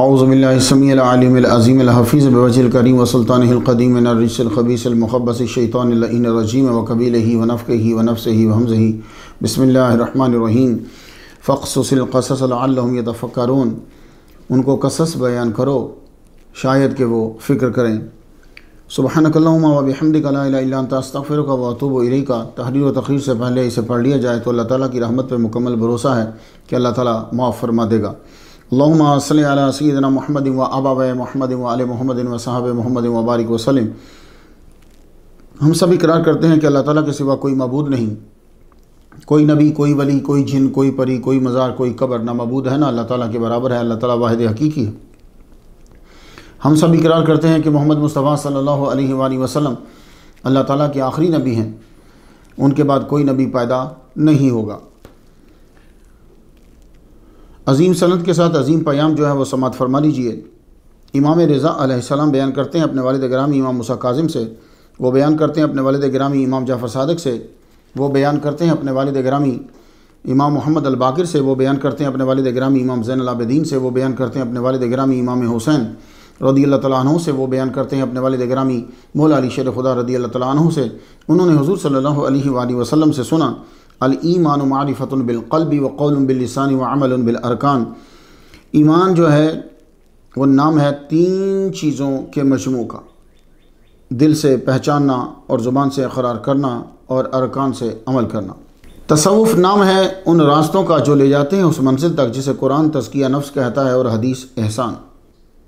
औज़ु बिल्लाहि समीइल अलीमिल अज़ीमिल हफ़ीज़ बिवजहिल करीम व सुल्तानिहिल क़दीम मिनर रिज्सिल ख़बीसिल मुख़ब्बसिश शैतानिल लईनिर रजीम व क़बीलिही व नफ़्ख़िही व नफ़्सिही व हमज़िही बिस्मिल्लाहिर रहमानिर रहीम फ़क़्सुसिल क़सस लअल्लहुम यतफ़क्करून। उनको कसस बयान करो शायद कि वो फ़िक्र करें। सुब्हानकल्लाहुम्मा व बिहम्दिका ला इलाहा इल्ला अंता अस्तग़फ़िरुका व अतूबु इलैका। तहरीर व तख़रीर से पहले इसे पढ़ लिया जाए तो अल्लाह ताला की रहमत पर मुकम्मल भरोसा है कि अल्लाह ताला माफ़ फरमा देगा। अल्लाहुम्मा सल्लि अला सय्यिदिना मुहम्मदिन व आबाए मुहम्मदिन व आले मुहम्मदिन व सहाबे मुहम्मदिन व बारिक वसल्लम। हम सब इकरार करते हैं कि अल्लाह ताला के सिवा कोई मबूद नहीं, कोई नबी, कोई वली, कोई जिन, कोई परी, कोई मज़ार, कोई कब्र ना मबूद है ना अल्लाह ताला के बराबर है। अल्लाह ताला वाहिद हकीकी है। हम सब इकरार करते हैं कि मोहम्मद मुस्तफ़ा सल्लल्लाहु अलैहि वसल्लम अल्लाह ताला के आखिरी नबी हैं, उनके बाद कोई नबी पैदा नहीं होगा। अज़ीम सनद के साथ अज़ीम पयाम जो है वो समात फरमा लीजिए। इमाम रज़ा अलैहिस्सलाम बयान करते हैं अपने वालिद गिरामी इमाम मूसा काज़िम से, वो बयान करते हैं अपने वालिद गिरामी इमाम जाफ़र सादिक से, वो बयान करते हैं अपने वालिद गिरामी इमाम मोहम्मद अल बाक़िर से, वो बयान करते हैं अपने वालिद गिरामी इमाम ज़ैनुल आबिदीन से, वो बयान करते हैं अपने वालिद गिरामी इमाम हुसैन रज़ियल्लाहु तआला अन्हु से, वो बयान करते हैं अपने वालिद गिरामी मौला अली शेर खुदा रज़ियल्लाहु तआला अन्हु से। उन्होंने हुज़ूर सल्लल्लाहु अलैहि वसल्लम से सुना, अल ईमानु मारिफतुन बिल क़ल्बि व क़ौलुन बिल लिसानी व अमलुन बिल अरकान। ईमान जो है वो नाम है तीन चीज़ों के मजमू का, दिल से पहचानना और ज़ुबान से इक़रार करना और अरकान से अमल करना। तसव्वुफ़ नाम है उन रास्तों का जो ले जाते हैं उस मंजिल तक जिसे कुरान तज़किया नफ्स कहता है और हदीस एहसान।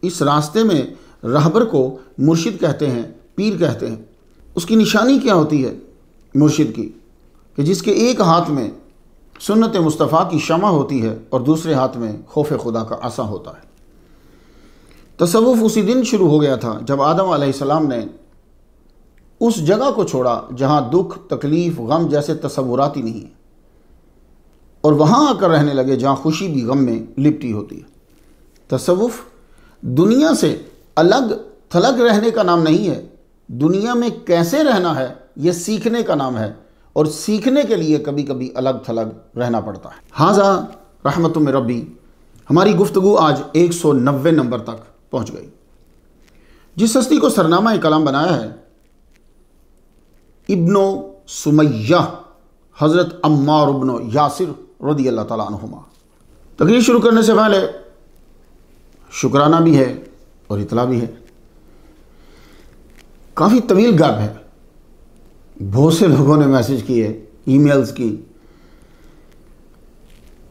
इस रास्ते में रहबर को मुर्शिद कहते हैं, पीर कहते हैं। उसकी निशानी क्या होती है मुर्शिद की, कि जिसके एक हाथ में सुन्नत मुस्तफ़ा की शमा होती है और दूसरे हाथ में खौफ खुदा का आसा होता है। तसव्वुफ़ उसी दिन शुरू हो गया था जब आदम अलैहिस्सलाम ने उस जगह को छोड़ा जहाँ दुख, तकलीफ़, गम जैसे तसव्वुरात ही नहीं है, और वहाँ आकर रहने लगे जहाँ खुशी भी गम में लिपटी होती है। तसव्वुफ़ दुनिया से अलग थलग रहने का नाम नहीं है, दुनिया में कैसे रहना है ये सीखने का नाम है, और सीखने के लिए कभी कभी अलग थलग रहना पड़ता है। हाज़ा रहमतुम मिन रब्बी। हमारी गुफ्तगू आज 190 नंबर तक पहुँच गई। जिस हस्ती को सरनामा कलाम बनाया है इब्नो सुमैया हज़रत अम्मार इब्नो यासिर रज़ियल्लाहु तआला अन्हुमा। तकरीर शुरू करने से पहले शुक्राना भी है और इतला भी है। काफ़ी तवील गैप है, बहुत से लोगों ने मैसेज किए, ईमेल्स की।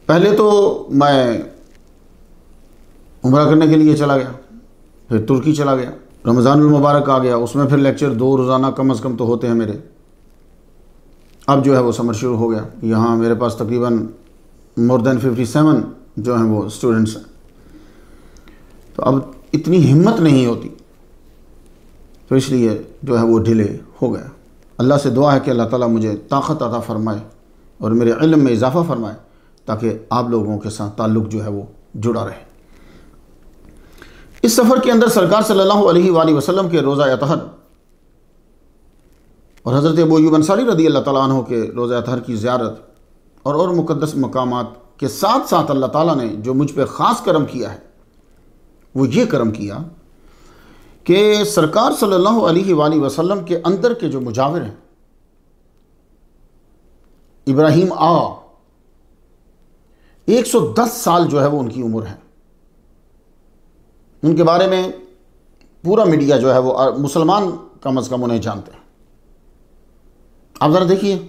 पहले तो मैं उम्रा करने के लिए चला गया, फिर तुर्की चला गया, रमज़ानुल मुबारक आ गया, उसमें फिर लेक्चर 2 रोज़ाना कम अज़ कम तो होते हैं मेरे। अब जो है वो समर शुरू हो गया। यहाँ मेरे पास तकरीबन मोर देन 57 जो हैं वो स्टूडेंट्स हैं, तो अब इतनी हिम्मत नहीं होती, तो इसलिए जो है वो डिले हो गया। अल्लाह से दुआ है कि अल्लाह ताला मुझे ताक़त अता फ़रमाए और मेरे इल्म में इजाफ़ा फ़रमाए ताकि आप लोगों के साथ ताल्लुक़ जो है वो जुड़ा रहे। इस सफ़र के अंदर सरकार सल्लल्लाहु अलैहि वसल्लम के रोज़ा अतहर और हज़रत अबू अय्यूब अंसारी रज़ियल्लाहु तआला अन्हु के रोज़ा अतहर की ज़ियारत और मुक़द्दस मकामात के साथ साथ अल्लाह ताला ने जो मुझ पर ख़ास करम किया है वो ये करम किया कि सरकार सल्लल्लाहु अलैहि वसल्लम के अंदर के जो मुजाविर हैं इब्राहीम 110 साल जो है वो उनकी उम्र है। उनके बारे में पूरा मीडिया जो है वो मुसलमान कम अज़ कम उन्हें जानते हैं। आप ज़रा देखिए।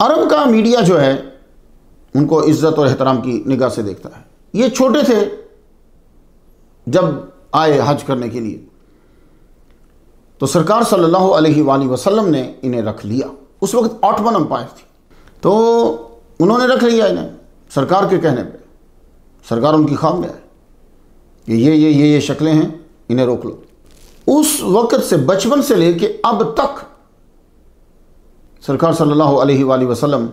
अरब का मीडिया जो है उनको इज़्ज़त और एहतराम की निगाह से देखता है। ये छोटे थे जब आए हज करने के लिए, तो सरकार सल्लल्लाहु अलैहि वसल्लम ने इन्हें रख लिया। उस वक्त ऑटमन अंपायर थी, तो उन्होंने रख लिया इन्हें सरकार के कहने पे। सरकार उनकी ख्वाब में आए कि ये शक्लें हैं, इन्हें रोक लो। उस वक्त से, बचपन से लेके अब तक सरकार सल्लल्लाहु अलैहि वसल्लम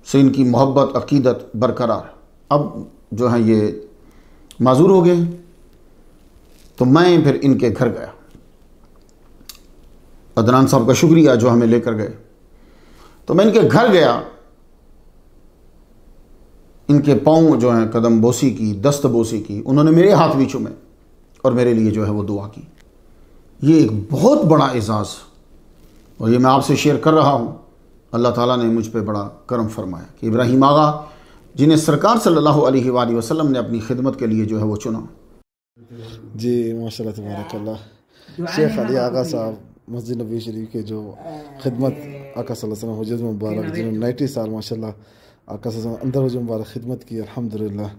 से इनकी मोहब्बत, अकीदत बरकरार। अब जो है ये माजूर हो गए, तो मैं फिर इनके घर गया। अदनान साहब का शुक्रिया जो हमें लेकर गए। तो मैं इनके घर गया, इनके पाँव जो हैं कदम बोसी की, दस्त बोसी की, उन्होंने मेरे हाथ भी चूमे और मेरे लिए जो है वो दुआ की। ये एक बहुत बड़ा एजाज़, और ये मैं आपसे शेयर कर रहा हूँ। अल्लाह ताला ने मुझ पे बड़ा करम फरमाया कि इब्राहिम आगा, जिन्हें सरकार सल्लल्लाहु अलैहि वसल्लम ने अपनी खिदमत के लिए जो है वो चुना। जी माशाल्लाह तबारकल्लाह। शेख अली आगा साहब मस्जिद नबी शरीफ के जो खिदमत आका सल्लल्लाहु अलैहि वसल्लम हुजूर मुबारक, जिन्होंने 90 साल माशाल्लाह आका सल्लल्लाहु अलैहि वसल्लम अंदर हुजूर मुबारक खिदमत की, अल्हम्दुलिल्लाह।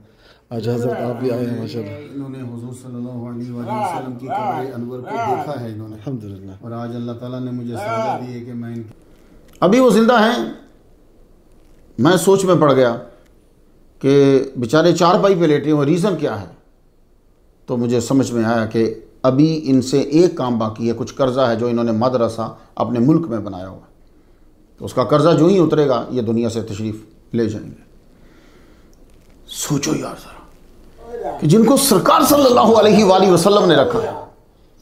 आज हज़रत आप भी आए हैं माशाल्लाह। इन्होंने हुजूर सल्लल्लाहु अलैहि वसल्लम की कब्र अनवर को देखा है इन्होंने, अल्हम्दुलिल्लाह। और आज अल्लाह ताला ने मुझे सआदत दी है कि मैं अभी वो जिंदा हैं। मैं सोच में पड़ गया कि बेचारे चारपाई पे लेटे हुए, रीज़न क्या है? तो मुझे समझ में आया कि अभी इनसे एक काम बाकी है, कुछ कर्जा है जो इन्होंने मदरसा अपने मुल्क में बनाया हुआ है, तो उसका कर्जा जो ही उतरेगा ये दुनिया से तशरीफ़ ले जाएंगे। सोचो यार जरा कि जिनको सरकार सल्लल्लाहु अलैहि वसल्लम ने रखा है,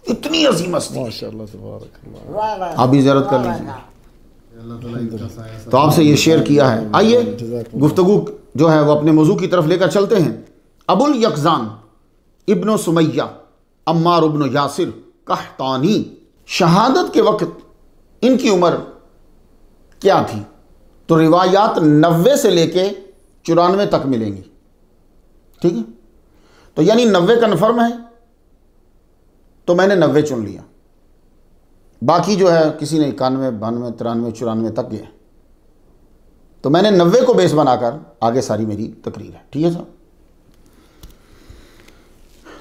इतनी अजीम हस्ती, माशाल्लाह तबारकल्लाह। आप भी ज़ियारत कर लीजिए। तो आपसे ये शेयर किया है। आइए गुफ्तगू जो है वो अपने मौजू की तरफ लेकर चलते हैं। अबुल यकजान इब्न सुमैया अम्मार इब्न यासिर कहतानी, शहादत के वक्त इनकी उम्र क्या थी? तो रिवायात 90 से लेके 94 तक मिलेंगी, ठीक है? तो यानी 90 कन्फर्म है, तो मैंने 90 चुन लिया। बाकी जो है किसी ने 91, 92, 93, 94 तक गए, तो मैंने 90 को बेस बनाकर आगे सारी मेरी तकरीर है, ठीक है साहब?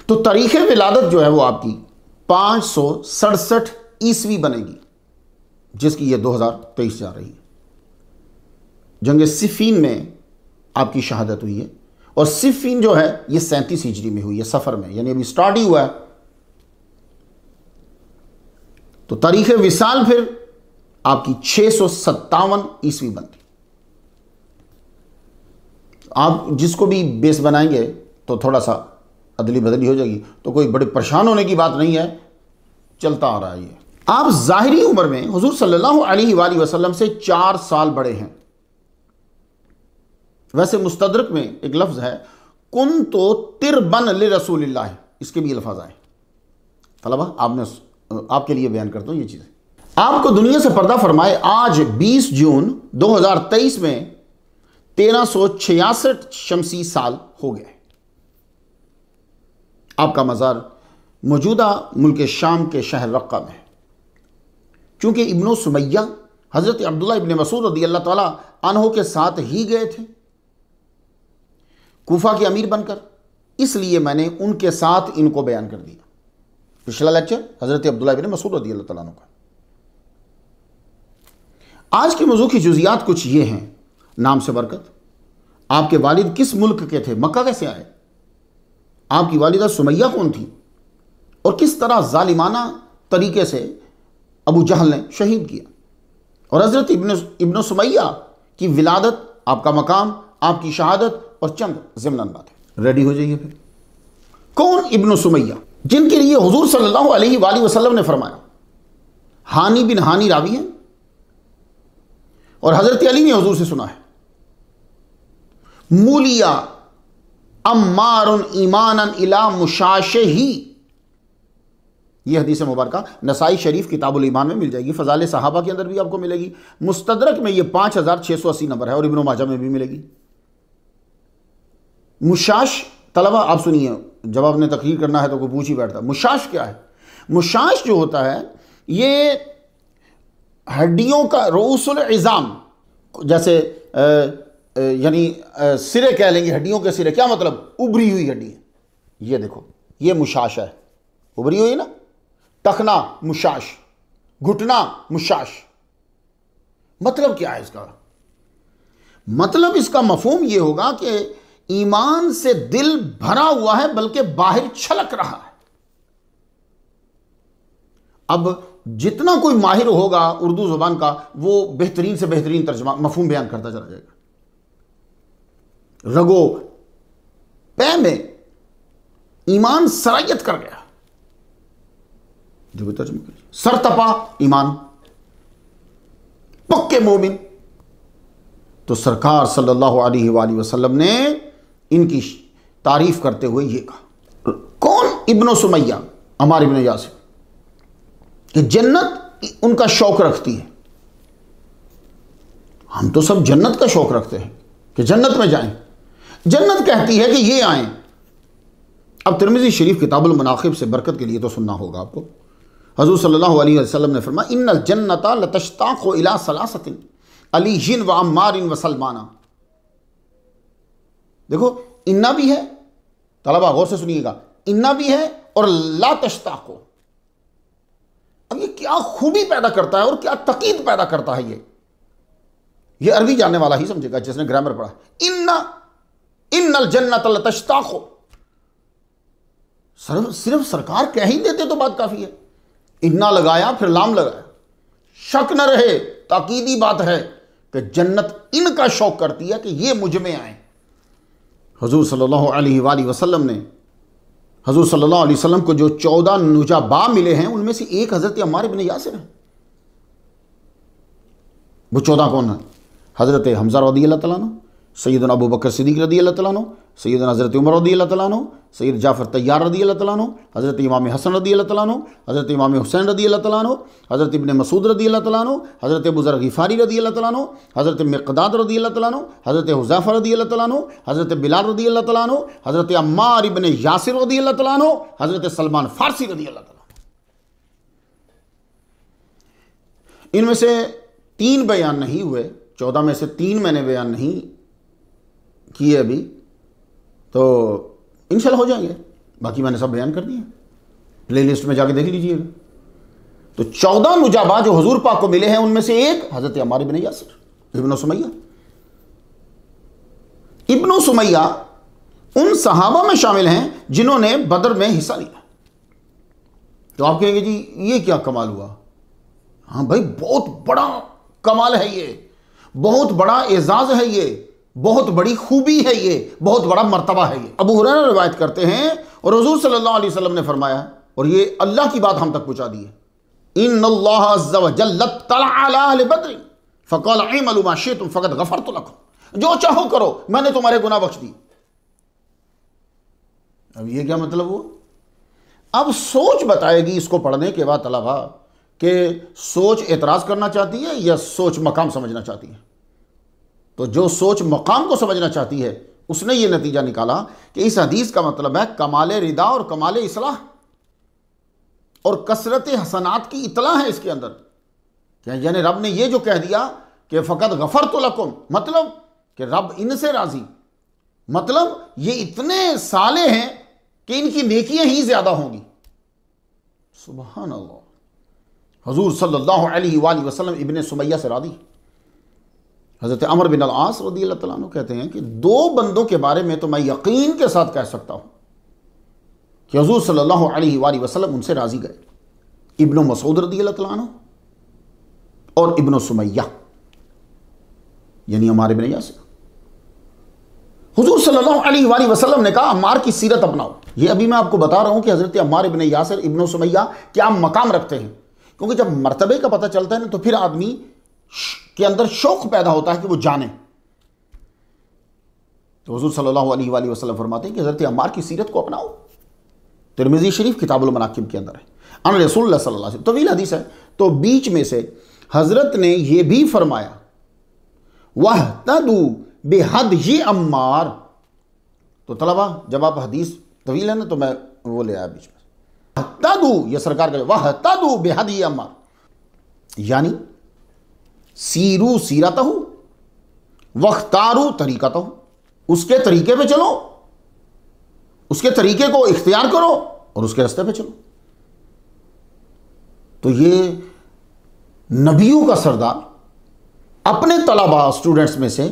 तो तारीख़ विलादत जो है वो आपकी 567 ईस्वी बनेगी, जिसकी ये 2023 जा रही है। जंग सिफ़ीन में आपकी शहादत हुई है, और सिफ़ीन जो है ये 37 हिजरी में हुई है, सफ़र में, यानी अभी स्टार्ट ही हुआ है। तो तारीख़ विसाल फिर आपकी 657 ईस्वी बनती। आप जिसको भी बेस बनाएंगे तो थोड़ा सा अदली बदली हो जाएगी, तो कोई बड़े परेशान होने की बात नहीं है, चलता आ रहा है ये। आप ज़ाहिरी उम्र में हुजूर सल्लल्लाहु अलैहि वसल्लम से 4 साल बड़े हैं। वैसे मुस्तदरक में एक लफ्ज़ है कुन तो तिरबन ले रसूलिल्लाह, इसके भी अल्फाज आए। तलबा आपके लिए बयान करता हूँ ये चीज़ें। आपको दुनिया से पर्दा फरमाए आज 20 जून 2023 में 1366 शमसी साल हो गए। आपका मज़ार मौजूदा मुल्क शाम के शहर रक्का में है। चूँकि इब्न सुमैया हज़रत अब्दुल्लाह इब्न मसूद रज़ियल्लाहु ताला अन्हु के साथ ही गए थे कूफा के अमीर बनकर, इसलिए मैंने उनके साथ इनको बयान कर दिया। पिछला लेक्चर हज़रत अब्दुल्लाह इब्न मसूद रज़ियल्लाहु ताला अन्हु का। आज के मौजू की जुज़ियात कुछ ये हैं। नाम से बरकत, आपके वालिद किस मुल्क के थे, मक्का कैसे आए, आपकी वालिदा सुमैया कौन थी, और किस तरह जालिमाना तरीके से अबू जहल ने शहीद किया, और हज़रत इब्न सुमैया की विलादत, आपका मकाम, आपकी शहादत, और चंद ज़िमनन बातें। रेडी हो जाइए फिर। कौन इब्न सुमैया, जिनके लिए हुजूर सल्लल्लाहु अलैहि वसल्लम ने फरमाया हानी बिन हानी रावी हैं, और हज़रत अली ने हुजूर से सुना है मूलिया अम्मारुन ईमानन इला मुशाशही। यह हदीस मुबारका नसाई शरीफ किताबुल ईमान में मिल जाएगी, फ़ज़ाइल सहाबा के अंदर भी आपको मिलेगी, मुस्तदरक में यह 5680 नंबर है, और इब्न माजा में भी मिलेगी। मुशाश, तलबा आप सुनिए, जब आपने तकरीर करना है तो कोई पूछ ही बैठता, मुशाश क्या है? मुशाश जो होता है ये हड्डियों का रऊसुल इज़ाम, जैसे यानी सिरे कह लेंगे, हड्डियों के सिरे, क्या मतलब? उभरी हुई हड्डी है। ये देखो, ये मुशाश है, उभरी हुई ना, टखना मुशाश, घुटना मुशाश। मतलब क्या है इसका? मतलब इसका मफहूम यह होगा कि ईमान से दिल भरा हुआ है बल्कि बाहर छलक रहा है। अब जितना कोई माहिर होगा उर्दू जुबान का, वो बेहतरीन से बेहतरीन तर्जमा मफहूम बयान करता चला जाएगा। रगो पै में ईमान सरायत कर गया, जो भी तर्जमा करिए, सरतपा ईमान, पक्के मोमिन। तो सरकार सल्लल्लाहु अलैहि वसल्लम ने इनकी तारीफ करते हुए ये कहा। कौन? इब्नो सुमैया, अम्मार इब्न यासिर, कि जन्नत उनका शौक रखती है। हम तो सब जन्नत का शौक रखते हैं कि जन्नत में जाएं। जन्नत कहती है कि ये आएं। अब तिरमिज़ी शरीफ किताबुल मनाक़िब से बरकत के लिए तो सुनना होगा आपको। हज़ूर सल्लल्लाहु अलैहि वसल्लम ने फरमाया, इन्नल जन्नता लतश्ताक़ु इला सलासतिन अलीयिन व अम्मारिन व सलमाना। देखो, इन्ना भी है, तलबा गौर से सुनिएगा, इन्ना भी है और ला तश्ताक़ु। अब ये क्या खूबी पैदा करता है और क्या तकीद पैदा करता है ये अरबी जानने वाला ही समझेगा, जिसने ग्रामर पढ़ा। इन्नल जन्नत लतश्ताक़ु, सिर्फ सरकार कह ही देते तो बात काफी है। इन्ना लगाया फिर लाम लगाया, शक न रहे, ताकीदी बात है कि जन्नत इनका शौक करती है कि ये मुझ में आए। हुजूर सल्लल्लाहु अलैहि वसल्लम ने, हुजूर सल्लल्लाहु अलैहि वसल्लम को जो 14 नुजाबा मिले हैं, उनमें से एक हजरत अम्मार इब्न यासिर है। वो 14 कौन है? हजरत हमजा रज़ियल्लाहु तआला अन्हु, सैयदना अबू बकर सिद्दीक़ रज़ियल्लाहु तआला अन्हु, सैयदना हज़रत उमर रज़ियल्लाहु तआला अन्हु, सैयद जाफ़र तैयार रज़ियल्लाहु तआला अन्हु, हज़रत इमाम हसन रज़ियल्लाहु तआला अन्हु, हज़रत इमाम हुसैन रज़ियल्लाहु तआला अन्हु, हज़रत इब्न मसूद रज़ियल्लाहु तआला अन्हु, हज़रत अबू ज़र ग़िफ़ारी रज़ियल्लाहु तआला अन्हु, हज़रत मिक़दाद रज़ियल्लाहु तआला अन्हु, हज़रत हुज़ैफ़ा रज़ियल्लाहु तआला अन्हु, हज़रत बिलाल रज़ियल्लाहु तआला अन्हु, हज़रत अम्मार इब्न यासिर रज़ियल्लाहु तआला अन्हु, हज़रत सलमान फ़ारसी रज़ियल्लाहु तआला अन्हु। इनमें से 3 बयान नहीं हुए, 14 में से 3 मैंने बयान नहीं किए अभी, तो इंशाल्लाह हो जाएंगे। बाकी मैंने सब बयान कर दिए, प्ले लिस्ट में जाके देख लीजिएगा। तो 14 नुजाबा जो हुजूर पाक को मिले हैं, उनमें से एक हजरत अम्मार इब्न यासिर इब्न सुमैया। इब्न सुमैया उन सहाबा में शामिल हैं जिन्होंने बदर में हिस्सा लिया। तो आप कहेंगे जी ये क्या कमाल हुआ? हाँ भाई, बहुत बड़ा कमाल है ये, बहुत बड़ा एजाज है ये, बहुत बड़ी खूबी है ये, बहुत बड़ा मर्तबा है ये। अबू हुरैरा रिवायत करते हैं और हुजूर सल्लल्लाहु अलैहि वसल्लम ने फरमाया, और ये अल्लाह की बात हम तक पहुंचा दी है, इन्नल्लाह अज़्ज़ा व जल्ल तला अला अहलि बद्र फ़क़ाल इअमलू मा शिअ्तुम फ़क़द गफ़रतु लकुम। जो चाहो करो, मैंने तुम्हारे गुनाह बख्श दिए। अब ये क्या मतलब हुआ? अब सोच बताएगी इसको पढ़ने के बाद तलबा कि सोच एतराज़ करना चाहती है या सोच मकाम समझना चाहती है। तो जो सोच मकाम को समझना चाहती है, उसने ये नतीजा निकाला कि इस हदीस का मतलब है कमाल रिदा और कमाल इस्लाह और कसरत हसनात की इतला है इसके अंदर। क्या यानी रब ने ये जो कह दिया कि फ़क़द गफ़रतु लकुम, मतलब कि रब इनसे राज़ी, मतलब ये इतने साले हैं कि इनकी नेकियां ही ज़्यादा होंगी। सुभान अल्लाह। हुजूर सल्लल्लाहु अलैहि वसल्लम इब्न सुमैया से राज़ी। हज़रत अमर बिन अल-आस रज़ियल्लाहु तआला अन्हु कहते हैं कि 2 बंदों के बारे में तो मैं यकीन के साथ कह सकता हूँ कि हुजूर सल्लल्लाहु अलैहि वसल्लम उनसे राज़ी गए, इब्न मसूद रज़ियल्लाहु तआला अन्हु और इब्न सुमैया, यानी अम्मार इब्न यासिर। हुजूर सल्लल्लाहु अलैहि वसल्लम ने कहा अम्मार की सीरत अपनाओ। ये अभी मैं आपको बता रहा हूँ कि हज़रत अम्मार इब्न यासिर इब्न सुमैया क्या मकाम रखते हैं, क्योंकि जब मर्तबे का पता चलता है ना, तो फिर आदमी के अंदर शौक पैदा होता है कि वो जाने। तो हुजूर सल्लल्लाहु अलैहि वसल्लम फरमाते हैं कि हज़रत अम्मार की सीरत को अपनाओ। तिरमिज़ी शरीफ किताबुल मनाकिब के अंदर है। अन रसूलुल्लाह सल्लल्लाहु अलैहि वसल्लम, तवील हदीस है। तो बीच में से हज़रत ने यह भी फरमाया वहतदू बिहदयि अम्मार। तो तलबा जब आप हदीस तवील है ना, तो मैं वो ले आया बीच में, वहतदू, ये सरकार का वहतदू बिहदयि अम्मार, यानी सीरू सीरतहु वख्तारू तरीक़तहु, उसके तरीके पे चलो, उसके तरीके को इख्तियार करो और उसके रास्ते पे चलो। तो ये नबियों का सरदार अपने तलबा स्टूडेंट्स में से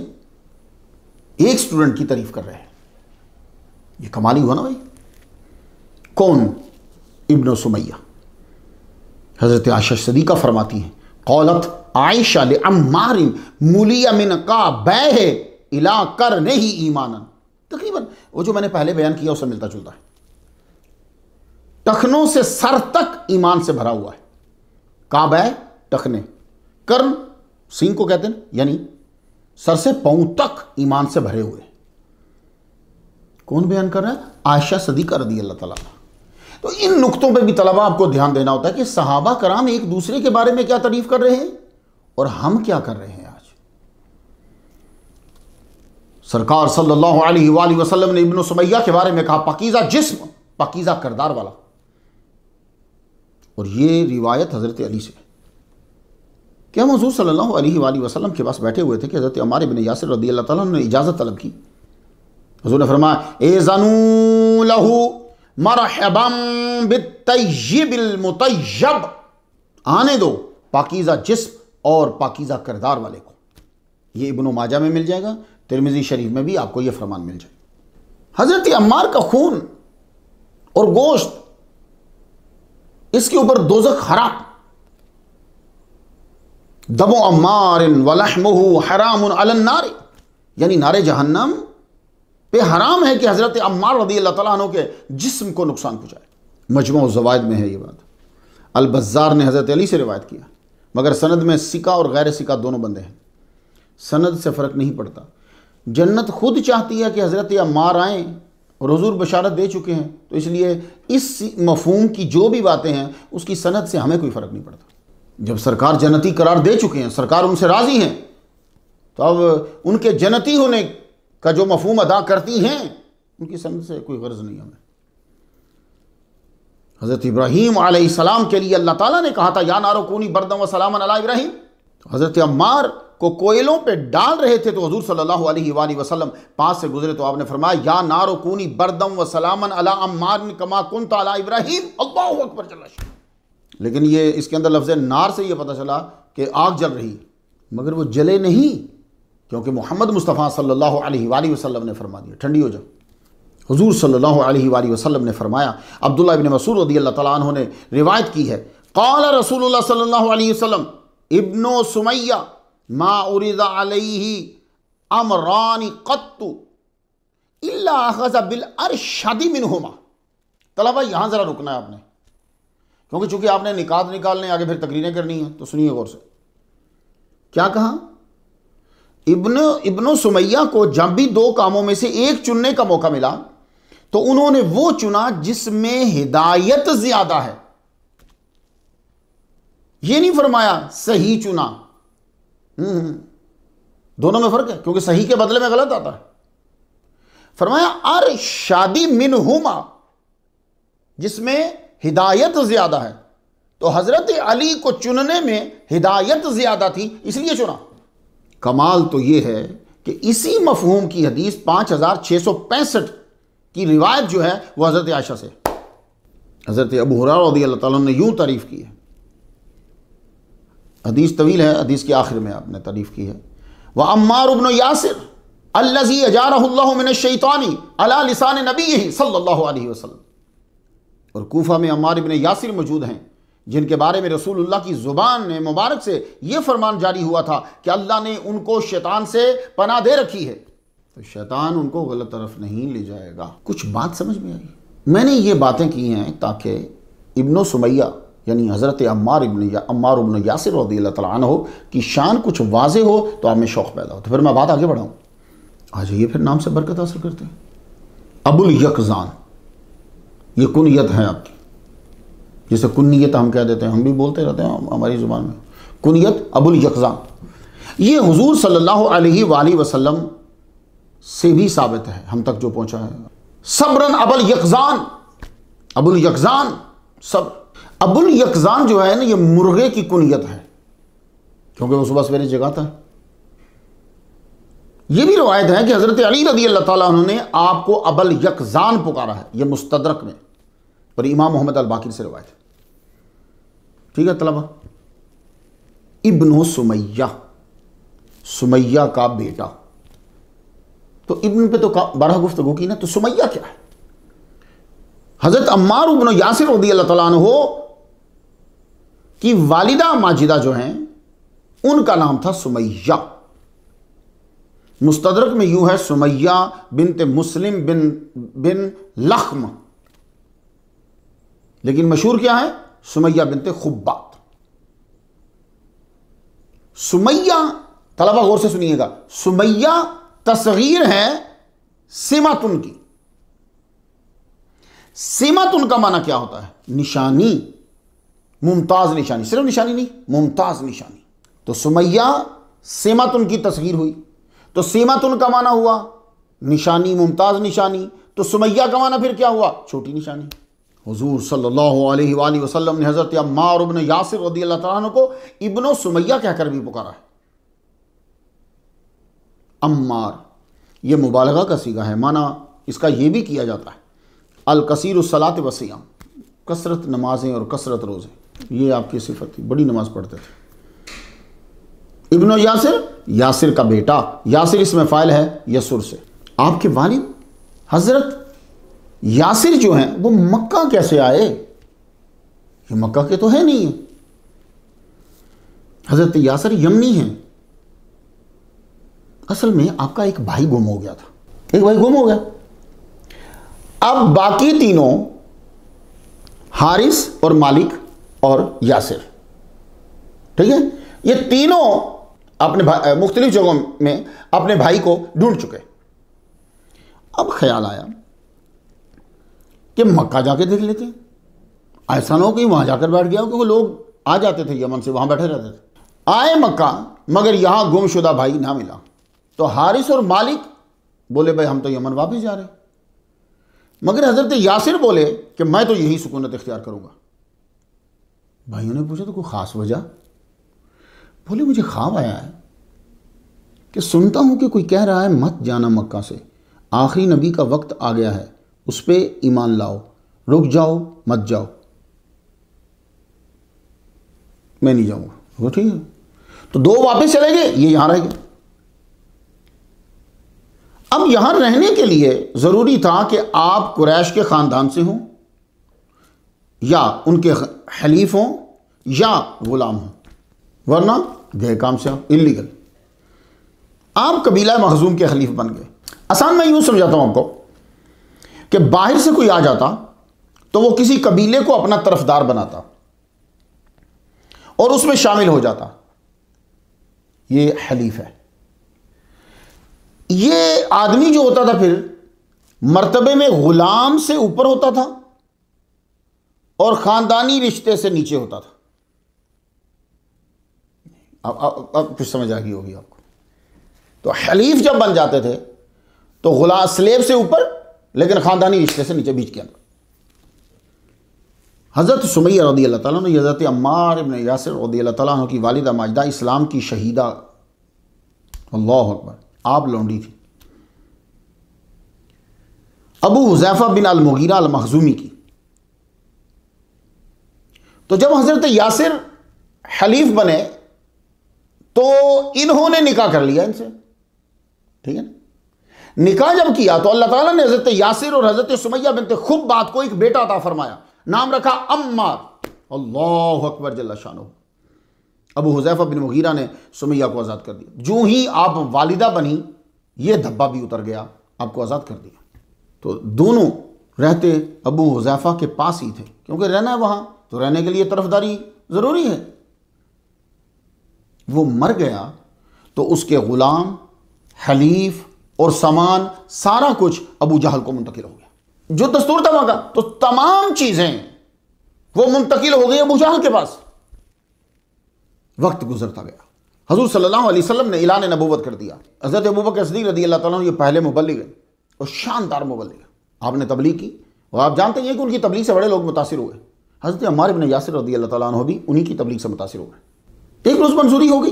एक स्टूडेंट की तारीफ कर रहे हैं। ये कमाल ही हुआ ना भाई। कौन? इब्न सुमैया। हजरत आयशा सदीका फरमाती हैं, कौलत आयशा ले अम्मारिन मुलिया मिन काबैह इला करनही ईमानन। तकरीबन वो जो मैंने पहले बयान किया उससे मिलता जुलता है। टखनों से सर तक ईमान से भरा हुआ है। काबै टखने, कर्न सींग को कहते हैं, यानी सर से पांव तक ईमान से भरे हुए। कौन बयान कर रहा है? आयशा सदीका रदी अल्लाह ताला। तो इन नुक्तों पे भी तलबा आपको ध्यान देना होता है कि सहाबा कराम एक दूसरे के बारे में क्या तारीफ कर रहे हैं और हम क्या कर रहे हैं। आज सरकार सल्लल्लाहु अलैहि वसल्लम ने इब्न सुमैया के बारे में कहा पाकीज़ा जिस्म, पाकीज़ा किरदार वाला। और ये रिवायत हजरत अली से। क्या हुजूर सल्लल्लाहु अलैहि वसल्लम के पास बैठे हुए थे कि हजरत अम्मार इब्न यासिर रदी अल्लाह ताला ने इजाज़त तलब की। हुजूर ने फरमाया एज़नू लहू मरहबम बित्तय्यिबिल मुतय्यब, आने दो पाकीज़ा जिस्म और पाकीज़ा किरदार वाले को। ये इब्न माजा में मिल जाएगा, तिरमिज़ी शरीफ में भी आपको यह फरमान मिल जाएगा। हजरत अम्मार का खून और गोश्त, इसके ऊपर दोज़ख हराम। दमो अम्मारिन वलहमुहु हरामुन अलन नार, यानी नारे जहन्नम पे हराम है कि हजरत अम्मार रदी अल्लाह तआला अन्हु के जिस्म को नुकसान पहुंचाए। मजमू ज़वाइद में है ये बात। अल बज़्ज़ार ने हजरत अली से रिवायत किया, मगर सनद में सिका और गैर सिका दोनों बंदे हैं। सनद से फ़र्क नहीं पड़ता। जन्नत खुद चाहती है कि हजरत अम्मार आएँ और हुजूर बशारत दे चुके हैं, तो इसलिए इस मफहूम की जो भी बातें हैं उसकी सनद से हमें कोई फ़र्क नहीं पड़ता। जब सरकार जन्नती करार दे चुके हैं, सरकार उनसे राज़ी हैं, तो अब उनके जन्नती होने का जो मफहूम अदा करती हैं उनकी सनद से कोई गर्ज नहीं हमें। हज़रत इब्राहीम अलैहिस्सलाम के लिए अल्लाह ताला ने कहा था या नारो कूनी बरदम व सलामन अला इब्राहीम। तो हज़रत अम्मार को कोयलों पे डाल रहे थे तो हुजूर सल्लल्लाहु अलैहि वसल्लम पास से गुजरे तो आपने फरमाया या नारो कूनी बरदम व सलामन अला अम्मार कमा कुंत अला इब्राहीम। अल्लाहु अकबर जल्ला। लेकिन ये इसके अंदर लफ्ज़ नार से ये पता चला कि आग जल रही, मगर वो जले नहीं, क्योंकि मोहम्मद मुस्तफ़ा सल्लल्लाहु अलैहि वसल्लम ने फरमा दिया ठंडी हो जाओ। हुजूर सल्लल्लाहु अलैहि वसल्लम ने फरमाया, अब्दुल्लाह इब्न मसूद रज़ी अल्लाह तआला अन्हु ने रिवायत की है, क़ाल रसूलुल्लाह सल्लल्लाहु अलैहि वसल्लम इब्नो सुमैया मा उरिदा अलैहि अमरानी क़त्तु इल्ला अख़ज़ बिल अरशदी मिनहुमा। तलबा यहाँ ज़रा रुकना है आपने, क्योंकि चूंकि आपने निकात निकालने आगे फिर तकरीरें करनी है, तो सुनिए गौर से। क्या कहा? इब्नो सुमैया को जब भी दो कामों में से एक चुनने का मौका मिला तो उन्होंने वो चुना जिसमें हिदायत ज्यादा है। ये नहीं फरमाया सही चुना, दोनों में फर्क है, क्योंकि सही के बदले में गलत आता है। फरमाया अरशादी मिनहुमा, जिसमें हिदायत ज्यादा है। तो हजरत अली को चुनने में हिदायत ज्यादा थी, इसलिए चुना। कमाल तो यह है कि इसी मफहूम की हदीस 5665 की रिवायत जो है वह हजरत आयशा से। हजरत अबू हुरैरा रज़ियल्लाहु ताला ने यूं तारीफ की है, हदीस तवील है, हदीस के आखिर में आपने तारीफ की है, वह अम्मार इब्न यासिर अल्लज़ी अजारहुल्लाहु मिनश्शैतानी अला लिसान नबीही सल्लल्लाहु अलैहि वसल्लम। और कूफा में अम्मार इब्न यासिर मौजूद हैं जिनके बारे में रसूलुल्लाह की ज़ुबान ने मुबारक से यह फरमान जारी हुआ था कि अल्लाह ने उनको शैतान से पनाह दे रखी है, तो शैतान उनको गलत तरफ नहीं ले जाएगा। कुछ बात समझ में आई? मैंने ये बातें की हैं ताकि इब्नो सुमैया यानी हज़रत अम्मार इब्न यासिर रज़ियल्लाहु तआला अन्हु की शान कुछ वाज़े हो तो आप में शौक़ पैदा हो। तो फिर मैं बात आगे बढ़ाऊँ। आ जाइए फिर नाम से बरकत हासिल करते हैं। अबुल यकज़ान, ये कुनियत है आपकी, जिसे कुनियत हम कह देते हैं, हम भी बोलते रहते हैं हमारी ज़ुबान में कुनियत अबुल यकज़ान। ये हुजूर सल्लल्लाहु अलैहि वसल्लम से भी साबित है, हम तक जो पहुंचा है। सब्रन अबुल यकज़ान, अबुल यकज़ान सब्र। अबुल यकज़ान जो है ना, ये मुर्गे की कुनियत है, क्योंकि वो सुबह सवेरे जगाता है। ये भी रवायत है कि हज़रत अली रज़ी अल्लाह ताला अन्हु ने आपको अबल यकजान पुकारा है, यह मुस्तदरक में, पर इमाम मोहम्मद अल बाकिर से रवायत है। ठीक है तलबा, इब्नो सुमैया, सुमैया का बेटा। तो इब्न पे तो 12 गुफ्तगू की ना, तो सुमैया क्या है? हज़रत अम्मार इब्न यासिर रज़ी अल्लाह ताला अन्हु की वालिदा माजिदा जो हैं उनका नाम था सुमैया। मुस्तदरक में यूं है सुमैया बिनते मुस्लिम बिन लख्म, लेकिन मशहूर क्या है? सुमैया बिनते खुब्बात। सुमैया, तलबा गौर से सुनिएगा, सुमैया तस्गीर है सिमतुन की। सिमतुन का माना क्या होता है? निशानी, मुमताज निशानी, सिर्फ निशानी नहीं, मुमताज निशानी। तो सुमैया सिमतुन की तस्गीर हुई, तो सिमतुन का माना हुआ निशानी, मुमताज निशानी। तो सुमैया का माना फिर क्या हुआ? छोटी निशानी। हुजूर सल्लल्लाहु अलैहि वसल्लम ने हज़रत अम्मार इब्न यासिर रज़ियल्लाहु ताला अन्हु को इब्नो सुमैया कहकर भी पुकारा है। अम्मार, ये मुबालगा का सीगा है, माना इसका ये भी किया जाता है अल कसीरुस सलात व सियाम, कसरत नमाजें और कसरत रोज़े, ये आपकी सिफत थी, बड़ी नमाज पढ़ते थे। इब्नो यासिर, यासिर का बेटा, यासिर इसमें फ़ाइल है यसुर से। आपके वालिद हज़रत यासिर जो हैं वो मक्का कैसे आए? ये मक्का के तो है नहीं है। हज़रत यासिर यमनी हैं। असल में आपका एक भाई गुम हो गया था, एक भाई गुम हो गया। अब बाकी तीनों, हारिस और मालिक और यासिर, ठीक है, ये तीनों अपने मुख्तलिफ जगहों में अपने भाई को ढूंढ चुके। अब ख्याल आया कि मक्का जाके देख लेते हैं, ऐसा ना हो कि वहां जाकर बैठ गया, क्योंकि लोग आ जाते थे यमन से, वहां बैठे रहते थे। आए मक्का, मगर यहां गुमशुदा भाई ना मिला। तो हारिस और मालिक बोले भाई हम तो यमन वापस जा रहे हैं, मगर हजरत यासिर बोले कि मैं तो यही सुकूनत इख्तियार करूंगा। भाइयों ने पूछा तो कोई खास वजह? बोले मुझे ख्वाब आया है कि सुनता हूं कि कोई कह रहा है मत जाना मक्का से, आखिरी नबी का वक्त आ गया है, उस पर ईमान लाओ, रुक जाओ मत जाओ। मैं नहीं जाऊंगा। वो ठीक है, तो दो वापस चले गए, ये यहां रह गए। अब यहां रहने के लिए जरूरी था कि आप कुरैश के खानदान से हों, या उनके हलीफ हों, या गुलाम हों, वरना गए काम से आप इलीगल। आप कबीला मखजूम के खलीफ बन गए। आसान मैं यूं समझाता हूं आपको कि बाहर से कोई आ जाता तो वो किसी कबीले को अपना तरफदार बनाता और उसमें शामिल हो जाता, ये हलीफ है। ये आदमी जो होता था फिर मर्तबे में गुलाम से ऊपर होता था और खानदानी रिश्ते से नीचे होता था। अब कुछ समझ आ गई होगी आपको। तो हलीफ जब बन जाते थे तो गुलाम स्लेव से ऊपर, लेकिन खानदानी रिश्ते से नीचे, बीच के अंदर। हज़रत सुमैया रज़ी अल्लाह ताला अन्हा, हज़रत अम्मार इब्न यासिर रज़ी अल्लाह ताला अन्हा की वालिदा माजिदा इस्लाम की शहीदा, अल्लाह अकबर, आप लौंडी थी, अबू हुज़ैफा बिन अल मुगीरा अल मखज़ूमी की। तो जब हज़रत यासिर हलीफ बने तो इन्होंने निकाह कर लिया इनसे, ठीक है। निकाह जब किया तो अल्लाह ताला ने हज़रत यासिर और हज़रत सुमैया बिनते खुब्बात को एक बेटा अता फरमाया, नाम रखा अम्मार। अल्लाह अकबर जल्ला शानो। अबू हुज़ैफा बिन मुगीरा ने सुमैया को आज़ाद कर दिया। जो ही आप वालिदा बनी, ये धब्बा भी उतर गया, आपको आज़ाद कर दिया। तो दोनों रहते अबू हुज़ैफा के पास ही थे, क्योंकि रहना है वहाँ, तो रहने के लिए तरफदारी ज़रूरी है। वो मर गया तो उसके ग़ुलाम, हलीफ और सामान, सारा कुछ अबू जहल को मुंतकिल हो गया। जो दस्तूर था वहाँ का, तो तमाम चीज़ें वो मुंतकिल हो गई अबू जहल के पास। वक्त गुजरता गया, हजूर सल्लल्लाहु अलैहि वसल्लम ने ऐलान नबूवत कर दिया। हज़रत अबू बकर सिद्दीक़ रज़ी अल्लाह ताला अन्हु ये पहले मुबल्लिग हैं और शानदार मुबल्लिग। आपने तबलीग की और आप जानते हैं कि उनकी तबलीग से बड़े लोग मुतासिर हुए। हज़रत अम्मार इब्न यासिर रज़ी अल्लाह ताला अन्हु भी उन्हीं की तबलीग से मुतासिर हो गए। एक रोज़ मंजूरी हो गई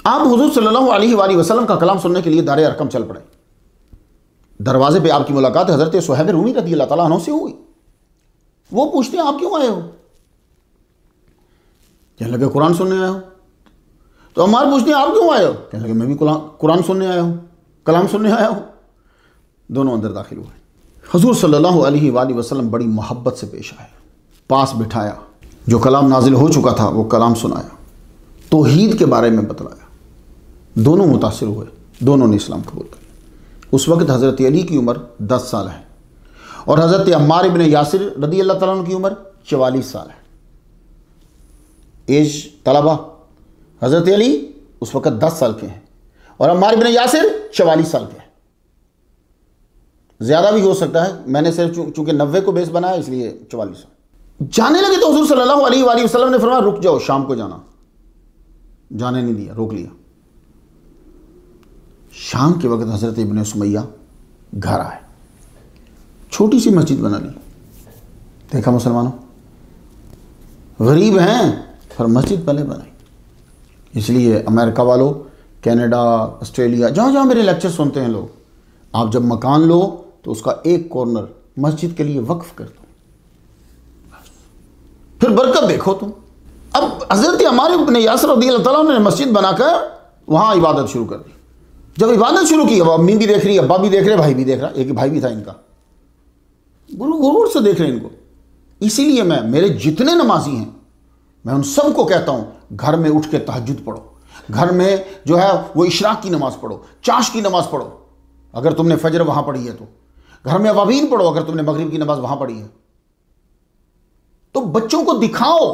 आप हुजूर सल्लल्लाहु अलैहि वसल्लम का कलाम सुनने के लिए दारे अरकम चल पड़े। दरवाजे पे आपकी मुलाकात हज़रत सुहैब रूमी रज़ी अल्लाह तआला अन्हु से हुई। वो पूछते हैं आप क्यों आए हो? कहने लगे कुरान सुनने आए हो। तो अम्मार पूछते हैं आप क्यों आए हो? कहने लगे मैं भी कुरान सुनने आया हूँ, कलाम सुनने आया हूँ। दोनों अंदर दाखिल हुए। हुजूर सल्लल्लाहु अलैहि वसल्लम बड़ी मोहब्बत से पेश आए, पास बिठाया, जो कलाम नाजिल हो चुका था वो कलाम सुनाया, तौहीद के बारे में बतलाया। दोनों मुतासिर हुए, दोनों ने इस्लाम कबूल किया। उस वक्त हज़रत अली की उम्र 10 साल है और हज़रत अम्मार इब्न यासिर रदी अल्लाह तआला अन्हु की उम्र 44 साल है। एज तलबा, हज़रत अली उस वक्त 10 साल के हैं और अम्मार इब्न यासिर 44 साल के हैं। ज़्यादा भी हो सकता है, मैंने सिर्फ चूंकि 90 को बेस बनाया इसलिए 44 साल। जाने लगे तो हुजूर सल्लल्लाहु अलैहि वसल्लम ने फरमाया रुक जाओ, शाम को जाना। जाने नहीं दिया, रोक लिया। शाम के वक्त हज़रत इब्न सुमैया घर आए, छोटी सी मस्जिद बना ली। देखा मुसलमानों, गरीब हैं पर मस्जिद पहले बनाई। इसलिए अमेरिका वालों, कनाडा, ऑस्ट्रेलिया, जहाँ जहाँ मेरे लेक्चर सुनते हैं लोग, आप जब मकान लो तो उसका एक कॉर्नर मस्जिद के लिए वक्फ कर दो, फिर बरकत देखो तुम। अब हज़रत अम्मार इब्न यासिर रज़ियल्लाहु ताला ने मस्जिद बनाकर वहाँ इबादत शुरू कर दी। जब इबादत शुरू की, अब अम्मी भी देख रही, अब्बा भी देख रहे, भाई भी देख रहा, एक भाई भी था इनका, गुरूर से देख रहे हैं इनको। इसीलिए मेरे जितने नमाजी हैं, मैं उन सबको कहता हूँ घर में उठ के तहज्जुद पढ़ो, घर में जो है वो इशराक की नमाज पढ़ो, चाश की नमाज पढ़ो अगर तुमने फजर वहाँ पढ़ी है तो, घर में अवाबीन पढ़ो अगर तुमने मगरिब की नमाज वहाँ पढ़ी है। तो बच्चों को दिखाओ,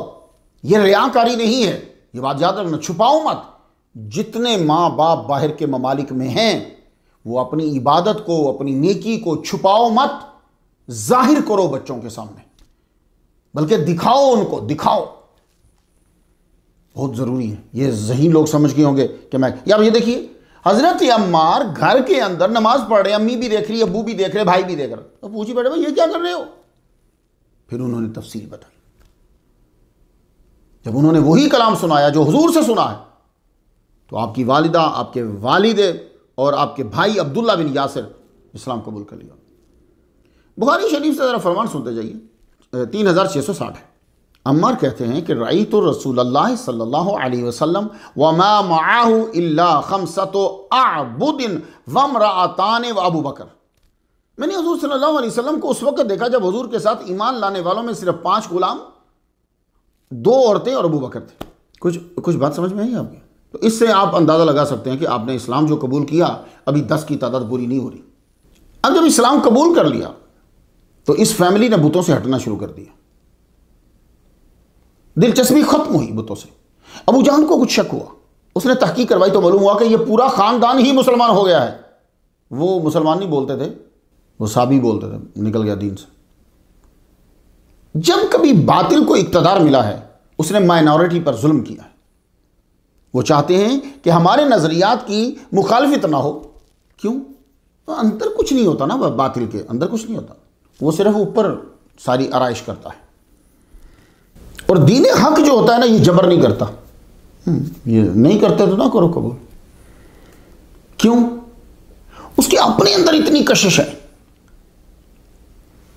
ये रियाकारी नहीं है, ये बात याद रखना, छुपाओ मत। जितने माँ बाप बाहर के ममालिक में हैं वो अपनी इबादत को, अपनी नेकी को छुपाओ मत, जाहिर करो बच्चों के सामने, बल्कि दिखाओ, उनको दिखाओ, बहुत जरूरी है। ये ज़हीन लोग समझ गए होंगे कि मैं, यार ये देखिए हजरत अम्मार घर के अंदर नमाज पढ़ रहे, अम्मी भी देख रही, अब्बू भी देख रहे, भाई भी देख रहे। तो पूछी बैठे भाई ये क्या कर रहे हो? फिर उन्होंने तफसील बताई। जब उन्होंने वही कलाम सुनाया जो हुजूर से सुना है, तो आपकी वालिदा, आपके वालिदे और आपके भाई अब्दुल्ला बिन यासिर इस्लाम कबूल कर लिया। बुखारी शरीफ से ज़रा फरमान सुनते जाइए, 3660 है। अम्मार कहते हैं कि रअयतु रसूलल्लाह सल्लल्लाहु अलैहि वसल्लम व मा मअहु इल्ला खमसतु अअबुदिन व इम्रअतान व अबू बकर। मैंने हुजूर सल्लल्लाहु अलैहि वसल्लम को उस वक्त देखा जब हुजूर के साथ ईमान लाने वालों में सिर्फ 5 गुलाम, 2 औरतें और अबू बकर थे। कुछ बात समझ में आई आपकी? तो इससे आप अंदाज़ा लगा सकते हैं कि आपने इस्लाम जो कबूल किया, अभी 10 की तादाद पूरी नहीं हो रही। अब जब इस्लाम कबूल कर लिया तो इस फैमिली ने बुतों से हटना शुरू कर दिया, दिलचस्पी खत्म हुई बुतों से। अबू जहल को कुछ शक हुआ, उसने तहकीक करवाई तो मालूम हुआ कि यह पूरा खानदान ही मुसलमान हो गया है। वो मुसलमान नहीं बोलते थे, वो साबी बोलते थे, निकल गया दीन से। जब कभी बातिल को इक्तदार मिला है, उसने माइनॉरिटी पर जुल्म किया है। वो चाहते हैं कि हमारे नजरियात की मुखालफत ना हो। क्यों? तो अंदर कुछ नहीं होता ना, बातिल के अंदर कुछ नहीं होता, वो सिर्फ ऊपर सारी आराइश करता है। और दीन हक जो होता है ना, ये जबर नहीं करता। ये नहीं करते तो ना करो कबूल। क्यों? उसके अपने अंदर इतनी कशिश है।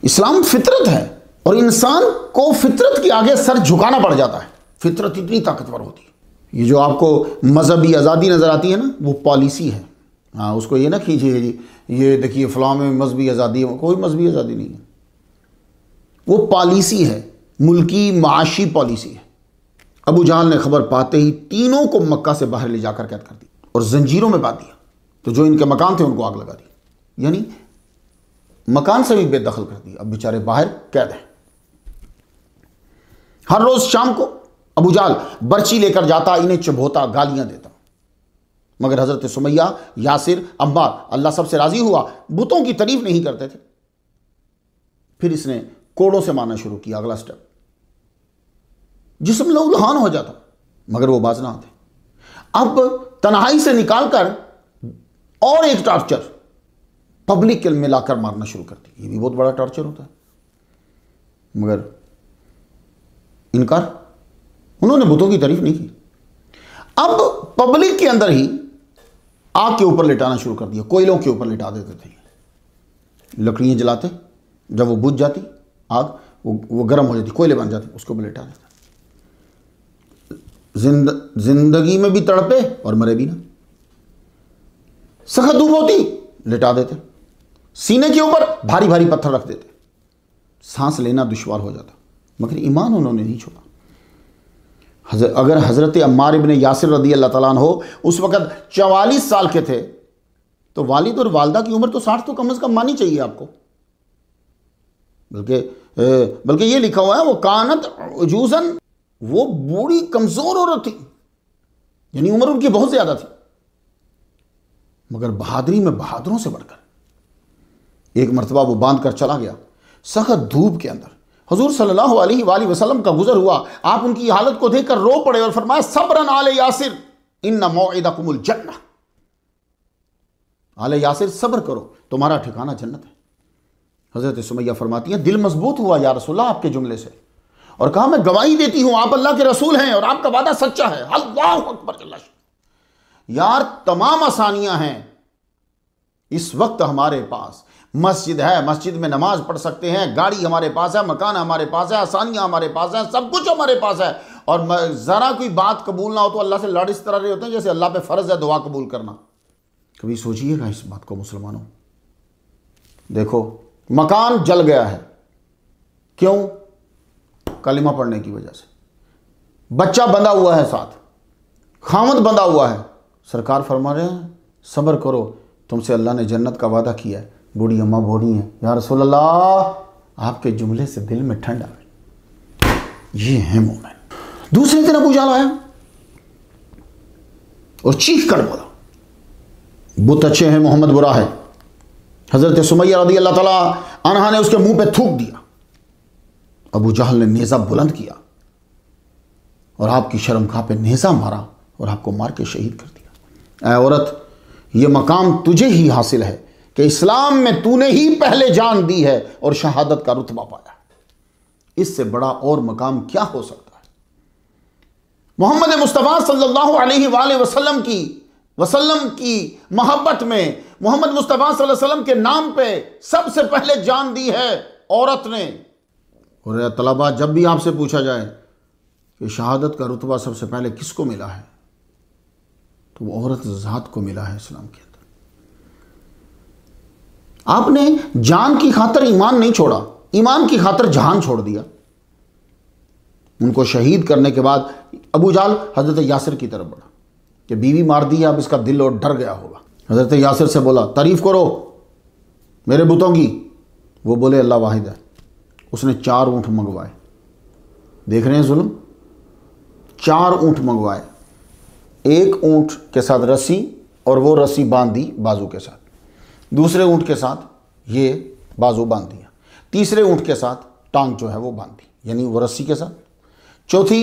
इस्लाम फितरत है और इंसान को फितरत के आगे सर झुकाना पड़ जाता है। फितरत इतनी ताकतवर होती है। ये जो आपको मजहबी आज़ादी नज़र आती है ना, वो पॉलिसी है। हाँ, उसको ये ना खींचिए जी, ये देखिए फलां में मजहबी आज़ादी है। कोई मजहबी आज़ादी नहीं है, वो पॉलिसी है, मुल्की माशी पॉलिसी है। अबू जहल ने खबर पाते ही तीनों को मक्का से बाहर ले जाकर कैद कर दी और जंजीरों में बांध दिया। तो जो इनके मकान थे उनको आग लगा दी, यानी मकान से भी बेदखल कर दिया। अब बेचारे बाहर कैद हैं। हर रोज शाम को अबू जहल बर्ची लेकर जाता, इन्हें चुभोता, गालियां देता। मगर हजरत सुमैया, यासिर, अम्मार, अल्लाह सबसे राजी हुआ, बुतों की तारीफ नहीं करते थे। फिर इसने कोड़ों से मारना शुरू किया। अगला स्टेप, जिस्म लहूलुहान हो जाता, मगर वो बाज ना आते। अब तन्हाई से निकालकर और एक टॉर्चर पब्लिक में लाकर मारना शुरू कर दी। ये भी बहुत बड़ा टॉर्चर होता है, मगर इनकार, उन्होंने बुतों की तारीफ नहीं की। अब पब्लिक के अंदर ही आग के ऊपर लिटाना शुरू कर दिया, कोयलों के ऊपर लिटा देते थे, लकड़ियाँ जलाते, जब वो बुझ जाती आग, वो गर्म हो जाती, कोयले बन जाते, उसको ऊपर लिटा देते। जिंदगी में भी तड़पे और मरे भी ना, सख्त धूप होती लिटा देते, सीने के ऊपर भारी भारी पत्थर रख देते, सांस लेना दुश्वार हो जाता, मगर ईमान उन्होंने नहीं छोड़ा। अगर हज़रत अम्मार इब्न यासिर रदी अल्लाह तआला अन्हु उस वक़्त 44 साल के थे, तो वालिद और वालदा की उम्र तो 60 तो कम से कम मानी चाहिए आपको। बल्कि ये लिखा हुआ है वो कानत उजूजन, वो बूढ़ी कमज़ोर औरत थी, यानी उम्र उनकी बहुत ज़्यादा थी, मगर बहादुरी में बहादुरों से बढ़कर। एक मरतबा वो बांध कर चला गया सख्त धूप के अंदर, हुजूर सल्लल्लाहु अलैहि वसल्लम का गुजर हुआ, आप उनकी हालत को देखकर रो पड़े और फरमाया सब्रन आले यासिर इन्ना मौइदकुमुल जन्नह, आले यासिर सब्र करो, तुम्हारा ठिकाना जन्नत है। हजरत सुमैया फरमाती हैं दिल मजबूत हुआ या रसूलल्लाह आपके जुमले से, और कहा मैं गवाही देती हूं आप अल्लाह के रसूल हैं और आपका वादा सच्चा है। अल्लाहु अकबर। यार तमाम आसानियां हैं इस वक्त हमारे पास, मस्जिद है, मस्जिद में नमाज पढ़ सकते हैं, गाड़ी हमारे पास है, मकान हमारे पास है, आसानियां हमारे पास है, सब कुछ हमारे पास है, और ज़रा कोई बात कबूल ना हो तो अल्लाह से लड़ इस तरह रहे होते हैं जैसे अल्लाह पे फ़र्ज़ है दुआ कबूल करना। कभी सोचिएगा इस बात को मुसलमानों। देखो मकान जल गया है, क्यों? कलिमा पढ़ने की वजह से। बच्चा बंधा हुआ है, साथ खामद बंधा हुआ है, सरकार फरमा रहे हैं सब्र करो, तुमसे अल्लाह ने जन्नत का वादा किया है। बूढ़ी अम्मा बोल रही हैं या रसूल अल्लाह आपके जुमले से दिल में ठंड आ गई। ये है मोमिन। दूसरे दिन अबू जहल आया और चीख कर बोला बुत अच्छे हैं, मोहम्मद बुरा है। हजरत सुमैया रदी अल्लाह ताला अन्हा ने उसके मुंह पे थूक दिया। अबू जहल ने नेज़ा बुलंद किया और आपकी शर्मगाह पे नेज़ा मारा और आपको मार के शहीद कर दिया। ऐ औरत, ये मकाम तुझे ही हासिल है कि इस्लाम में तूने ही पहले जान दी है और शहादत का रुतबा पाया। इससे बड़ा और मकाम क्या हो सकता है? मोहम्मद मुस्तफ़ा सल्लल्लाहु अलैहि वसल्लम की मोहब्बत में, मोहम्मद मुस्तफ़ा सल्लल्लाहु अलैहि वसल्लम के नाम पे सबसे पहले जान दी है औरत ने। और तलबा, जब भी आपसे पूछा जाए कि शहादत का रुतबा सबसे पहले किसको मिला है, तो वो औरत ज़ात को मिला है इस्लाम के अंदर। आपने जान की खातर ईमान नहीं छोड़ा, ईमान की खातर जहान छोड़ दिया। उनको शहीद करने के बाद अबू जहल हजरत यासिर की तरफ बढ़ा कि बीवी मार दी, अब इसका दिल और डर गया होगा। हजरत यासिर से बोला तारीफ करो मेरे बुतों की। वो बोले अल्लाह वाहिद है। उसने 4 ऊँट मंगवाए। देख रहे हैं जुल्म, 4 ऊँट मंगवाए, एक ऊँट के साथ रस्सी और वो रस्सी बांध दी बाजू के साथ, दूसरे ऊँट के साथ ये बाजू बांध दिया, तीसरे ऊँट के साथ टांग जो है वो बांध दी, यानी वो रस्सी के साथ, चौथी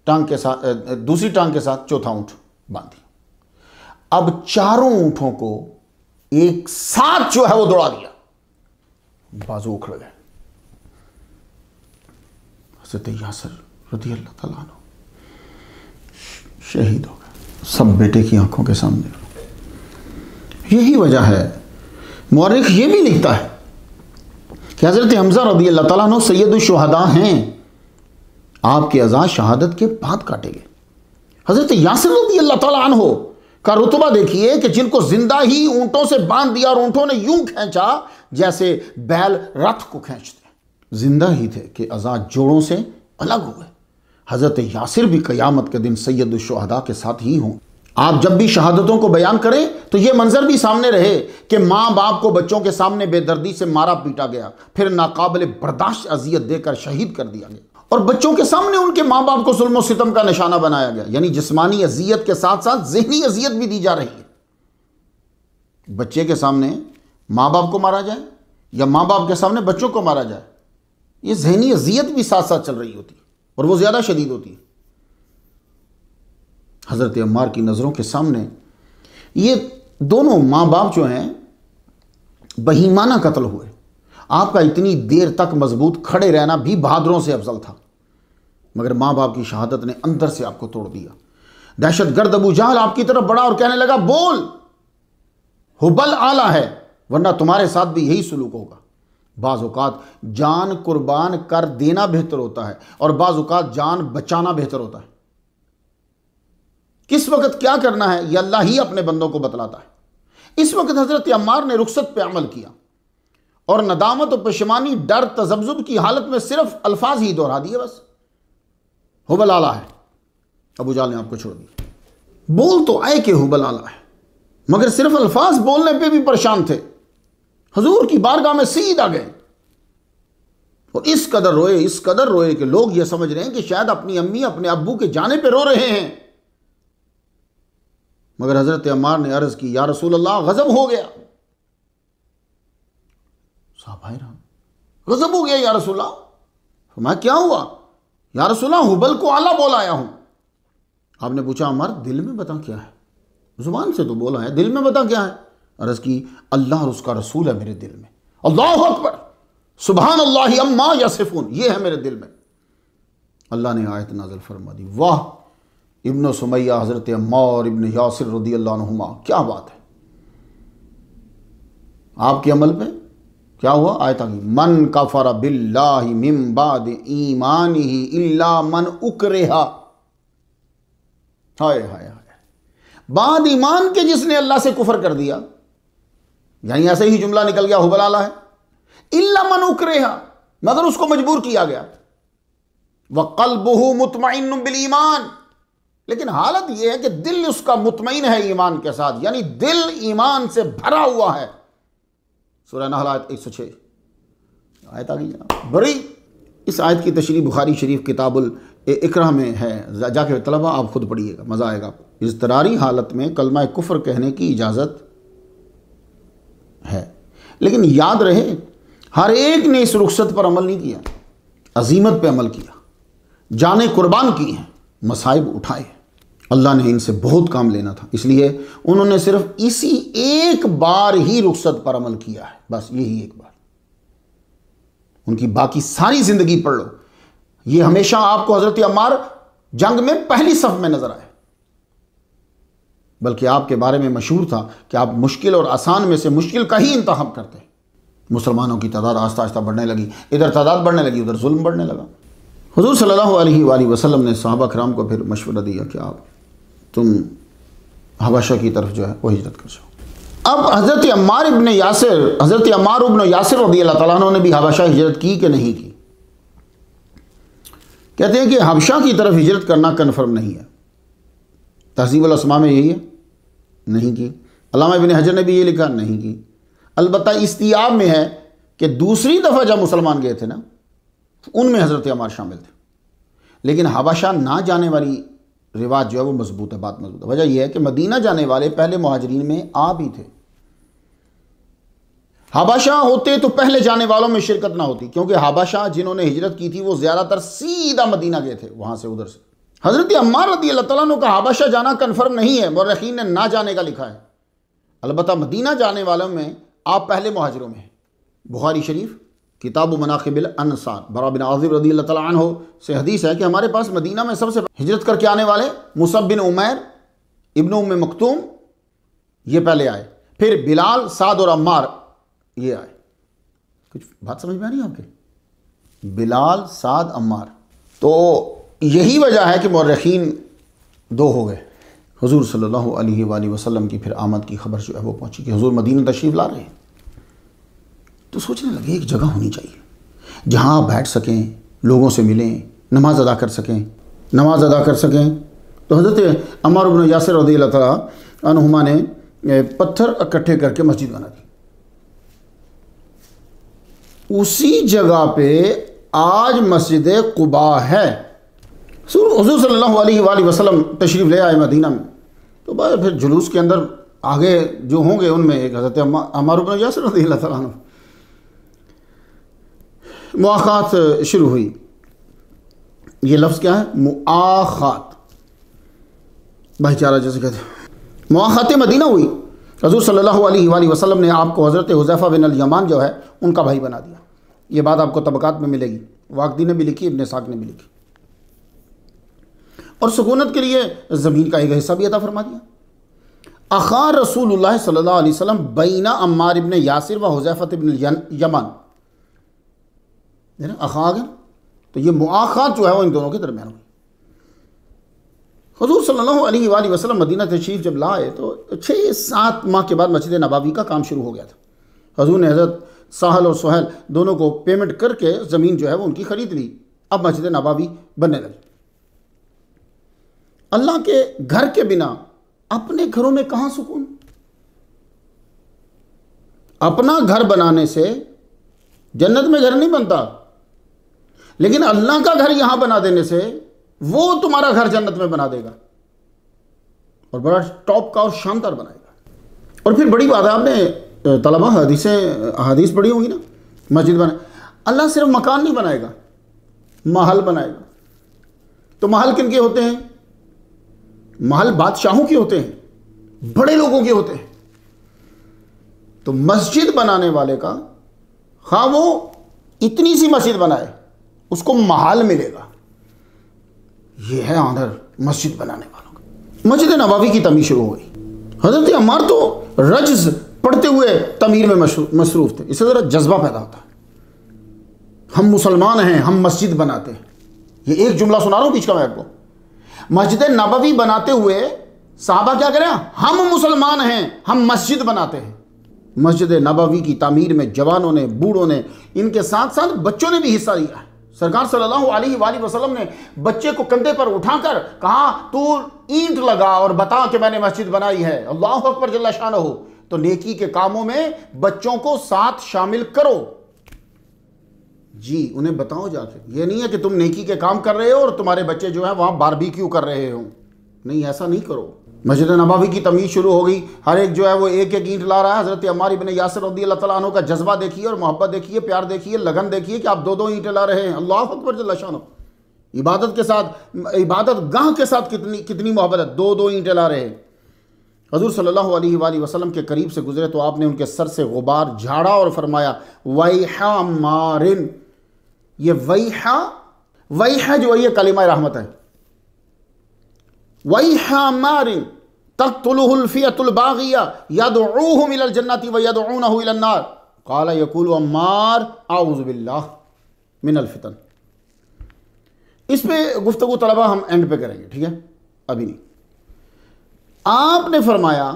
टांग के साथ, दूसरी टांग के साथ चौथा ऊँट बांध दिया। अब चारों ऊँटों को एक साथ जो है वो दौड़ा दिया, बाजू उखड़ गए। हज़रत यासिर रज़ी अल्लाह तआला अन्हु शहीद हो गए, सब बेटे की आंखों के सामने। यही वजह है, मौरिख ये भी लिखता है कि हज़रत हमज़ा रज़ी अल्लाह तआला अन्हु सैयदुल शुहदा हैं, आपके अज़ा शहादत के बाद काटे गए। हज़रत यासिर रज़ी अल्लाह तआला अन्हु का रुतबा देखिए कि जिनको जिंदा ही ऊँटों से बांध दिया और ऊँटों ने यूं खींचा जैसे बैल रथ को खींचते, जिंदा ही थे कि अज़ा जोड़ों से अलग हुए। हज़रत यासिर भी क़यामत के दिन सैयदुल शुहदा के साथ ही हों। आप जब भी शहादतों को बयान करें तो ये मंजर भी सामने रहे कि माँ बाप को बच्चों के सामने बेदर्दी से मारा पीटा गया, फिर नाकाबिल बर्दाश्त अजियत देकर शहीद कर दिया गया, और बच्चों के सामने उनके माँ बाप को जुल्म और सितम का निशाना बनाया गया। यानी जिस्मानी अजियत के साथ साथ ज़हनी अजियत भी दी जा रही है। बच्चे के सामने माँ बाप को मारा जाए या माँ बाप के सामने बच्चों को मारा जाए, ये ज़हनी अजियत भी साथ साथ चल रही होती है और वो ज़्यादा शदीद होती है। हज़रत अम्मार की नज़रों के सामने ये दोनों माँ बाप जो हैं बहीमाना कत्ल हुए। आपका इतनी देर तक मजबूत खड़े रहना भी बहादुरों से अफजल था, मगर माँ बाप की शहादत ने अंदर से आपको तोड़ दिया। दहशतगर्द अबू जहल आपकी तरफ बढ़ा और कहने लगा, बोल, हुबल आला है, वरना तुम्हारे साथ भी यही सुलूक होगा। बाज़ औक़ात जान कुर्बान कर देना बेहतर होता है और बाज़ औक़ात जान बचाना बेहतर होता है। किस वक्त क्या करना है यह अल्लाह ही अपने बंदों को बतलाता है। इस वक्त हजरत अम्मार ने रुखसत पे अमल किया और नदामत और पशमानी, डर, तजब्जुब की हालत में सिर्फ अल्फाज ही दोहरा दिए, बस हुबल आला है। अबू जहल ने आपको छोड़ दिया। बोल तो आए कि हुबल आला है, मगर सिर्फ अल्फाज बोलने पे भी परेशान थे। हुजूर की बारगाह में सीधा गए और इस कदर रोए कि लोग यह समझ रहे हैं कि शायद अपनी अम्मी अपने अब्बू के जाने पे रो रहे हैं। मगर हजरत अम्मार ने अर्ज की, या रसूल अल्लाह, गजब हो गया। साहब गजब हो गया या रसूल अल्लाह। फरमाया, क्या हुआ? या रसूल अल्लाह, हुबल को आला बोल आया हूं। आपने पूछा, अम्मार दिल में बता क्या है? जुबान से तो बोला है, दिल में बता क्या है? अर्ज की, अल्लाह और उसका रसूल है मेरे दिल में। अल्लाहु अकबर, सुभान अल्लाह अम्मा यसिफून, ये है मेरे दिल में। अल्लाह ने आयत नाज़िल फरमा दी। वाह, इब्न सुमैया हज़रत अम्मार इब्न यासिर रज़ियल्लाहु अन्हुमा, क्या बात है। आपके अमल पे क्या हुआ? आयत आ गई, मन कफर बिल्लाहि मिन बाद ईमानिही इल्ला मन उकरिहा। हाय हाय हाय, बाद ईमान के जिसने अल्लाह से कुफर कर दिया, यानी ऐसे ही जुमला निकल गया, हुबल आला है। इल्ला मन उकरिहा, मगर उसको मजबूर किया गया। व क़ल्बुहु मुतमइन्नुन बिल ईमान, लेकिन हालत यह है कि दिल उसका मुतमईन है ईमान के साथ, यानी दिल ईमान से भरा हुआ है। सूरह नहल आयत 106 आयत आ गई जनाब। बड़ी इस आयत की तशरीह बुखारी शरीफ किताबुल इकरा में है, जाके तलबा आप खुद पढ़िएगा, मज़ा आएगा आपको। इज़्तिरारी हालत में कलमा कुफ्र कहने की इजाज़त है, लेकिन याद रहे हर एक ने इस रुखसत पर अमल नहीं किया, अजीमत पे अमल किया, जाने कुर्बान की हैं, मसाइब उठाए। अल्लाह ने इनसे बहुत काम लेना था, इसलिए उन्होंने सिर्फ इसी एक बार ही रुखसत पर अमल किया है, बस यही एक बार। उनकी बाकी सारी जिंदगी पढ़ लो, ये हमेशा आपको हजरत अम्मार जंग में पहली सफ में नजर आए, बल्कि आपके बारे में मशहूर था कि आप मुश्किल और आसान में से मुश्किल का ही इंतखाब करते। मुसलमानों की तादाद आस्ता आस्ता बढ़ने लगी, इधर तादाद बढ़ने लगी, उधर जुल्म बढ़ने लगा। हुजूर सल्लल्लाहु अलैहि वसल्लम ने सहाबा कराम को फिर मशवरा दिया कि आप तुम हबशा की तरफ जो है वो हिजरत कर जाओ। अब हज़रत अम्मार इब्न यासिर रज़ियल्लाहु ताला अन्हु ने भी हबशा हिजरत की कि नहीं की? कहते हैं कि हबशा की तरफ हिजरत करना कन्फर्म नहीं है। तहज़ीबुल अस्मा में यही है, नहीं की। अल्लामा इब्न हजर ने भी ये लिखा, नहीं की। अलबत्ता इस्तियाब में है कि दूसरी दफ़ा जब मुसलमान गए थे ना, उनमें हज़रत अम्मार शामिल थे, लेकिन हबशा ना जाने वाली रिवाज जो है वो मजबूत है, बात मजबूत है। वजह यह है कि मदीना जाने वाले पहले मुहाजिरीन में आप ही थे। हबशा होते तो पहले जाने वालों में शिरकत ना होती, क्योंकि हबशा जिन्होंने हिजरत की थी वो ज़्यादातर सीधा मदीना गए थे, वहाँ से उधर से। हज़रत अम्मार रज़ियल्लाहु ताला अन्हु का हबशा जाना कन्फर्म नहीं है, मुर्रिखीन ने ना जाने का लिखा है। अलबत्ता मदीना जाने वालों में आप पहले मुहाजिरों में हैं। बुखारी शरीफ किताब मनाक़िबिल अंसार, बरा बिन आज़िब रज़ियल्लाहु ताला अन्हु से हदीस है कि हमारे पास मदीना में सबसे हिजरत करके आने वाले मुसअब बिन उमैर इब्न उम्म मक्तूम ये पहले आए, फिर बिलाल, साद और अम्मार ये आए। कुछ बात समझ में आ रही है आपके? बिलाल, साद, अम्मार। तो यही वजह है कि मुर्रिखीन दो हो गए। हुजूर सल्लल्लाहु अलैहि वसल्लम की फिर आमद की खबर जो है वो पहुंची कि हुजूर मदीना तशरीफ़ ला रहे हैं। तो सोचने लगे एक जगह होनी चाहिए जहाँ आप बैठ सकें, लोगों से मिलें, नमाज अदा कर सकें। तो हज़रत अम्मार इब्न यासिर रज़ियल्लाहु ताला अन्हुमा ने पत्थर इकट्ठे करके मस्जिद बना दी। उसी जगह पे आज मस्जिद कुबा है। हुजूर सल्लल्लाहु अलैहि वसल्लम तशरीफ़ ले आए मदीना में, तो बस फिर जुलूस के अंदर आगे जो होंगे उनमें एक हज़रत अम्मार इब्न यासिर रज़ियल्लाहु ताला अन्हु। मुआख़ात शुरू हुई। ये लफ्ज़ क्या है? मुआख़ात, भाईचारा जैसे कहते हैं। मुआख़ात मदीना हुई। हुज़ूर सल्लल्लाहु अलैहि वसल्लम ने आपको हज़रत हुज़ैफ़ा बिन अल यमान जो है उनका भाई बना दिया। ये बात आपको तबक़ात में मिलेगी, वाक़दी ने भी लिखी, इब्न साक़ ने भी लिखी। और सुकूनत के लिए ज़मीन का एक हिस्सा भी अता फरमा दिया। अखा रसूलुल्लाह सल्लल्लाहु अलैहि वसल्लम बैना अम्मार इब्न यासिर व हुज़ैफत इब्न यमन, अखा आ गया, तो ये मुआखात जो है वो इन दोनों के दरमियान हुई। हुज़ूर सल्लल्लाहु अलैहि वसल्लम मदीना तशरीफ़ जब लाए तो 6-7 माह के बाद मस्जिद नबवी का काम शुरू हो गया था। हुज़ूर ने हज़रत साहल और सुहैल दोनों को पेमेंट करके ज़मीन जो है वो उनकी ख़रीद ली। अब मस्जिद नबवी बनने लगी। अल्लाह के घर के बिना अपने घरों में कहाँ सुकून। अपना घर बनाने से जन्नत में घर नहीं बनता, लेकिन अल्लाह का घर यहां बना देने से वो तुम्हारा घर जन्नत में बना देगा और बड़ा टॉप का और शानदार बनाएगा। और फिर बड़ी बात है, आपने तलबा हदीस पढ़ी होगी ना, मस्जिद बना, अल्लाह सिर्फ मकान नहीं बनाएगा, महल बनाएगा। तो महल किन के होते हैं? महल बादशाहों के होते हैं, बड़े लोगों के होते हैं। तो मस्जिद बनाने वाले का हाँ वो इतनी सी मस्जिद बनाए उसको महल मिलेगा। ये है ऑनर मस्जिद बनाने वालों का। मस्जिद नबवी की तमीर शुरू हो गई। हज़रत अम्मार तो रज्ज़ पढ़ते हुए तमीर में मसरूफ़ थे। इससे ज़रा जज्बा पैदा होता है, हम मुसलमान हैं, हम मस्जिद बनाते हैं। ये एक जुमला सुना रहा हूँ बीच का मैं आपको। मस्जिद नबवी बनाते हुए साहबा क्या करें? हम मुसलमान हैं, हम मस्जिद बनाते हैं। मस्जिद नबवी की तामीर में जवानों ने, बूढ़ों ने, इनके साथ साथ बच्चों ने भी हिस्सा लिया है। सरकार सल्लल्लाहु अलैहि वसल्लम ने बच्चे को कंधे पर उठाकर कहा, तू ईंट लगा और बता कि मैंने मस्जिद बनाई है। अल्लाहु अकबर जल्ला शानहू। तो नेकी के कामों में बच्चों को साथ शामिल करो जी, उन्हें बताओ जाके। ये नहीं है कि तुम नेकी के काम कर रहे हो और तुम्हारे बच्चे जो है वहां बारबेक्यू कर रहे हो। नहीं, ऐसा नहीं करो। मस्जिद नबवी की तमीर शुरू हो गई। हर एक जो है वो एक एक ईंट ला रहा है। हज़रत अम्मार इब्न यासिर रज़ियल्लाहु तआला अन्हु का जज्बा देखिए और मोहब्बत देखिए, प्यार देखिए, लगन देखिए कि आप 2-2 ईंटें ला रहे हैं। अल्लाह अकबर जल्ला शानहू। इबादत के साथ, इबादत गाह के साथ कितनी मोहब्बत है। 2-2 ईंटें ला रहे हैं। हज़ूर सल्लल्लाहु अलैहि वसल्लम के करीब से गुजरे तो आपने उनके सर से गुबार झाड़ा और फरमाया, वैहा अम्मारिन। ये वैहा जो है ये कलिमा रहमत है। वैहा अम्मारिन तक़्तुलुहुल फ़ियतुल बाग़िया यदऊहुम इलल जन्नति व यदऊनहु इलन नार क़ाल यक़ूलु अम्मार अऊज़ु बिल्लाह मिनल फ़ितन। इस पे गुफ्तगू तलबा हम एंड पे करेंगे, ठीक है, अभी नहीं। आपने फरमाया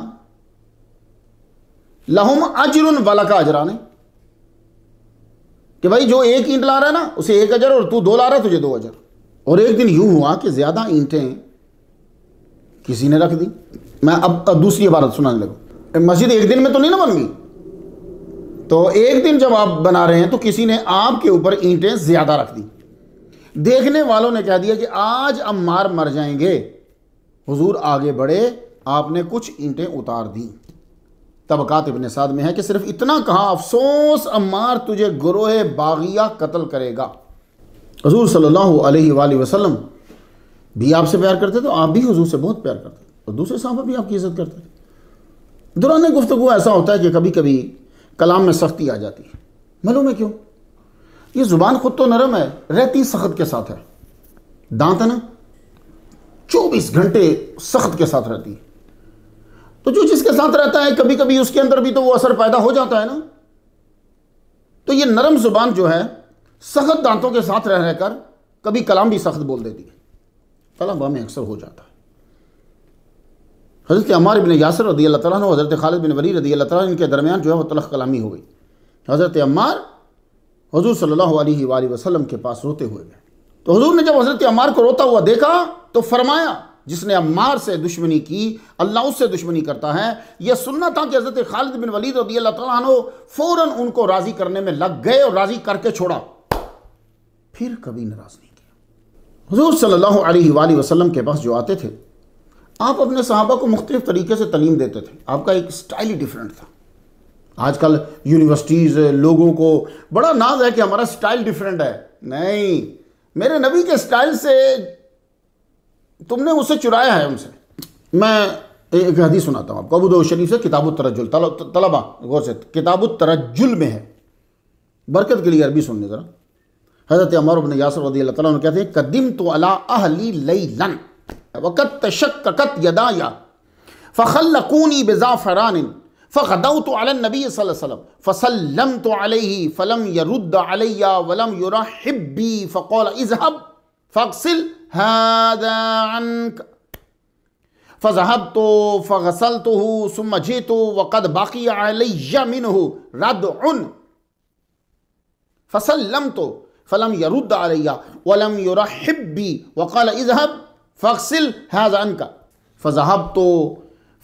लहुम अजरुन वलका अजराने, कि भाई जो एक ईंट ला रहा है ना उसे 1 अजर और तू 2 ला रहा है तुझे 2 अजर। और एक दिन यूं हुआ कि ज्यादा ईंटें किसी ने रख दी। मैं अब दूसरी इबारत सुनाने लगा। मस्जिद एक दिन में तो नहीं ना बन गई। तो एक दिन जब आप बना रहे हैं तो किसी ने आपके ऊपर ईंटें ज्यादा रख दी। देखने वालों ने कह दिया कि आज अम्मार मर जाएंगे। हुजूर आगे बढ़े, आपने कुछ ईंटें उतार दी। तबकात इब्न साद में है कि सिर्फ इतना कहा, अफसोस अम्मार तुझे गुरोह बागिया कत्ल करेगा। हुजूर सल्लल्लाहु अलैहि वसल्लम भी आपसे प्यार करते तो आप भी हुजूर से बहुत प्यार करते और दूसरे साहबा भी आपकी इज्जत करते। दौरान गुफ्तगू ऐसा होता है कि कभी कभी कलाम में सख्ती आ जाती है। मालूम है क्यों? ये ज़ुबान खुद तो नरम है, रहती सख्त के साथ है। दांत है ना, 24 घंटे सख्त के साथ रहती है। तो जो जिसके साथ रहता है कभी कभी उसके अंदर भी तो वो असर पैदा हो जाता है ना। तो ये नरम ज़ुबान जो है सख्त दांतों के साथ रह रहकर कभी कलाम भी सख्त बोल देती है। तलबा में अक्सर हो जाता है। हज़रत अम्मार इब्न यासिर रज़ियल्लाहु तआला अन्हु, हज़रत खालिद बिन वलीद रज़ियल्लाहु तआला इनके दरमियान जो है वो तलख़ कलामी हो गई। हज़रत अम्मार हुज़ूर सल्लल्लाहु अलैहि वसल्लम के पास रोते हुए गए। तो हुज़ूर ने जब हज़रत अम्मार को रोता हुआ देखा तो फरमाया, जिसने अम्मार से दुश्मनी की अल्लाह उससे दुश्मनी करता है। यह सुनना था कि हज़रत खालिद बिन वलीद रज़ियल्लाहु तआला अन्हु फ़ौरन उनको राज़ी करने में लग गए और राज़ी करके छोड़ा, फिर कभी नाराज़ नहीं किया। हुज़ूर सल्लल्लाहु अलैहि वसल्लम के पास जो आते थे, आप अपने सहाबा को मुख्तलिफ तरीके से तालीम देते थे। आपका एक स्टाइल ही डिफरेंट था। आजकल यूनिवर्सिटीज़ लोगों को बड़ा नाज है कि हमारा स्टाइल डिफरेंट है। नहीं, मेरे नबी के स्टाइल से तुमने उसे चुराया है उनसे। मैं एक हदीस सुनाता हूँ आपको, अबू दाऊद शरीफ से, किताबुत तरज्जुल। तलबा गौर से, किताबुत तरज्जुल में है। बरकत के लिए अरबी सुनने ज़रा। हज़रत अम्मार इब्न यासिर रज़ियल्लाहु तआला अन्हु कहते हैं, कदिमतु अला अहली लैलन, वक़द तशक्ककत यदाया फ़ख़ल्लक़ूनी बिज़ाफ़रान फ़ग़दौतु अला नबी सल्लल्लाहु अलैहि वसल्लम फ़सल्लमतु अलैहि फ़लम यरुद्द अलैया वलम युरहिब बी फ़क़ाल इज़हब फ़ग़सिल हाज़ा अन्क फ़ज़हबतु फ़ग़सलतुहु सुम्मा जीतु वक़द बक़िया अलैया मिन्हु रदउन फ़सल्लमतु फ़लम यरुद्द अलैया वलम युरहिब बी वक़ाल इज़हब फ़ग़सिल हाज़ा अन्क फ़ज़हबतु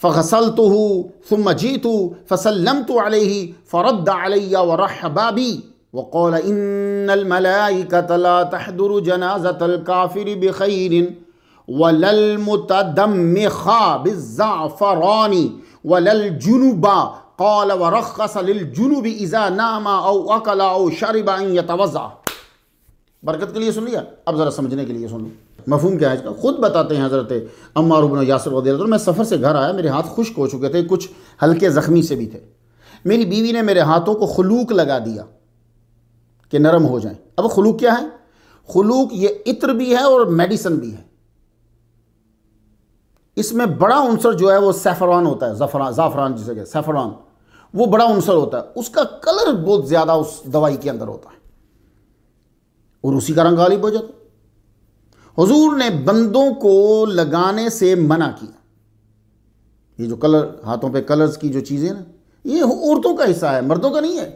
फ़ग़सलतुहु सुम्मा जीतु फ़सल्लमतु अलैहि फ़रद्द अलैया वरहबा बी वक़ाल इन्नल मलाइकत ला तहदुरु जनाज़तल काफ़िरि बिख़ैरिन वलल मुतदम्मिख़ा बिज़्ज़अफ़रानी वलल जुनुबा क़ाल वरख़्ख़स लिल जुनुबि इज़ा नामा औ अकला औ शरिबा अन यतवज़्ज़अ। बरकत के लिए सुन लिया, अब ज़रा समझने के लिए सुन लो। मफ़हूम क्या है इसका? खुद बताते हैं हज़रत अम्मार इब्न यासिर रज़ियल्लाहु अन्हु, मैं सफ़र से घर आया, मेरे हाथ खुश्क हो चुके थे, कुछ हल्के ज़ख्मी से भी थे। मेरी बीवी ने मेरे हाथों को खुलूक लगा दिया कि नरम हो जाएं। अब खुलूक क्या है? खुलूक ये इत्र भी है और मेडिसन भी है। इसमें बड़ा उनसर जो है वो सैफरान होता है, ज़ाफ़रान जिसे कहते हैं, सैफरान, वो बड़ा उनसर होता है। उसका कलर बहुत ज़्यादा उस दवाई के अंदर होता है और उसी का रंग गालिब हो जाता है। हुजूर ने बंदों को लगाने से मना किया। ये जो कलर, हाथों पे कलर्स की जो चीज़ें ना, ये औरतों का हिस्सा है, मर्दों का नहीं है।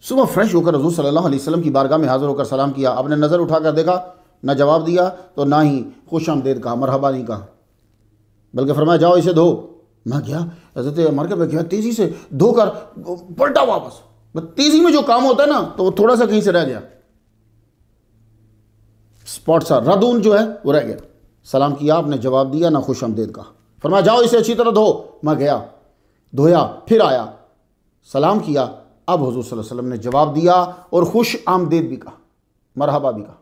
सुबह फ्रेश होकर हुजूर सल्लल्लाहु अलैहि वसल्लम की बारगाह में हाजिर होकर सलाम किया। आपने नज़र उठाकर देखा, ना जवाब दिया तो ना ही खुश आमदेद कहा, मरहबा नहीं कहा, बल्कि फरमाया जाओ इसे धो। मैं गया, हज़रत अमर के गया, तेज़ी से धोकर पलटा वापस। तेज़ी में जो काम होता है ना, तो वो थोड़ा सा कहीं से रह गया, स्पॉट सा रदून जो है वो रह गया। सलाम किया, आपने जवाब दिया, ना खुश आमदेद कहा। फरमाया जाओ इसे अच्छी तरह धो। मैं गया, धोया, फिर आया, सलाम किया। अब हुजूर सल्लल्लाहु अलैहि वसल्लम ने जवाब दिया और खुश आमदेद भी कहा, मरहबा भी कहा,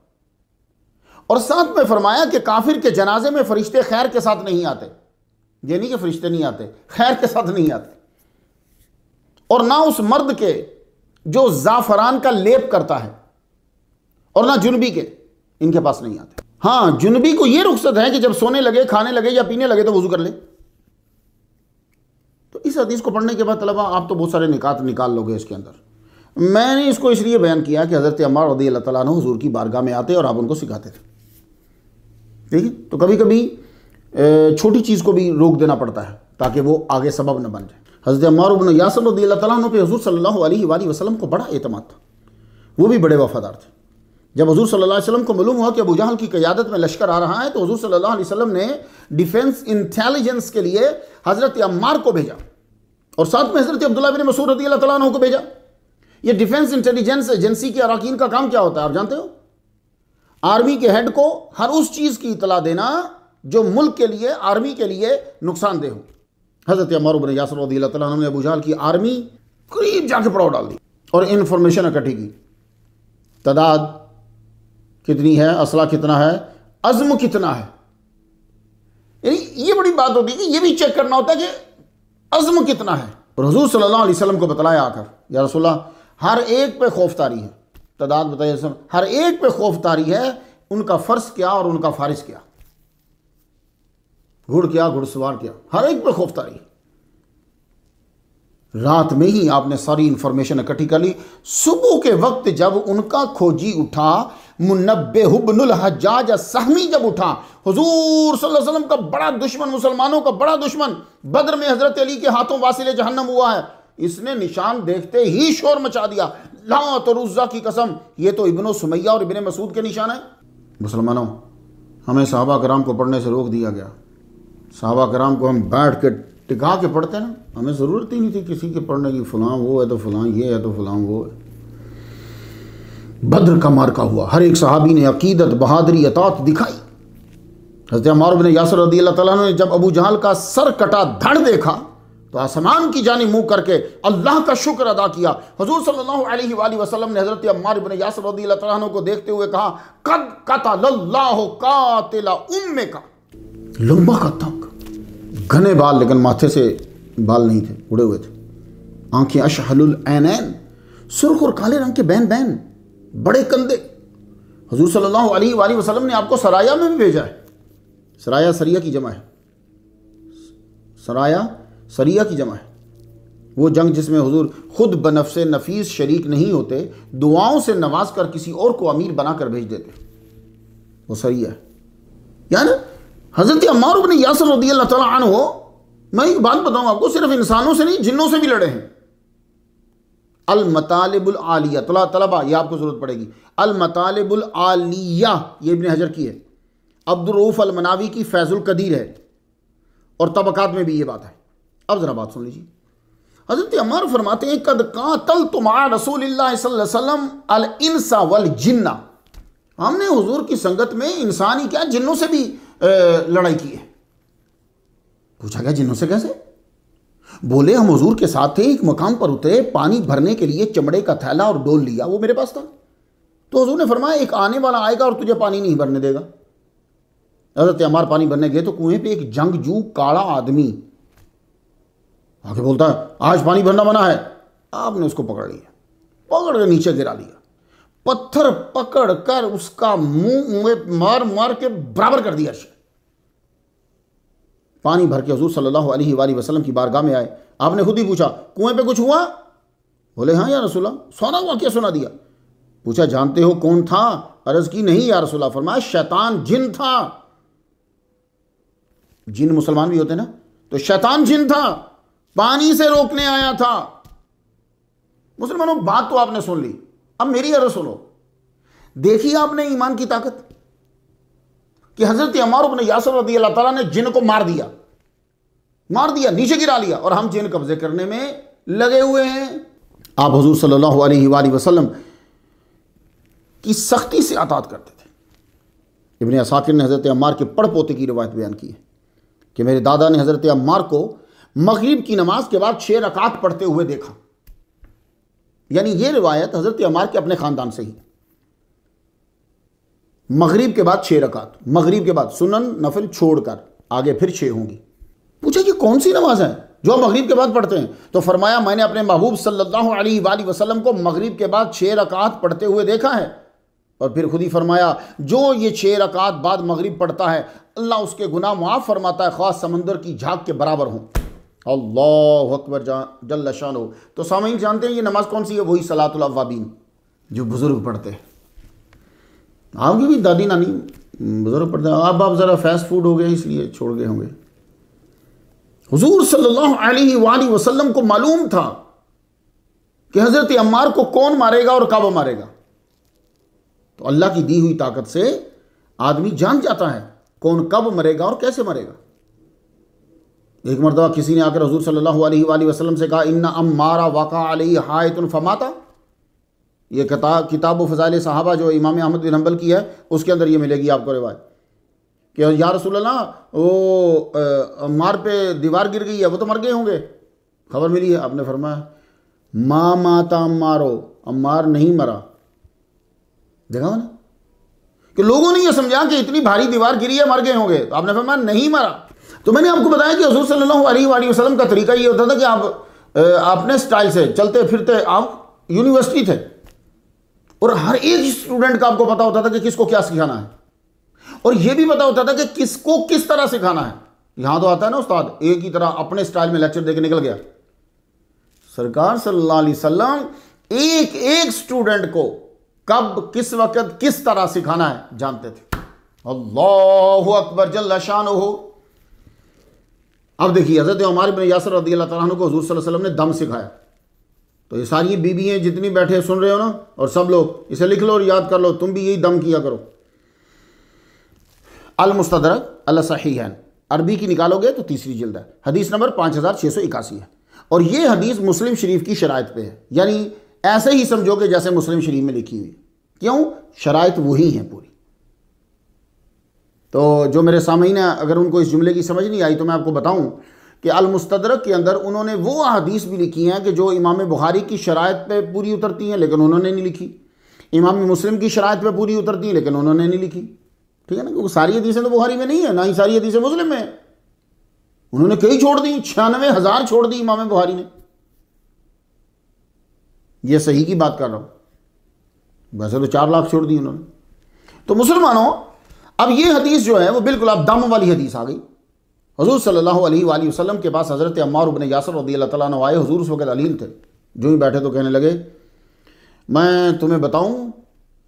और साथ में फरमाया कि काफिर के जनाजे में फरिश्ते खैर के साथ नहीं आते। ये नहीं कि फरिश्ते नहीं आते, खैर के साथ नहीं आते। और ना उस मर्द के जो ज़ाफ़रान का लेप करता है, और ना जुनबी के, इनके पास नहीं आते। हाँ, जुनबी को यह रुख्सत है कि जब सोने लगे, खाने लगे या पीने लगे तो वजू कर ले। तो इस हदीस को पढ़ने के बाद तलबा आप तो बहुत सारे निकात निकाल लोगे इसके अंदर। मैंने इसको इसलिए बयान किया कि हज़रत अम्मार रज़ियल्लाहु तआला अन्हु हुजूर की बारगाह में आते और आप उनको सिखाते थे। ठीक है, तो कभी कभी छोटी चीज़ को भी रोक देना पड़ता है ताकि वो आगे सबब न बन जाए। हज़रत अम्मार इब्न यासिर रज़ियल्लाहु तआला अन्हु पे हुजूर सल्लल्लाहु अलैहि वसल्लम को बड़ा एतमाद था, वो भी बड़े वफादार थे। जब हुजूर सल्लल्लाहु अलैहि वसल्लम को मालूम हुआ कि अबू जहल की क़यादत में लश्कर आ रहा है, तो हुजूर सल्लल्लाहु अलैहि वसल्लम ने डिफेंस इंटेलिजेंस के लिए हज़रत अम्मार को भेजा और साथ में हज़रत अब्दुल्लाह बिन मसूद रज़ियल्लाहु तआला अन्हु को भेजा। ये डिफेंस इंटेलिजेंस एजेंसी के अरकान का काम क्या होता है आप जानते हो? आर्मी के हेड को हर उस चीज़ की इतला देना जो मुल्क के लिए, आर्मी के लिए नुकसानदेह हो। हज़रत अम्मार इब्न यासिर रज़ियल्लाहु तआला अन्हु ने अबू जहल की आर्मी करीब जाके पड़ाव डाल दी और इन्फॉर्मेशन इकट्ठी की, तादाद कितनी है, असला कितना है, अज़्म कितना है। यानी ये बड़ी बात होती है कि ये भी चेक करना होता है कि अज़्म कितना है। और हुजूर सल्लल्लाहु अलैहि वसल्लम को बतलाया आकर, या रसूलल्लाह, हर एक पे खौफतारी है। तादाद बताइए, हर एक पे खौफतारी है, उनका फ़र्ज क्या और उनका फ़ारिज क्या, घुड़ क्या, घुड़सवार क्या, हर एक पे खौफतारी। रात में ही आपने सारी इंफॉर्मेशन इकट्ठी कर ली। सुबह के वक्त जब उनका खोजी उठा, मुनब्बिह इब्नुल हज्जाज सहमी जब उठा, हुजूर सल्लल्लाहु अलैहि वसल्लम का बड़ा दुश्मन, मुसलमानों का बड़ा दुश्मन, बद्र में हजरत अली के हाथों वासिले जहन्नम हुआ है, इसने निशान देखते ही शोर मचा दिया, लात और उज़्ज़ा की कसम, ये तो इब्नो सुमैया और इब्ने मसूद के निशान है। मुसलमानों, हमें सहाबा कराम को पढ़ने से रोक दिया गया। सहाबा कराम को हम बैठ के टिका के पढ़ते ना, हमें ज़रूरत ही नहीं थी किसी के पढ़ने की, फ़लाँ वो है तो फ़लाँ ये है तो फ़लाँ वो है। बद्र का मार्का हुआ, हर एक सहाबी ने अकीदत, बहादरी, अतात दिखाई। हज़रत अम्मार इब्न यासिर रज़ियल्लाहु तआला अन्हु ने जब अबू जहल का सर कटा धड़ देखा तो आसमान की जानिब मुँह करके अल्लाह का शुक्र अदा किया। हुजूर सल्लल्लाहु अलैहि वसल्लम ने हज़रत अम्मार इब्न यासिर रज़ियल्लाहु तआला अन्हु को देखते हुए कहा, कद क़तलल्लाहु क़ातिला उम्मिका। लंबा कद तक, घने बाल, लेकिन माथे से बाल नहीं थे, उड़े हुए थे, आंखें अशहलुल ऐनैन, सुर्ख और काले रंग के बैन बैन, बड़े कंधे। हुजूर सल्लल्लाहु अलैहि वसल्लम ने आपको सराया में भी भेजा है, सराया सरिया की जमा है, सराया सरिया की जमा है। वो जंग जिसमें हुजूर खुद बनफ्से नफीस शरीक नहीं होते, दुआओं से नवाज कर किसी और को अमीर बनाकर भेज देते, वो सरिया है। यानी हज़रत अम्मार इब्न यासिर रज़ियल्लाहु तआला अन्हु, मैं एक बात बताऊं आपको, सिर्फ इंसानों से नहीं जिन्नों से भी लड़े हैं। अल मतालिबुल आलिया, तलबा ये आपको जरूरत पड़ेगी, अल मतालिबुल आलिया ये इब्न हजर की है, अब्दुर रऊफ अल मनावी की फैजुल कदीर है, और तबकात में भी ये बात है। अब जरा बात सुन लीजिए, हज़रत अम्मार फरमाते हैं कद कातलतु मअ रसूलिल्लाह सल्लल्लाहु अलैहि वसल्लम अल इंसा वल जिन्ना, हमने हुजूर की संगत में इंसान ही क्या जिन्नों से भी लड़ाई की है। पूछा गया जिन्नों से कैसे? बोले हम हुजूर के साथ थे, एक मकाम पर उतरे, पानी भरने के लिए चमड़े का थैला और डोल लिया, वो मेरे पास था। तो हुजूर ने फरमाया एक आने वाला आएगा और तुझे पानी नहीं भरने देगा। हज़रत अम्मार पानी भरने गए तो कुएं पे एक जंगजू काला आदमी आके बोलता है आज पानी भरना मना है। आपने उसको पकड़ लिया, पकड़ के नीचे गिरा दिया, पत्थर पकड़ कर उसका मुंह में मार मार के बराबर कर दिया। पानी भर के हुजूर सल्लल्लाहु अलैहि वसल्लम की बारगाह में आए। आपने खुद ही पूछा कुएं पे कुछ हुआ? बोले हाँ या रसूलल्लाह, सोना हुआ क्या सुना दिया। पूछा जानते हो कौन था? अर्ज की नहीं या रसूलल्लाह। फरमाया शैतान जिन था। जिन मुसलमान भी होते ना, तो शैतान जिन था, पानी से रोकने आया था। मुसलमानों बात तो आपने सुन ली, अब मेरी अर्ज सुनो। देखिए आपने ईमान की ताकत कि हजरत अम्मार इब्न यासिर रज़ियल्लाहु ताला ने जिन को मार दिया, नीचे गिरा लिया, और हम जिन कब्जे करने में लगे हुए हैं। आप हुजूर सल्लल्लाहु अलैहि वसल्लम की सख्ती से अतात करते थे। इब्न असाकिर ने हजरत अम्मार के पड़पोते की रिवायत बयान की है कि मेरे दादा ने हजरत अम्मार को मगरिब की नमाज के बाद 6 रकात पढ़ते हुए देखा। यानी ये रिवायत हजरत अम्मार के अपने खानदान से ही, मगरिब के बाद 6 रकात, मगरिब के बाद सुनन नफिल छोड़कर आगे फिर 6 होंगी। पूछा कि कौन सी नमाज है जो मगरिब के बाद पढ़ते हैं? तो फरमाया मैंने अपने महबूब सल्लल्लाहु अलैहि वसल्लम को मगरिब के बाद 6 रकात पढ़ते हुए देखा है। और फिर खुद ही फरमाया जो ये 6 रकात बाद मगरिब पढ़ता है अल्लाह उसके गुनाह मुआफ़ फरमाता है, ख़ास समंदर की झाग के बराबर हों। अल्लाहु अकबर जल्ल शानो। तो सामीन जानते हैं ये नमाज कौन सी है? वही सलातुल अव्वाबीन जो बुजुर्ग पढ़ते हैं। आपकी भी दादी नानी बुजुर्ग पढ़ते हैं, आप ज़रा फास्ट फूड हो गए इसलिए छोड़ गए होंगे। हुजूर सल्लल्लाहु अलैहि वसल्लम को मालूम था कि हज़रत अम्मार को कौन मारेगा और कब मारेगा। तो अल्लाह की दी हुई ताकत से आदमी जान जाता है कौन कब मरेगा और कैसे मरेगा। एक मरतबा किसी ने आकर हुजूर सल्लल्लाहु अलैहि वसल्लम से कहा इन्ना अम्मारा वाक़ा अलैहि हायतुन फमाता। ये किताब फ़ज़ाइल सहाबा जो इमाम अहमद बिन हंबल की है उसके अंदर ये मिलेगी आपको रिवायत कि या रसूल अल्लाह वो अम्मार पे दीवार गिर गई है, वो तो मर गए होंगे, खबर मिली है। आपने फरमाया माँ माता अम्मारो, अम्मार नहीं मरा। देखा ना कि लोगों ने ये समझा कि इतनी भारी दीवार गिरी है मर गए होंगे, तो आपने फरमाया नहीं मरा। तो मैंने आपको बताया कि हुजूर सल्लल्लाहु अलैहि वसल्लम का तरीका ये होता था कि आप अपने स्टाइल से चलते फिरते, आप यूनिवर्सिटी थे और हर एक स्टूडेंट का आपको पता होता था कि किसको क्या सिखाना है, और यह भी पता होता था कि किसको किस तरह सिखाना है। यहां तो आता है ना उस्ताद एक ही तरह अपने स्टाइल में लेक्चर देके निकल गया। सरकार सल्लल्लाहु अलैहि वसल्लम एक एक स्टूडेंट को कब किस वक्त किस तरह सिखाना है जानते थे। अल्लाहु अकबर जल्ल शानुहु। अब देखिए हज़रत उमर इब्न यासिर रज़ियल्लाहु तआला अन्हु को हुजूर सल्लल्लाहु अलैहि वसल्लम ने दम सिखाया। तो ये सारी बीबियाँ जितनी बैठे सुन रहे हो ना, और सब लोग इसे लिख लो और याद कर लो, तुम भी यही दम किया करो। अल मुस्तदरक अल सहीहैन, अरबी की निकालोगे तो 3री जिल्द है, हदीस नंबर 5681 है, और ये हदीस मुस्लिम शरीफ की शराइत पे है। यानी ऐसे ही समझोगे जैसे मुस्लिम शरीफ में लिखी हुई। क्यों? शराइत वही हैं पूरी। तो जो मेरे सामईन हैं अगर उनको इस जुमले की समझ नहीं आई तो मैं आपको बताऊं कि अल मुस्तदरक के अंदर उन्होंने वो अहदीस भी लिखी हैं कि जो इमाम बुखारी की शराइत पे पूरी उतरती हैं लेकिन उन्होंने नहीं लिखी, इमाम मुस्लिम की शराइत पे पूरी उतरती हैं लेकिन उन्होंने नहीं लिखी। ठीक है ना, क्योंकि सारी हदीसें तो बुखारी में नहीं है, ना ही सारी हदीसें मुस्लिम में है। उन्होंने कई छोड़ दी, 96,000 छोड़ दी इमाम बुखारी ने। ये सही की बात कर रहा हूं, वैसे तो 4 लाख छोड़ दी उन्होंने। तो मुसलमानों अब ये हदीस जो है वो बिल्कुल अब दम वाली हदीस आ गई। हुजूर सल्लल्लाहु अलैहि वसल्लम के पास हज़रत अम्मार इब्न यासिर रज़ियल्लाहु तआला अन्हु आए। हुजूर उस वक़्त अलील थे। जो ही बैठे तो कहने लगे, मैं तुम्हें बताऊं,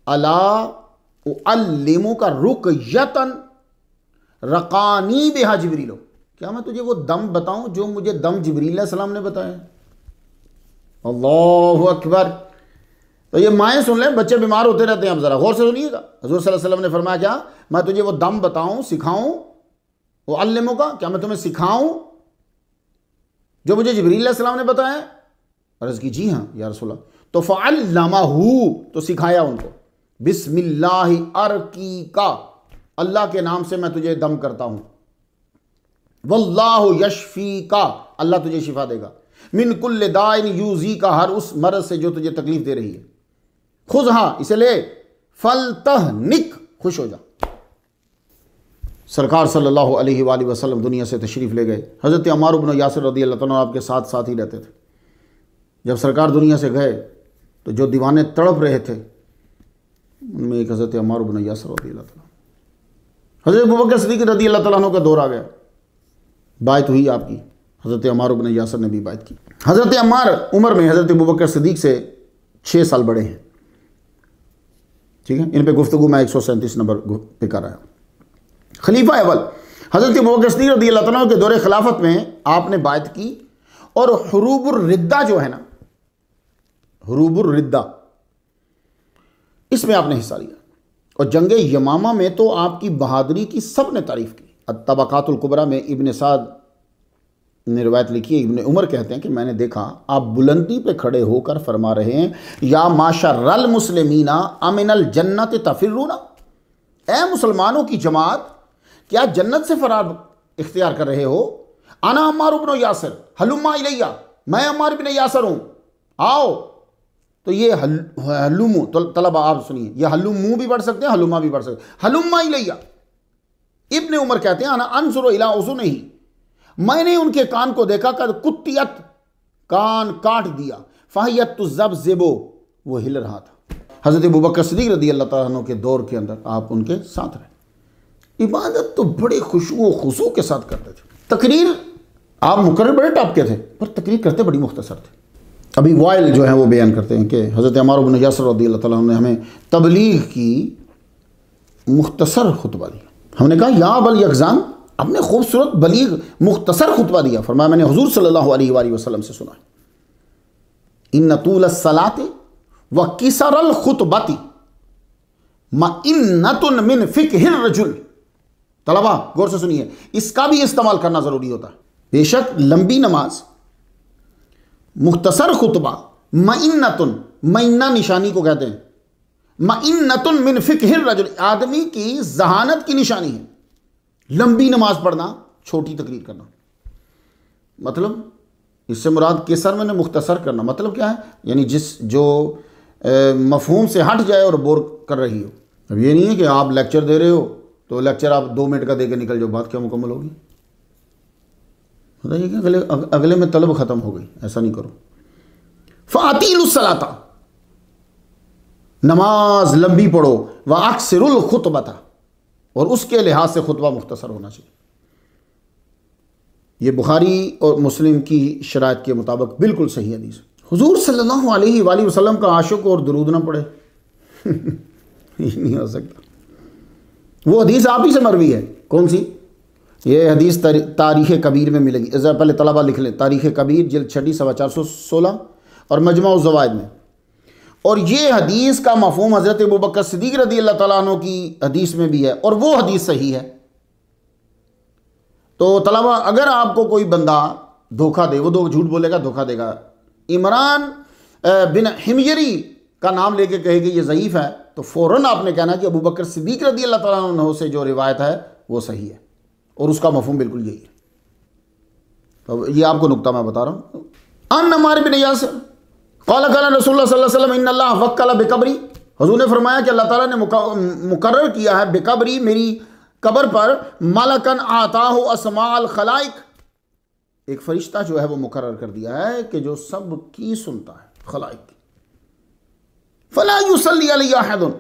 अला उअल्लिमुका रुक़यतन रक़ानी बिहा जिब्रील, क्या मैं तुझे वो दम बताऊं जो मुझे दम जिब्रील अलैहिस्सलाम ने बताया। अल्लाहु अकबर। तो ये माएँ सुन लें, बच्चे बीमार होते रहते हैं, अब ज़रा गौर से सुनिएगा। हुजूर सल्लल्लाहु अलैहि वसल्लम ने फरमाया, क्या मैं तुझे वो दम बताऊं, सिखाऊं, वो अल्लिमुका, क्या मैं तुम्हें सिखाऊं जो मुझे जिब्रील अलैहिस्सलाम ने बताया। अर्ज़ की, जी हाँ या रसूलल्लाह। तो फ़अल्लमहू, तो सिखाया उनको, बिस्मिल्लाहि अर्कीका, अल्लाह के नाम से मैं तुझे दम करता हूं, वल्लाहु यशफीका, अल्लाह तुझे शिफा देगा, मिन कुल्ल दाइन यूज़ी का, हर उस मर्ज से जो तुझे तकलीफ दे रही है। खुज़हा, इसे ले, फलतहनिक, खुश हो जा। सरकार सल्लल्लाहु अलैहि वसल्लम दुनिया से तशरीफ़ ले गए। हज़रत अम्मार इब्न यासिर रज़ियल्लाहु तआला आपके साथ साथ ही रहते थे। जब सरकार दुनिया से गए तो जो दीवाने तड़प रहे थे उनमें एक हज़रत अम्मार इब्न यासिर रज़ियल्लाहु तआला, हज़रत अबू बकर सिद्दीक़ रज़ियल्लाहु तआला का दौर आ गया। बायत हुई आपकी, हज़रत अम्मार इब्न यासिर ने भी बायत की। हज़रत अम्मार उम्र में हज़रत अबू बकर सिद्दीक़ से 6 साल बड़े हैं। ठीक है, इन पे गुफ्तगू मैं 137 नंबर पे कर रहा हूँ। खलीफा अव्वल हज़रत अबू बकर सिद्दीक़ रज़ियल्लाहु तआला के दौरे खिलाफत में आपने बायत की, और हुरूबुर रिद्दा जो है ना, हुरूबुर रिद्दा, इसमें आपने हिस्सा लिया। और जंग यमामा में तो आपकी बहादुरी की सब ने तारीफ़ की। तबक़ातुल कुबरा में इब्न साद ने रिवायत लिखी है, इब्न उमर कहते हैं कि मैंने देखा आप बुलंदी पे खड़े होकर फरमा रहे हैं, या माशर्रल मुस्लिमीना अमिनल जन्नत तफिरूना, ए मुसलमानों की जमात, क्या जन्नत से फरार इख्तियार कर रहे हो। अना अम्मार इब्न यासिर हलुम्मा इलैया, मैं अम्मार इब्न यासिर हूँ, आओ। तो ये हलुमू, तो तलबा आप सुनिए, ये हलुमू भी पढ़ सकते हैं, हलुमा भी पढ़ सकते हैं। हलुम्मा इलैया, इब्न उमर कहते हैं, अना अंजुरु इला उज़ुनिही, मैंने उनके कान को देखा कर कुत्तियत, कान काट दिया, फ़हियत ज़बज़िबो, वो हिल रहा था। हज़रत अबू बकर सिद्दीक़ रज़ियल्लाहु तआला अन्हु के दौर के अंदर आप उनके साथ रहे। इबादत तो बड़े खुशू व खुशू के साथ करते थे। तकरीर आप मुकर्रर बड़े टाप के थे, पर तकरीर करते बड़ी मुख्तसर थे। अभी वाइल जो है वो बयान करते हैं कि हज़रत अम्मार इब्न यासिर रज़ियल्लाहु तआला ने हमें तबलीग की मुख्तसर खुतबा दिया। हमने कहा, या अबल यकज़ान, आपने खूबसूरत बलीग मुख्तसर खुतबा दिया। फरमाया, मैंने हुजूर सल्लल्लाहु अलैहि वसल्लम से सुना, इन्न तूल सलाते व किसरल खुतबती मइन्नतुन मिन फ़िक़्हिर रजुल। तलबा गौर से सुनिए, इसका भी इस्तेमाल करना ज़रूरी होता है। बेशक लंबी नमाज, मुख्तसर खुतबा, मइन्नतुन, मइन्ना निशानी को कहते हैं, मइन्नतुन मिन फ़िक़्हिर रजुल, आदमी की जहानत की निशानी है। लंबी नमाज पढ़ना, छोटी तकरीर करना, मतलब इससे मुराद किसर में मुख्तसर करना मतलब क्या है, यानी जो मफहूम से हट जाए और बोर कर रही हो। अब ये नहीं है कि आप लेक्चर दे रहे हो तो लेक्चर आप 2 मिनट का दे के निकल जाओ, बात क्या मुकम्मल होगी। बताइए कि अगले में तलब ख़त्म हो गई, ऐसा नहीं करो। फ़ातिलुस सलाता, नमाज लंबी पढ़ो, व अक्सरुल खुतबता, और उसके लिहाज से खुतबा मुख्तसर होना चाहिए। ये बुखारी और मुस्लिम की शराइत के मुताबिक बिल्कुल सही हदीस। हुजूर सल्लल्लाहु अलैहि वसल्लम का आशिक और दरूद ना पढ़े ये नहीं हो सकता। वो हदीस आप ही से मरवी है। कौन सी? ये हदीस तारीख़ कबीर में मिलेगी। ज़रा पहले तलबा लिख लें, तारीख़ कबीर जिल्द 6 सवा 416 और मजमा ज़वाइद में। और ये हदीस का मफ़हूम हज़रत अबू बकर सिद्दीक़ रज़ियल्लाहु तआला अन्हु की हदीस में भी है, और वो हदीस सही है। तो तलबा, अगर आपको कोई बंदा धोखा दे, वो झूठ बोलेगा, धोखा देगा। इमरान बिन हिमयरी का नाम लेके कहेगी ये ज़ईफ़ है, तो फ़ौरन आपने कहना कि अबू बकर सिद्दीक़ रज़ियल्लाहु तआला अन्हु से जो रिवायत है वो सही है, और उसका मफ़हूम बिल्कुल यही है। तो ये आपको नुक्ता मैं बता रहा हूँ। अन अम्मार बिन यासिर क़ाल क़ाल रसूलुल्लाह सल्लल्लाहु अलैहि वसल्लम इन्नल्लाह वक्कल बिक़ब्री, हुज़ूर ने फरमाया कि अल्लाह ताला ने मुकर्रर किया है बिक़ब्री, मेरी कब्र पर, मलकन आताहु अस्माअल खलाइक, एक फरिश्ता जो है वो मुकर्रर कर दिया है कि जो सब की सुनता है, खलाइक की। फला युसल्ली अलैहि अहदुन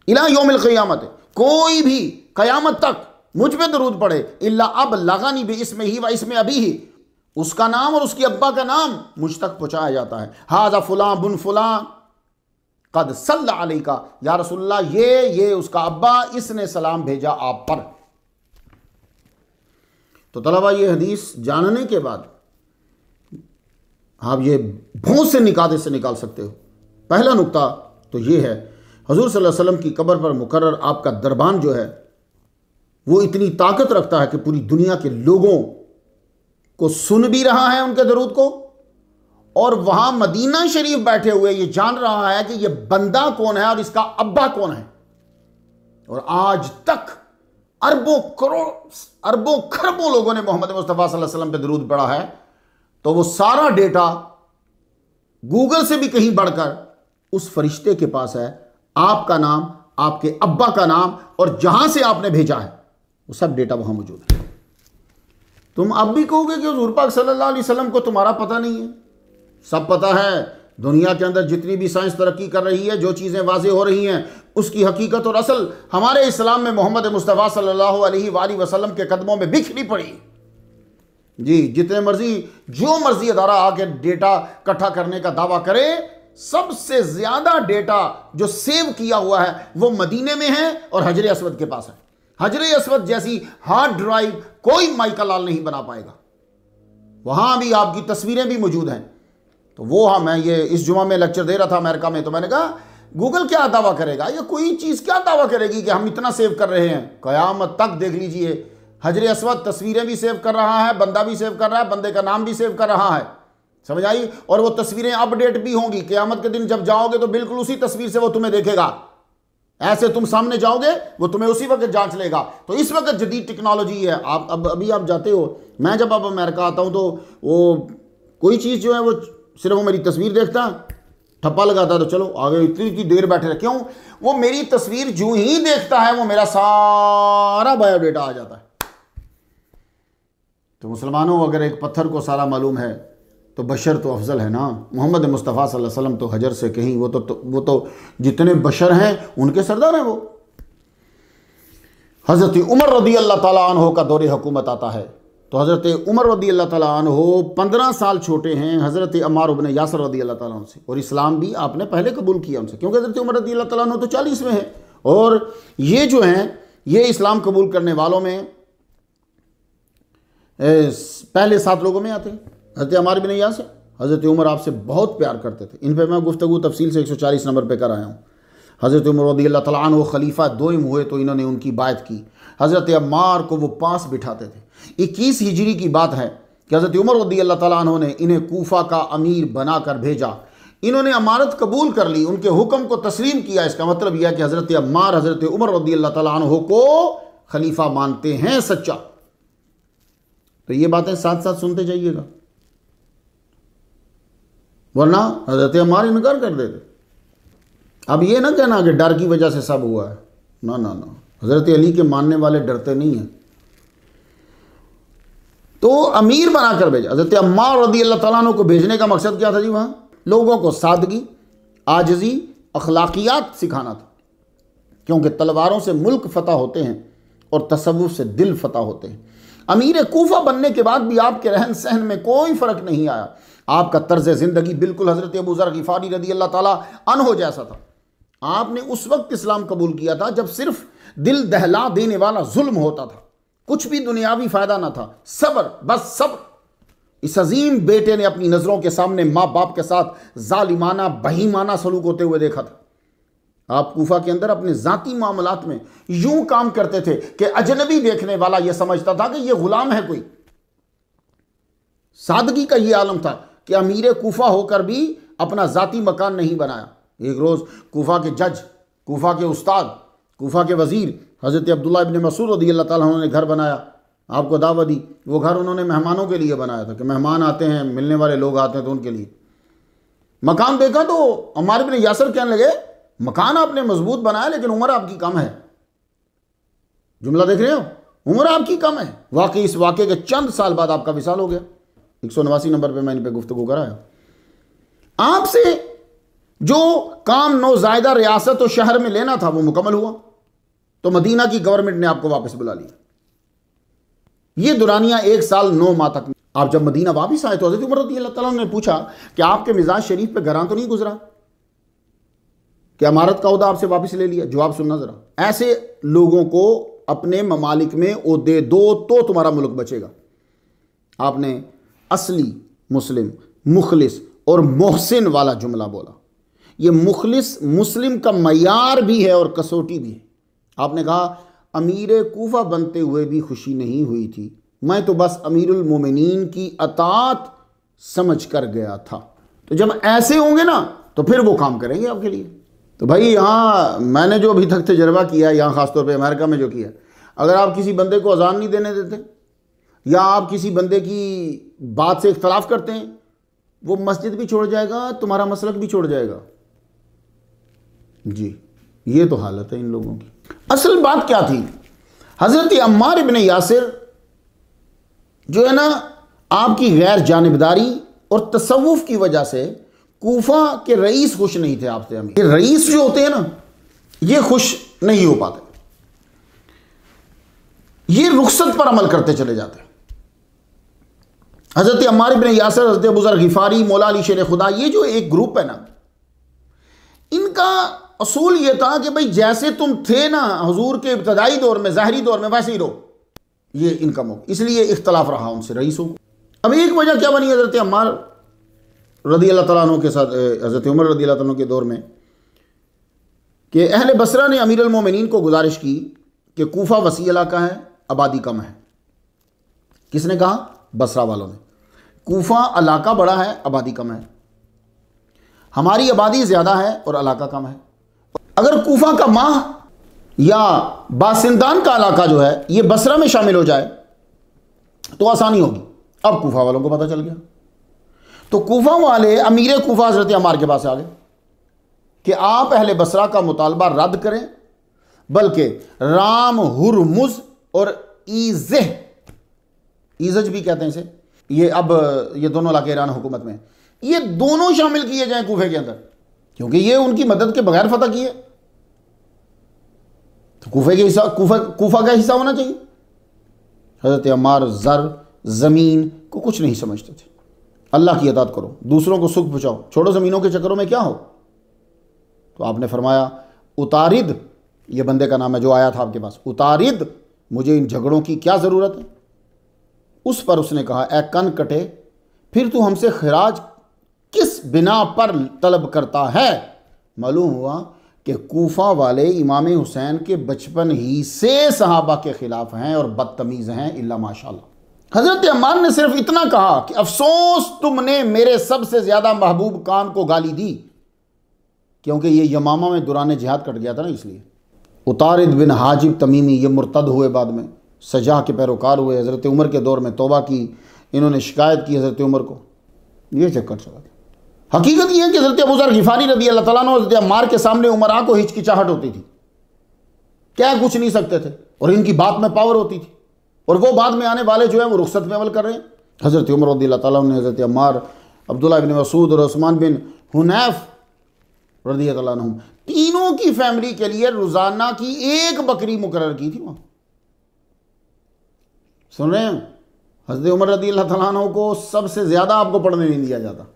इला यौमिल क़ियामत, कोई भी क़यामत तक मुझ पे दरूद पढ़े, इल्ला अब लगानी भी इसमें ही व इसमें अभी ही, उसका नाम और उसकी अब्बा का नाम मुझ तक पहुंचाया जाता है। हाजा फुलां बुन फुलां कद सल्ला अलैका, या रसूलल्लाह ये उसका अब्बा, इसने सलाम भेजा आप पर। तो तलबा ये हदीस जानने के बाद आप ये भों से निकाले से निकाल सकते हो। पहला नुक्ता तो ये है, हुजूर सल्लल्लाहु अलैहि वसल्लम की कब्र पर मुकर्रर आपका दरबान जो है वो इतनी ताकत रखता है कि पूरी दुनिया के लोगों को सुन भी रहा है उनके दरूद को, और वहां मदीना शरीफ बैठे हुए ये जान रहा है कि ये बंदा कौन है और इसका अब्बा कौन है। और आज तक अरबों करोड़ अरबों खरबों लोगों ने मोहम्मद मुस्तफ़ा सल्लल्लाहु अलैहि वसल्लम पे दरूद पढ़ा है, तो वो सारा डेटा गूगल से भी कहीं बढ़कर उस फरिश्ते के पास है। आपका नाम, आपके अब्बा का नाम और जहां से आपने भेजा है वो सब डेटा वहां मौजूद है। तुम अब भी कहोगे कि हुजूर पाक सल्लल्लाहु अलैहि वसल्लम को तुम्हारा पता नहीं है। सब पता है। दुनिया के अंदर जितनी भी साइंस तरक्की कर रही है, जो चीज़ें वाज़े हो रही हैं, उसकी हकीकत और असल हमारे इस्लाम में मोहम्मद मुस्तफ़ा सल्लल्लाहु अलैहि वसल्लम के कदमों में बिखरी पड़ी। जी, जितने मर्जी जो मर्जी अदारा आके डेटा इकट्ठा करने का दावा करे, सबसे ज़्यादा डेटा जो सेव किया हुआ है वो मदीने में है और हजर अस्वद के पास है। हजर अस्वद जैसी हार्ड ड्राइव कोई माइका लाल नहीं बना पाएगा। वहां भी आपकी तस्वीरें भी मौजूद हैं। तो वो, हाँ, मैं ये इस जुमा में लेक्चर दे रहा था अमेरिका में, तो मैंने कहा गूगल क्या दावा करेगा, या कोई चीज़ क्या दावा करेगी कि हम इतना सेव कर रहे हैं। क़यामत तक देख लीजिए, हजर अस्वद तस्वीरें भी सेव कर रहा है, बंदा भी सेव कर रहा है, बंदे का नाम भी सेव कर रहा है। समझ आई? और वो तस्वीरें अपडेट भी होंगी। क़यामत के दिन जब जाओगे तो बिल्कुल उसी तस्वीर से वो तुम्हें देखेगा। ऐसे तुम सामने जाओगे, वो तुम्हें उसी वक्त जांच लेगा। तो इस वक्त जदीद टेक्नोलॉजी है। आप अभी आप जाते हो, मैं जब अब अमेरिका आता हूँ तो वो कोई चीज़ जो है वो सिर्फ वो मेरी तस्वीर देखता, ठप्पा लगाता, तो चलो आगे इतनी देर बैठे रहे। क्यों? वो मेरी तस्वीर जो ही देखता है वो मेरा सारा बायोडेटा आ जाता है। तो मुसलमानों, अगर एक पत्थर को सारा मालूम है तो बशर तो अफजल है ना। मोहम्मद मुस्तफ़ा सल्लल्लाहु अलैहि वसल्लम तो हजर से कहीं, वो तो जितने बशर हैं उनके सरदार हैं वो। हज़रत उमर रदी अल्लाह ताला अन्हो का दौरे हुकूमत आता है, तो हज़रत उमर रदी अल्लाह ताला अन्हो 15 साल छोटे हैं हज़रत अम्मार इब्न यासिर रदी अल्लाह ताला अन्हु से, और इस्लाम भी आपने पहले कबूल किया उनसे, क्योंकि हज़रत उमर रदी अल्लाह ताला अन्हु तो 40 में है, और ये जो हैं ये इस्लाम कबूल करने वालों में पहले 7 लोगों में आते हैं। हज़रत अम्मार इब्न यासिर, हज़रत उमर आपसे बहुत प्यार करते थे। इन पर मैं गुफ्तगू तफसील से 140 नंबर पर कर आया हूँ। हज़रत उमर रज़ी अल्लाह तआला अन्हु खलीफा 2 हुए तो इन्होंने उनकी बायत की। हज़रत अम्मार को वो पास बिठाते थे। 21 हिजरी की बात है कि हज़रत उमर रज़ी अल्लाह तआला अन्हु ने इन्हें कूफा का अमीर बनाकर भेजा। इन्होंने अमारत कबूल कर ली, उनके हुक्म को तस्लीम किया। इसका मतलब यह है कि हज़रत अम्मार हज़रत उमर रज़ी अल्लाह तआला अन्हु को खलीफा मानते हैं सच्चा। तो ये बातें साथ साथ सुनते जाइएगा, वरना हज़रत अम्मार इनकार कर देते। अब ये ना कहना कि डर की वजह से सब हुआ है, ना ना ना, हज़रत अली के मानने वाले डरते नहीं हैं। तो अमीर बनाकर भेजा। हज़रत अम्मार रज़ी अल्लाह तआला अन्हु को भेजने का मकसद क्या था जी? वहाँ लोगों को सादगी, आजिज़ी, अखलाकियात सिखाना था, क्योंकि तलवारों से मुल्क फतह होते हैं और तसव्वुफ़ से दिल फतह होते हैं। अमीर कूफा बनने के बाद भी आपके रहन सहन में कोई फ़र्क नहीं आया। आपका तर्ज ज़िंदगी बिल्कुल हज़रत अबू ज़र ग़िफ़ारी रज़ी अल्लाह ताला अन्हु जैसा था। आपने उस वक्त इस्लाम कबूल किया था जब सिर्फ दिल दहला देने वाला जुल्म होता था, कुछ भी दुनियावी फ़ायदा ना था। सब्र, बस सब्र। इस अजीम बेटे ने अपनी नज़रों के सामने माँ बाप के साथ जालिमाना बहीमाना सलूक होते हुए देखा था। आप कूफा के अंदर अपने ज़ाती मामलात में यूं काम करते थे कि अजनबी देखने वाला यह समझता था कि यह गुलाम है कोई। सादगी का यह आलम था कि अमीर कूफा होकर भी अपना ज़ाती मकान नहीं बनाया। एक रोज़ कूफा के जज, कूफा के उस्ताद, कूफा के वज़ीर हज़रत अब्दुल्ला इब्न मसूद रज़ी अल्लाह ताला उन्होंने घर बनाया, आपको दावत दी। वो घर उन्होंने मेहमानों के लिए बनाया था कि मेहमान आते हैं, मिलने वाले लोग आते हैं तो उनके लिए। मकान देखा तो अम्मार इब्न यासिर कहने लगे, मकान आपने मजबूत बनाया लेकिन उम्र आपकी कम है। जुमला देख रहे हो, उम्र आपकी कम है। वाकई इस वाक़े के चंद साल बाद आपका विसाल हो गया। 189 नंबर पे मैं इन पर गुफ्तगू कराया। आपसे जो काम नौज़ायदा रियासत और शहर में लेना था वो मुकम्मल हुआ। तो मदीना की गवर्नमेंट ने आपको वापस बुला लिया। ये दुरानियां 1 साल 9 माह तक। आप जब मदीना वापस आए तो हज़रत उमर रज़ी अल्लाह तआला ने पूछा कि आपके मिजाज शरीफ पे घरां तो नहीं गुजरा कि अमारत का ओहदा आपसे वापस ले लिया? जवाब सुनना जरा। ऐसे लोगों को अपने ममालिक में ओहदे दो तो तुम्हारा मुल्क बचेगा। आपने असली मुस्लिम, मुखलिस और मोहसिन वाला जुमला बोला। ये मुखलिस मुस्लिम का मयार भी है और कसौटी भी है। आपने कहा अमीर कूफा बनते हुए भी खुशी नहीं हुई थी, मैं तो बस अमीरुल मोमिनीन की अतात समझ कर गया था। तो जब ऐसे होंगे ना तो फिर वो काम करेंगे आपके लिए। तो भाई यहाँ मैंने जो अभी तक तजर्बा किया है, यहाँ ख़ासतौर पे अमेरिका में जो किया, अगर आप किसी बंदे को अजान नहीं देने देते या आप किसी बंदे की बात से इख्तलाफ करते हैं, वो मस्जिद भी छोड़ जाएगा, तुम्हारा मसलक भी छोड़ जाएगा। जी, ये तो हालत है इन लोगों की। असल बात क्या थी? हज़रत अम्मार इब्न यासिर जो है ना, आपकी गैर जानिबदारी और तसव्वुफ की वजह से कूफा के रईस खुश नहीं थे आपसे। ये रईस जो होते हैं ना, ये खुश नहीं हो पाते, ये रुखसत पर अमल करते चले जाते हैं। हज़रत अम्मार इब्न यासिर, हज़रत अबू ज़र ग़िफ़ारी, मौला अली शेर खुदा, ये जो एक ग्रुप है ना, इनका असूल ये था कि भाई जैसे तुम थे ना हुजूर के इब्तदाई दौर में, ज़ाहरी दौर में, वैसे ही रहो। ये इनका मौक़िफ़, इसलिए इख्तलाफ रहा उनसे रईसों को। अब एक वजह क्या बनी हज़रत अम्मार रज़ी अल्लाह तआला अन्हु के साथ, हज़रत उमर रज़ी अल्लाह तआला अन्हु के दौर में, कि अहले बसरा ने अमीरुल मोमिनीन को गुजारिश की कि कूफा वसी इलाका है, आबादी कम है। किसने कहा? बसरा वालों ने। कूफा इलाका बड़ा है, आबादी कम है, हमारी आबादी ज़्यादा है और इलाका कम है। अगर कूफा का माह या बासिंदान का इलाका जो है ये बसरा में शामिल हो जाए तो आसानी होगी। अब कूफा वालों को पता चल गया, तो कूफा वाले अमीर कूफा हज़रत अम्मार के पास आ गए कि आप अहले बसरा का मुतालबा रद्द करें, बल्कि राम, हुरमुज और ईज़ज भी कहते हैं इसे, ये अब ये दोनों इलाके ईरान हुकूमत में, ये दोनों शामिल किए जाएं कूफे के अंदर, क्योंकि ये उनकी मदद के बगैर फतह किए। तो कूफे के हिस्सा, कूफा का हिस्सा होना चाहिए। हज़रत अम्मार ज़र ज़मीन को कुछ नहीं समझते थे। अल्लाह की इताअत करो, दूसरों को सुख पहुँचाओ, छोड़ो ज़मीनों के चक्करों में क्या हो। तो आपने फरमाया उतारिद, ये बंदे का नाम है जो आया था आपके पास, उतारिद, मुझे इन झगड़ों की क्या ज़रूरत है। उस पर उसने कहा, ए कन कटे, फिर तू हमसे खिराज किस बिना पर तलब करता है? मालूम हुआ कि कूफा वाले इमाम हुसैन के बचपन ही से सहाबा के खिलाफ हैं और बदतमीज़ हैं, इल्ला माशाअल्लाह। हज़रत अम्मार ने सिर्फ इतना कहा कि अफसोस तुमने मेरे सबसे ज़्यादा महबूब कान को गाली दी, क्योंकि ये यमामा में दौरान जिहाद कट गया था ना, इसलिए। उतारिद बिन हाजिब तमीमी, ये मुर्तद हुए, बाद में सजा के पैरोकार हुए। हज़रत उमर के दौर में तौबा की, इन्होंने शिकायत की हज़रत उमर को, ये चक्कर चला गया। हकीकत यह है कि हज़रत अबू ज़र ग़िफ़ारी रज़ी अल्लाह तआला अन्हु हज़रत अम्मार के सामने उमरा को हिचकिचाहट होती थी, क्या कुछ नहीं सकते थे, और इनकी बात में पावर होती थी, और वो बाद में आने वाले जो है वो रुखसत में अमल कर रहे हैं। हज़रत उमर रज़ी अल्लाह तआला अन्हु ने हज़रत अम्मार, अब्दुल्लाह इब्न मसूद और उस्मान बिन हुनैफ रज़ी अल्लाह अन्हुम, तीनों की फैमिली के लिए रोज़ाना की 1 बकरी मुकर्रर की थी वहाँ। सुन रहे हैं? हज़रत उमर रज़ी अल्लाह तआला अन्हु को सबसे ज़्यादा आपको पढ़ने नहीं दिया जाता,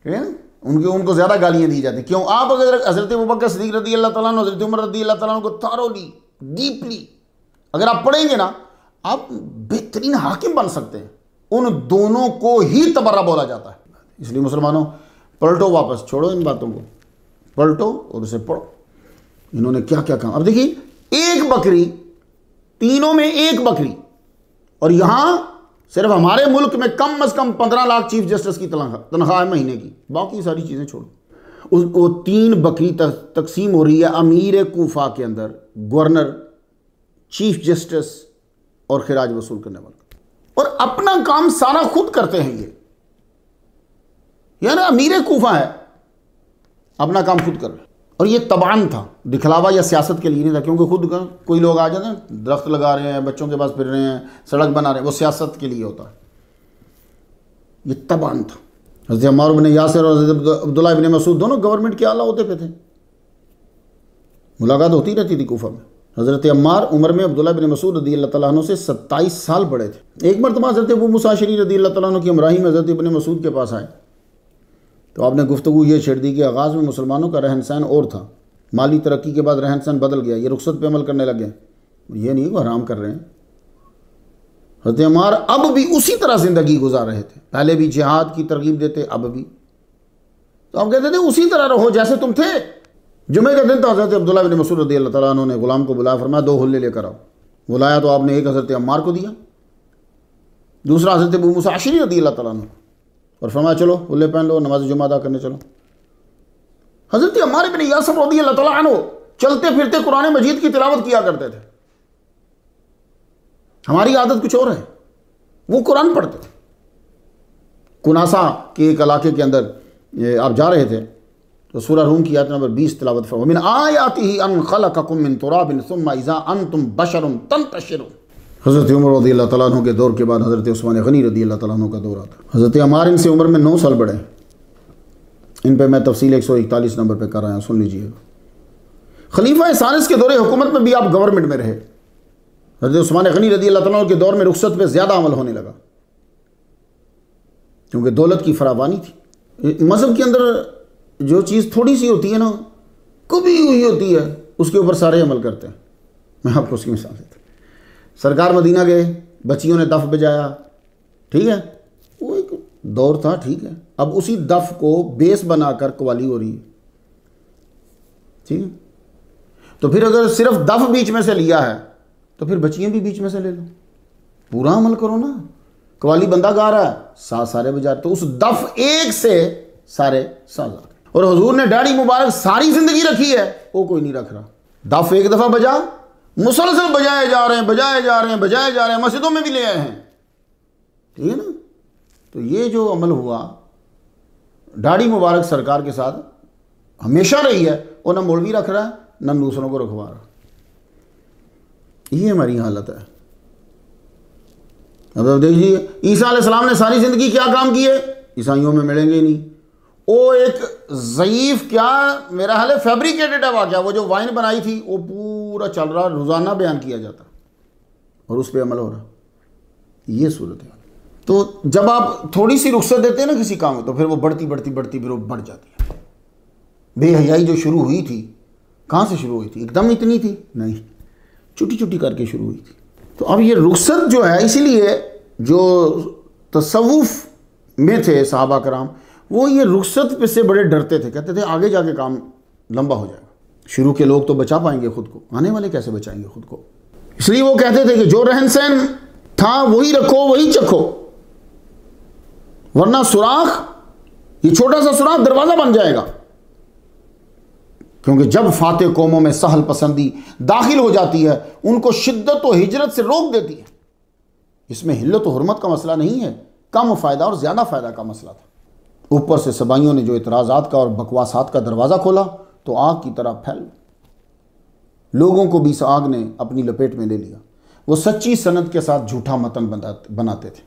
उनको ज़्यादा गालियाँ दी जाती। क्यों? आप अगर हज़रत अबू बकर सिद्दीक़ रज़ी अल्लाह तआला अन्हु, हज़रत उमर रज़ी अल्लाह तआला अन्हु को थारोली, डीपली अगर आप पढ़ेंगे ना, आप बेहतरीन हाकिम बन सकते हैं। उन दोनों को ही तबर्रा बोला जाता है। इसलिए मुसलमानों, पलटो, वापस छोड़ो इन बातों को, पलटो और उसे पढ़ो, इन्होंने क्या क्या कहा। अब देखिए, 1 बकरी, तीनों में 1 बकरी, और यहाँ सिर्फ हमारे मुल्क में कम से कम 15 लाख चीफ जस्टिस की तनख्वाह है महीने की, बाकी सारी चीज़ें छोड़ो। वो 3 बकरी तकसीम हो रही है अमीर कूफा के अंदर, गवर्नर, चीफ जस्टिस और खिराज वसूल करने वाला, और अपना काम सारा खुद करते हैं ये, यानी अमीर कूफा है, अपना काम खुद कर रहे हैं। और ये तबान था, दिखलावा या सियासत के लिए नहीं था, क्योंकि खुद का कोई लोग आ जाते हैं, दरख्त लगा रहे हैं, बच्चों के पास फिर रहे हैं, सड़क बना रहे हैं, वो सियासत के लिए होता है। ये तबान था। हज़रत अम्मार इब्न यासिर और हज़रत अब्दुल्लाह इब्न मसूद दोनों गवर्नमेंट के आला होते पे थे, मुलाकात होती रहती थी कूफा में। हज़रत अम्मार उम्र में अब्दुल्लाह बिन मसूद रदी अल्लाह तआला अन्हु से 27 साल बड़े थे। एक मरतबा हज़रत अबू मूसा अशअरी रदी अल्लाह तआला अन्हु की हमराही में हज़रत इब्न मसूद के पास आए तो आपने गुफ्तगू ये छेड़ दी कि आगाज़ में मुसलमानों का रहन सहन और था, माली तरक्की के बाद रहन सहन बदल गया, ये रुखसत पे अमल करने लगे। ये नहीं वो हराम कर रहे हैं। हज़रत अम्मार अब भी उसी तरह ज़िंदगी गुजार रहे थे, पहले भी जिहाद की तरगीब देते, अब भी। तो आप कहते थे उसी तरह रहो जैसे तुम थे। जुमे का दिन तो हज़रत अब्दुल्लाह बिन मसूद रदी अल्लाह तआला अन्हु ने गुलाम को बुलाया, फरमाया 2 हुल्ले लेकर आओ। बुलाया तो आपने एक हज़रत अम्मार को दिया, दूसरा हज़रत अबू मूसा अशअरी रदी अल्लाह तआला अन्हु, और फरमाया चलो हुल्ले पहन लो, नमाज जुमा अदा करने चलो। हज़रत अम्मार बिन यासिर रदी अल्लाह तआला अन्हु चलते फिरते कुरान मजीद की तिलावत किया करते थे। हमारी आदत कुछ और है, वो कुरान पढ़ते थे। कुनासा के एक इलाके के अंदर आप जा रहे थे तो सूरह रूम की आयत नंबर 20 तिलावत फरमाओ, मिन आयातिही अन खलक़कुम मिन तुराबिन सुम्मा इज़ा अंतुम बशरुन तंतशिरुन। हज़रत उमर रज़ी अल्लाह तआला अन्हु के दौर के बाद हज़रत उस्मान गनी रज़ी अल्लाह तआला अन्हु का दौर आता। हज़रत अम्मार इनसे उम्र में 9 साल बड़े। इन पे मैं तफसील 141 नंबर पे कर रहा हूँ, सुन लीजिएगा। खलीफा सालिस के दौरे हुकूमत में भी आप गवर्नमेंट में रहे। हज़रत उस्मान गनी रज़ी अल्लाह तआला अन्हु के दौर में रुखसत पे ज़्यादा अमल होने लगा क्योंकि दौलत की फरावानी थी। मज़हब के अंदर जो चीज़ थोड़ी सी होती है ना, कभी हुई होती है, उसके ऊपर सारे अमल करते हैं। मैं आपको उसकी मिसाल देता हूँ। सरकार मदीना गए, बच्चियों ने दफ बजाया, ठीक है, वो एक दौर था, ठीक है। अब उसी दफ को बेस बनाकर कवाली हो रही है, ठीक है। तो फिर अगर सिर्फ दफ बीच में से लिया है तो फिर बच्चियाँ भी बीच में से ले लो, पूरा अमल करो ना। कवाली बंदा गा रहा है, साथ सारे बजा, तो उस दफ एक से सारे साज आ गए। और हुजूर ने दाढ़ी मुबारक सारी जिंदगी रखी है, वो कोई नहीं रख रहा। दफ एक दफ़ा बजा, मुसलसल बजाए जा रहे हैं, बजाए जा रहे हैं, बजाए जा रहे हैं, मस्जिदों में भी ले आए हैं, ठीक है ना। तो ये जो अमल हुआ, दाढ़ी मुबारक सरकार के साथ हमेशा रही है, वो ना मौलवी रख रहा है ना दूसरों को रखवा रहा। ये हमारी हालत है। अब देखिए ईसा अलैहिस्सलाम ने सारी जिंदगी क्या काम किए, ईसाइयों में मिलेंगे ही नहीं। वो एक ज़ईफ़ क्या मेरा हाल है फैब्रिकेटेड है वाक़या, वो जो वाइन बनाई थी वो पूरा चल रहा, रोज़ाना बयान किया जाता और उस पर अमल हो रहा। ये सूरत है। तो जब आप थोड़ी सी रुख्सत देते हैं ना किसी काम में, तो फिर वो बढ़ती बढ़ती बढ़ती फिर वो बढ़ जाती है। बेहयाई जो शुरू हुई थी, कहाँ से शुरू हुई थी? एकदम इतनी थी नहीं, छुट्टी छुट्टी करके शुरू हुई थी। तो अब ये रुख्सत जो है, इसीलिए जो तसव्वुफ में थे सहाबा कराम, वो ये रुख्सत पे से बड़े डरते थे, कहते थे आगे जाके काम लंबा हो जाएगा। शुरू के लोग तो बचा पाएंगे खुद को, आने वाले कैसे बचाएंगे खुद को? इसलिए वो कहते थे कि जो रहन सहन था वही रखो, वही चखो, वरना सुराख, ये छोटा सा सुराख दरवाजा बन जाएगा। क्योंकि जब फाते कौमों में सहल पसंदी दाखिल हो जाती है, उनको शिद्दत व हिजरत से रोक देती है। इसमें हिल्लत व हुर्मत का मसला नहीं है, कम फ़ायदा और ज़्यादा फ़ायदा का मसला था। ऊपर से सबाइयों ने जो इतराज़ात का और बकवासात का दरवाज़ा खोला तो आग की तरह फैल, लोगों को भी इस आग ने अपनी लपेट में ले लिया। वो सच्ची सनद के साथ झूठा मतन बनाते थे।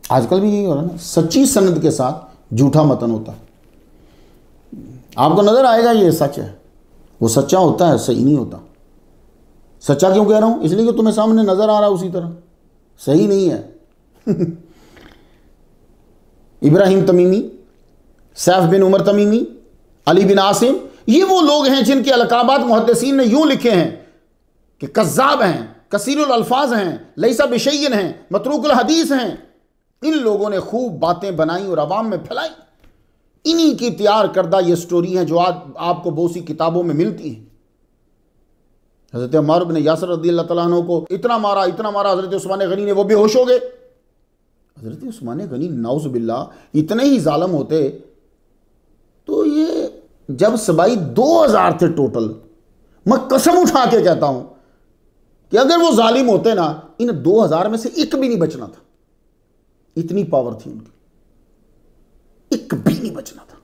आजकल भी यही हो रहा है ना, सच्ची सनद के साथ झूठा मतन होता है। आपको नज़र आएगा ये सच है, वो सच्चा होता है, सही नहीं होता। सच्चा क्यों कह रहा हूँ? इसलिए कि तुम्हें सामने नज़र आ रहा है उसी तरह, सही नहीं है। इब्राहिम तमीमी, सैफ बिन उमर तमीमी, अली बिन आसिम, ये वो लोग हैं जिनके अलकाबात मुहद्दिसीन ने यूं लिखे हैं कि कज़्ज़ाब हैं, कसीरुल अल्फाज हैं, लैसा बिशैय्यिन हैं, मतरूकुल हदीस हैं। इन लोगों ने खूब बातें बनाई और अवाम में फैलाई। इन्हीं की तैयार करदा ये स्टोरी हैं जो आज आपको बहुत सी किताबों में मिलती हैं। हज़रत अम्मार बिन यासिर रज़ी अल्लाह तआला अन्हु को इतना मारा हज़रत उस्मान गनी ने, वो बेहोश हो गए। हज़रत उस्मान गनी नाउज़ बिल्लाह इतने ही जालिम होते तो ये जब सबाई 2000 थे टोटल, मैं कसम उठा के कहता हूं कि अगर वो जालिम होते ना, इन 2000 में से एक भी नहीं बचना था। इतनी पावर थी उनकी, एक भी नहीं बचना था।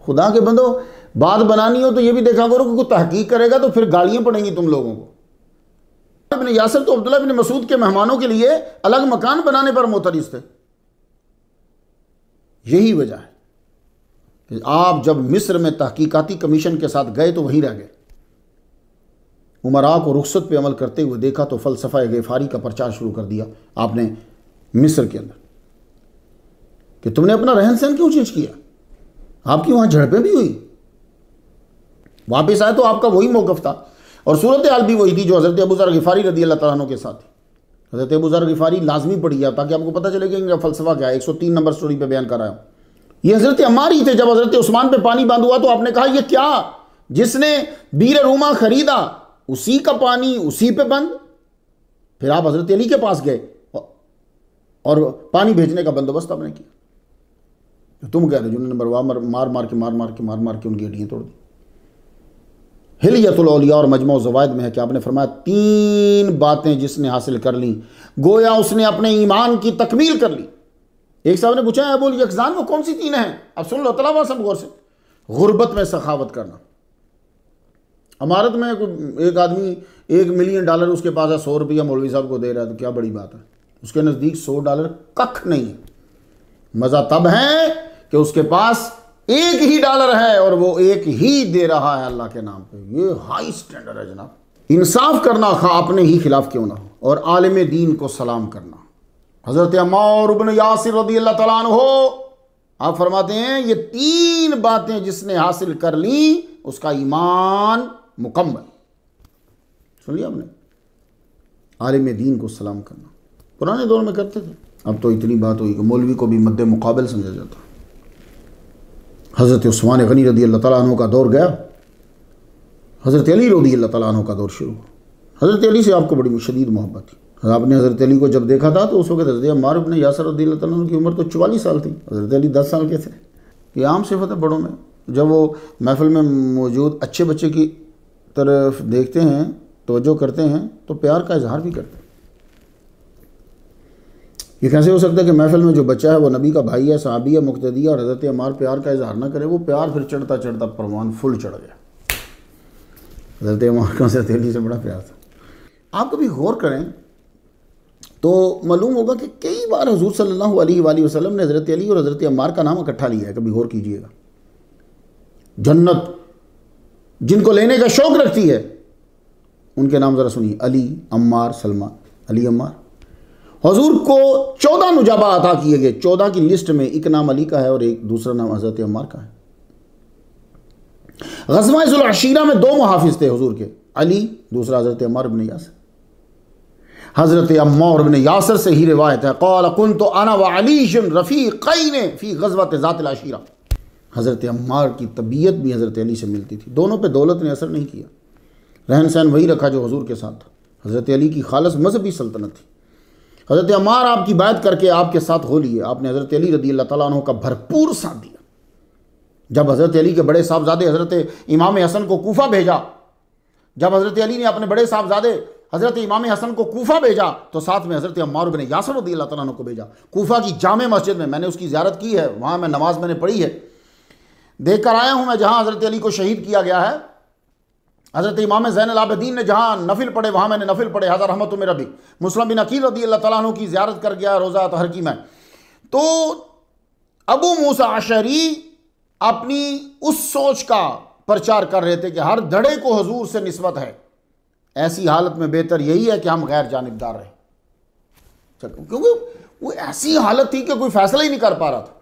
खुदा के बंदो, बात बनानी हो तो ये भी देखा करो कि कोई तहकीक करेगा तो फिर गालियां पड़ेंगी तुम लोगों को। इब्न यासिर तो अब्दुल्लाह बिन मसूद के मेहमानों के लिए अलग मकान बनाने पर मोतरिज थे। यही वजह है कि आप जब मिस्र में तहकीकाती कमीशन के साथ गए तो वहीं रह गए। उमरा को रुखसत पे अमल करते हुए देखा तो फ़लसफ़ा ग़िफ़ारी का प्रचार शुरू कर दिया आपने मिस्र के अंदर कि तुमने अपना रहन सहन क्यों चेंज किया। आपकी वहाँ झड़पें भी हुई, वापस आए तो आपका वही मौक़िफ़ था और सूरत हाल भी वही थी जो हज़रत अबू ज़र ग़िफ़ारी रज़ी अल्लाह तआला अन्हु के साथ थी। हज़रत अबू ज़र ग़िफ़ारी लाजमी पढ़िए ताकि आपको पता चले कि इनका फ़लसफ़ा क्या है। 103 नंबर स्टोरी पे बयान कर रहा हूँ। ये हज़रत अम्मार ही थे। जब हज़रत उस्मान पे पानी बंद हुआ तो आपने कहा ये क्या, जिसने बीर रूमा खरीदा उसी का पानी उसी पे बंद। फिर आप हज़रत अली के पास गए और पानी भेजने का बंदोबस्त आपने किया। तुम कह रहे हो जिन्होंने मार मार के उनकी हड्डियाँ तोड़ दी। हिलियतुल औलिया और मजमू ज़वाइद में है कि आपने फरमाया 3 बातें जिसने हासिल कर ली गोया उसने अपने ईमान की तकमील कर ली। एक साहब ने पूछा अबुल यकज़ान वो कौन सी 3 हैं? अब सुन लो तलबा सब गौर से। गुर्बत में सखावत करना। अमारत में एक आदमी $1 मिलियन उसके पास है, 100 रुपया मौलवी साहब को दे रहा है तो क्या बड़ी बात है। उसके नज़दीक $100 कख नहीं है। मज़ा तब है कि उसके पास $1 ही है और वो 1 ही दे रहा है अल्लाह के नाम पे। ये हाई स्टैंडर्ड है जनाब। इंसाफ करना खा अपने ही खिलाफ क्यों ना हो, और आलिम दीन को सलाम करना। हज़रत अम्मार इब्न यासिर रज़ी अल्लाह तआला अन्हु आप फरमाते हैं ये 3 बातें जिसने हासिल कर ली उसका ईमान मुकम्मल। सुन लिया आपने, आलिम दीन को सलाम करना। पुराने दौर में करते थे, अब तो इतनी बात हुई कि मौलवी को भी मद्दे मुकाबल समझा जाता। हज़रत उस्मान गनी रज़ी अल्लाह तआला अन्हु का दौर गया, हज़रत अली रज़ी अल्लाह तआला अन्हु का दौर शुरू हुआ। हज़रत अली से आपको बड़ी शदीद मोहब्बत थी। आपने हज़रत अली को जब देखा था तो उस वक्त हज़रत अम्मार इब्न यासिर रज़ी अल्लाह तआला अन्हु की उम्र तो 44 साल थी, हज़रत अली 10 साल के थे। ये आम सिफत है बड़ों में, जब वो महफिल में मौजूद अच्छे बच्चे की तरफ देखते हैं, तवज्जो करते हैं तो प्यार का इजहार भी करते हैं। ये कैसे हो सकता है कि महफिल में जो बच्चा है वो नबी का भाई है, सहाबी है, मुक्तदी है और हज़रत अम्मार प्यार का इजहार ना करे। वो प्यार फिर चढ़ता चढ़ता परवान फुल चढ़ गया। हज़रत अम्मार का हज़रत अली से बड़ा प्यार था। आप कभी गौर करें तो मालूम होगा कि कई बार हुज़ूर सल्लल्लाहु अलैहि वसल्लम ने हज़रत अली और हज़रत अम्मार का नाम इकट्ठा लिया है। कभी गौर कीजिएगा। जन्नत जिनको लेने का शौक़ रखती है उनके नाम ज़रा सुनिए, अली, अम्मार, सलमान। अली, अम्मार। हुज़ूर को 14 नुजाबा अता किए गए। 14 की लिस्ट में एक नाम अली का है और एक दूसरा नाम हज़रत अम्मार का है। ग़ज़वा ज़ुल अशीरा में 2 मुहाफ़िज़ थे हुज़ूर के, अली, दूसरा हज़रत अम्मार इब्न यासिर। हज़रत अम्मार इब्न यासिर से ही रिवायत है क़ाल कुन्तु अना व अली रफ़ीक़ैन फ़ी ग़ज़वत ज़ातिल अशीरा। हज़रत अम्मार की तबीयत भी हज़रत अली से मिलती थी। दोनों पे दौलत ने असर नहीं किया, रहन सहन वही रखा जो हुज़ूर के साथ था। हज़रत अली की खालस मज़हबी सल्तनत थी। हज़रत अम्मार आपकी बैत करके आपके साथ हो लिए। आपने हज़रत अली रज़ी अल्लाह तआला अन्हु का भरपूर साथ दिया। जब हज़रत अली के बड़े साहबजादे हज़रत इमाम हसन को कूफा भेजा, जब हज़रत अली ने अपने बड़े साहबजादे हज़रत इमाम हसन को कूफा भेजा तो साथ में हज़रत अम्मार इब्न यासिर रज़ी अल्लाह तआला अन्हु को भेजा। कूफा की जामे मस्जिद में मैंने उसकी ज़ियारत की है, वहाँ मैं नमाज मैंने पढ़ी है, देख कर आया हूँ मैं जहाँ हज़रत अली को शहीद किया गया है। हज़रत इमाम ज़ैनुल आबिदीन ने जहाँ नफिल पढ़े वहाँ मैंने नफिल पढ़े। हज़रत रहमत मेरा भी मुस्लिम बिन अकील रज़ी अल्लाह तआला अन्हु की ज़ियारत कर गया रोज़ा तहर की में। तो अबू मूसा अशरी अपनी उस सोच का प्रचार कर रहे थे कि हर धड़े को हुजूर से निस्बत है। ऐसी हालत में बेहतर यही है कि हम गैर जानिबदार रहें, क्योंकि वो ऐसी हालत थी कि कोई फैसला ही नहीं कर पा रहा था।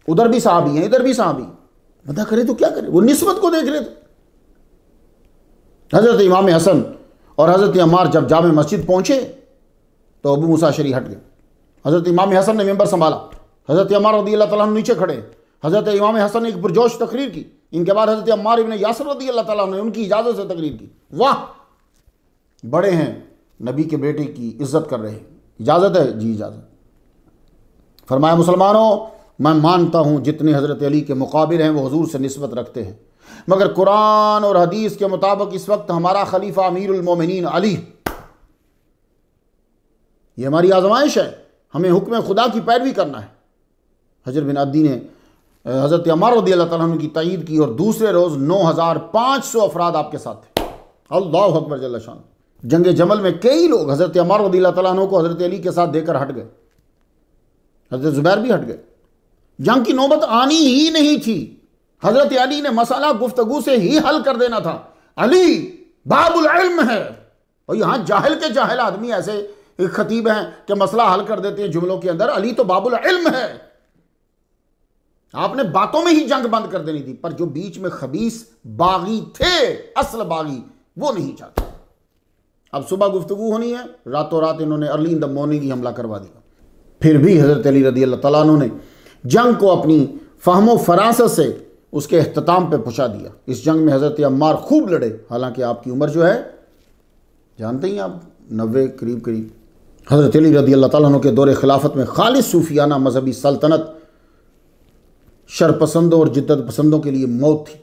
उधर भी साहबी हैं, इधर भी साहबी, बता करे तो क्या करे। वो निस्बत को देख रहे थे। हज़रत इमाम हसन और हज़रत अम्मार जब जामे मस्जिद पहुंचे तो अबू मूसा अशरी हट गए। हज़रत इमाम हसन ने मेंबर संभाला, हज़रत अम्मार रज़ी अल्लाह तआला अन्हु नीचे खड़े। हज़रत इमाम हसन ने एक पुरजोश तकरीर की। इनके बाद हज़रत अम्मार इब्न यासिर रज़ी अल्लाह तआला अन्हु ने उनकी इजाज़त से तकरीर की। वाह, बड़े हैं, नबी के बेटे की इज्जत कर रहे हैं, इजाज़त है? जी इजाज़त। फरमाया मुसलमानों, मैं मानता हूँ जितने हज़रत अली के मुकाबिल हैं वो हुजूर से निस्बत रखते हैं, मगर कुरान और हदीस के मुताबिक इस वक्त हमारा खलीफा अमीरुल मोमिनीन अली, ये हमारी आजमाइश है, हमें हुक्म खुदा की पैरवी करना है। हजर बिन अब्दी ने हज़रत अम्मार रज़ी अल्लाह तआला अन्हु की तईद की और दूसरे रोज़ 9500 अफराद आपके साथ थे। अल्लाहु अकबर जल्ल शान। जंग जमल में कई लोग हज़रत अम्मार रज़ी अल्लाह तआला अन्हु को हज़रत अली के साथ देकर हट गए। हज़रत ज़ुबैर भी हट गए। जंग की नौबत आनी ही नहीं थी। हजरत अली ने मसला गुफ्तगू से ही हल कर देना था। अली बाबुल इल्म है, और यहां जाहिल के जाहिल आदमी ऐसे एक खतीब हैं कि मसला हल कर देते हैं जुमलों के अंदर। अली तो बाबुल इल्म है। आपने बातों में ही जंग बंद कर देनी थी, पर जो बीच में खबीस बागी थे, असल बागी, वो नहीं चाहते। अब सुबह गुफ्तगू होनी है, रातों रात इन्होंने अर्ली इन द मॉर्निंग ही हमला करवा दिया। फिर भी हजरत अली रदी अल्लाह तआला अन्हु ने जंग को अपनी फहमो फरासत से उसके अख्ताम पे पहुंचा दिया। इस जंग में हजरत अम्मार खूब लड़े, हालांकि आपकी उम्र जो है जानते ही आप 90 करीब करीब। हजरत अली रदी अल्लाह तआला अन्हु के दौरे खिलाफत में खालिस सूफियाना मजहबी सल्तनत शरपसंदों और जिद्दत पसंदों के लिए मौत थी।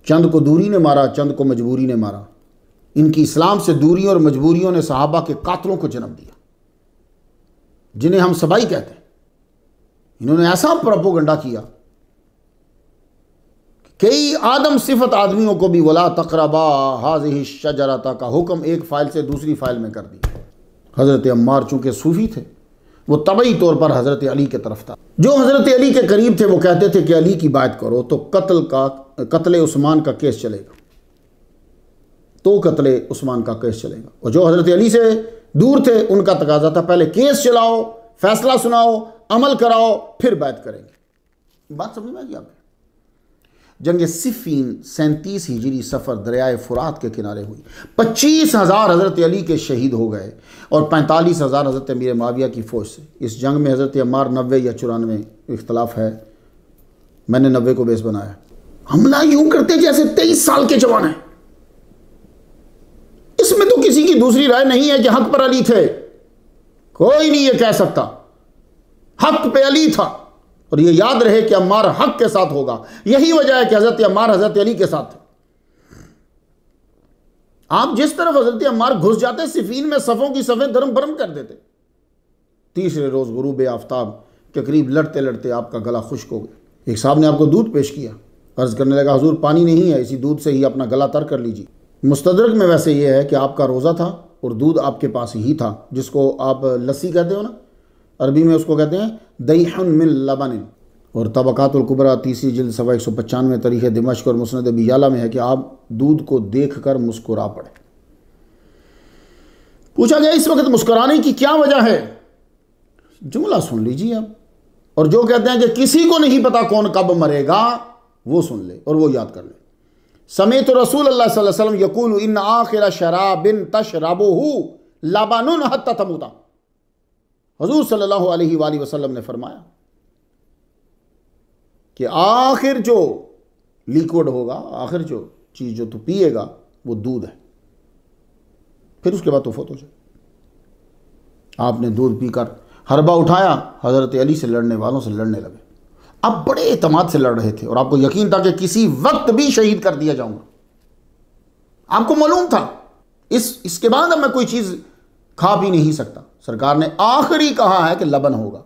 चंद को दूरी ने मारा, चंद को मजबूरी ने मारा। इनकी इस्लाम से दूरियों और मजबूरियों ने सहाबा के कातलों को जन्म दिया, जिन्हें हम सबाई कहते हैं। इन्होंने ऐसा प्रोपोगंडा किया कि कई आदम सिफत आदमियों को भी वला तकरबा हाज़िही शजरता का हुक्म एक फाइल से दूसरी फाइल में कर दिया। हज़रत अम्मार चूंकि सूफी थे, वो तबई तौर पर हज़रत अली के तरफ था। जो हज़रत अली के करीब थे वो कहते थे कि अली की बात करो तो कत्ल उस्मान का केस चलेगा, तो कत्ल उस्मान का केस चलेगा। और जो हज़रत अली से दूर थे उनका तकाजा था पहले केस चलाओ, फैसला सुनाओ, अमल कराओ, फिर बात करेंगे। बात समझ में आ गई आपको? जंग सिफ़ीन 37 हिजरी सफ़र दरियाए फुरात के किनारे हुई। 25,000 हज़रत अली के शहीद हो गए और 45,000 हज़रत अमीर माविया की फ़ौज से। इस जंग में हज़रत अम्मार 90 या 94, इख्तलाफ है, मैंने 90 को बेस बनाया। हमला यूं करते जैसे 23 साल के जवान हैं। इसमें तो किसी की दूसरी राय नहीं है कि हक पर अली थे। कोई नहीं ये कह सकता, हक पे अली था। और ये याद रहे कि अम्मार हक के साथ होगा। यही वजह है कि हजरत अम्मार हजरत अली के साथ थे। आप जिस तरफ हजरत अम्मार घुस जाते, सिफीन में सफ़ों की सफ़ें धर्म भरम कर देते। तीसरे रोज गुरूब आफ्ताब के करीब लड़ते लड़ते आपका गला खुश्क हो गया। एक साहब ने आपको दूध पेश किया, अर्ज करने लगा हुजूर पानी नहीं है, इसी दूध से ही अपना गला तर कर लीजिए। मुस्तदरक में वैसे ये है कि आपका रोज़ा था और दूध आपके पास ही था, जिसको आप लस्सी कहते हो ना, अरबी में उसको कहते हैं दहीन मिन लबन। और तबकातुल कुबरा 3 जिल्द सवा 195 तारीख़ दिमश्क और मुस्नद बियाला में है कि आप दूध को देख कर मुस्कुरा पड़े। पूछा गया इस वक्त मुस्कुराने की क्या वजह है? जुमला सुन लीजिए आप। और जो कहते हैं कि किसी को नहीं पता कौन कब मरेगा, वो सुन ले और वो याद कर ले। समेत रसूल अल्लाह सल्लल्लाहु अलैहि वसल्लम यकूलु इन आखिर शराबिन तशरबुहु लबनुन हत्ता तमुता। हुजूर सल्लल्लाहु अलैहि वसल्लम ने फरमाया कि आखिर जो लिक्विड होगा, आखिर जो चीज़ जो तू पिएगा वो दूध है, फिर उसके बाद तो फौत हो जाए। आपने दूध पीकर हरबा उठाया, हज़रत अली से लड़ने वालों से लड़ने लगे। अब बड़े एतमाद से लड़ रहे थे और आपको यकीन था कि किसी वक्त भी शहीद कर दिया जाऊंगा। आपको मालूम था इसके बाद अब मैं कोई चीज़ खा भी नहीं सकता। सरकार ने आखिरी कहा है कि लबन होगा।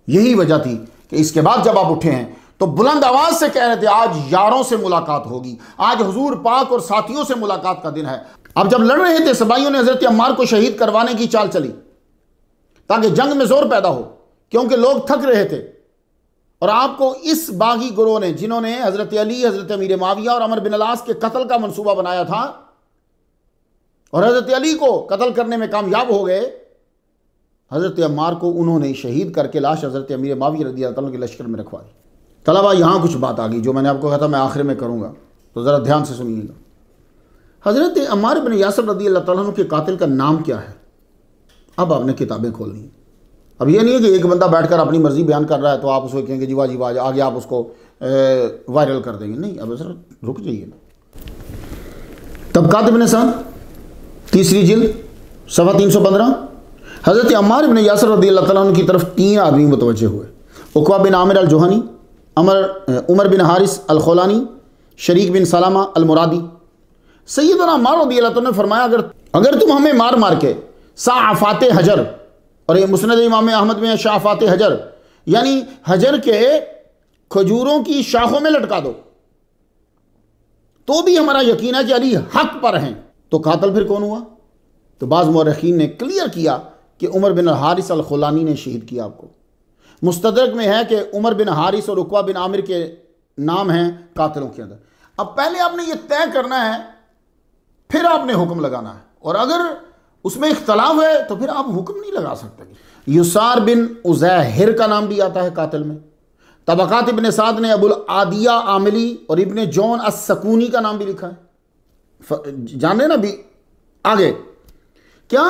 यही वजह थी कि इसके बाद जब आप उठे हैं तो बुलंद आवाज से कह रहे थे आज यारों से मुलाकात होगी, आज हुजूर पाक और साथियों से मुलाकात का दिन है। अब जब लड़ रहे थे सबाइयों ने हजरत अम्मार को शहीद करवाने की चाल चली ताकि जंग में जोर पैदा हो, क्योंकि लोग थक रहे थे। और आपको इस बागी गुरोह ने, जिन्होंने हजरत अली, हजरत अमीर माविया और अमर बिन अलास के कत्ल का मंसूबा बनाया था और हजरत अली को कत्ल करने में कामयाब हो गए, हजरत अम्मार को उन्होंने शहीद करके लाश हजरत अमीर माविया रज़ी अल्लाह अन्हु के लश्कर में रखवा दी। तलबा यहाँ कुछ बात आ गई जो मैंने आपको कहा था मैं आखिर में करूँगा, तो ज़रा ध्यान से सुनिएगा। हजरत अम्मार बिन यासिर रज़ी अल्लाह अन्हु के कातिल का नाम क्या है? अब आपने किताबें खोलनी है। अब ये नहीं है कि एक बंदा बैठकर अपनी मर्जी बयान कर रहा है तो आप उसको कहेंगे जी वाह आगे आप उसको वायरल कर देंगे। नहीं, अब सर रुक जाइए ना। तबकात इब्न सअद 3 जिल्द सवा 315। हज़रत अम्मार इब्न यासिर रज़ियल्लाहु अन्हु की तरफ 3 आदमी मुतवज्जे हुए। उक़बा बिन आमिर अल जुहनी, उमर बिन हारिस अल खौलानी, शरीक बिन सलामा अल मुरादी। सैयदना अम्मार रज़ियल्लाहु अन्हु ने फरमाया अगर तुम हमें मार मार के साफ़ात हजर, और ये मुस्नद इमाम अहमद में शाफ़ात हजर यानी हजर के खजूरों की शाखों में लटका दो तो भी हमारा यकीन है कि अली हक पर हैं, तो कातिल फिर कौन हुआ? तो बाज़ मुअर्रिखीन ने क्लियर किया कि उमर बिन हारिस अल खौलानी ने शहीद किया। आपको मुस्तदरक में है कि उमर बिन हारिस और उक़बा बिन आमिर के नाम हैं कातिलों के अंदर। अब पहले आपने ये तय करना है, फिर आपने हुक्म लगाना है, और अगर उसमें इख्तलाफ है तो फिर आप हुक्म नहीं लगा सकते। युसार बिन उज़ैहिर का नाम भी आता है कातिल में। तबकात इब्ने साद ने अबुल आदिया आमिली और इब्ने जौन अस-सकूनी का नाम भी लिखा है। जान रहे ना भी आगे, क्या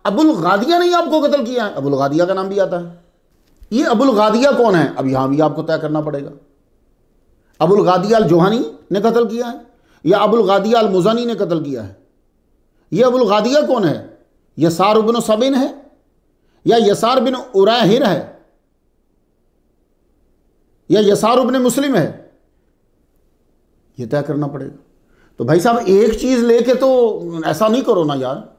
अबुल गादिया ने आपको कत्ल किया है? अबुल गादिया का नाम भी आता है। ये अबुल गादिया कौन है? अब यहां भी आपको तय करना पड़ेगा। अबुल गादिया अल जोहानी ने कत्ल किया है या अबुल गादिया अल मुज़नी ने कत्ल किया है? ये अबुल गादिया कौन है? यसार बिन सबिन है या यसार बिन उराहिर है या यसार बिन मुस्लिम है? यह तय करना पड़ेगा। तो भाई साहब एक चीज लेके तो ऐसा नहीं करो ना यार।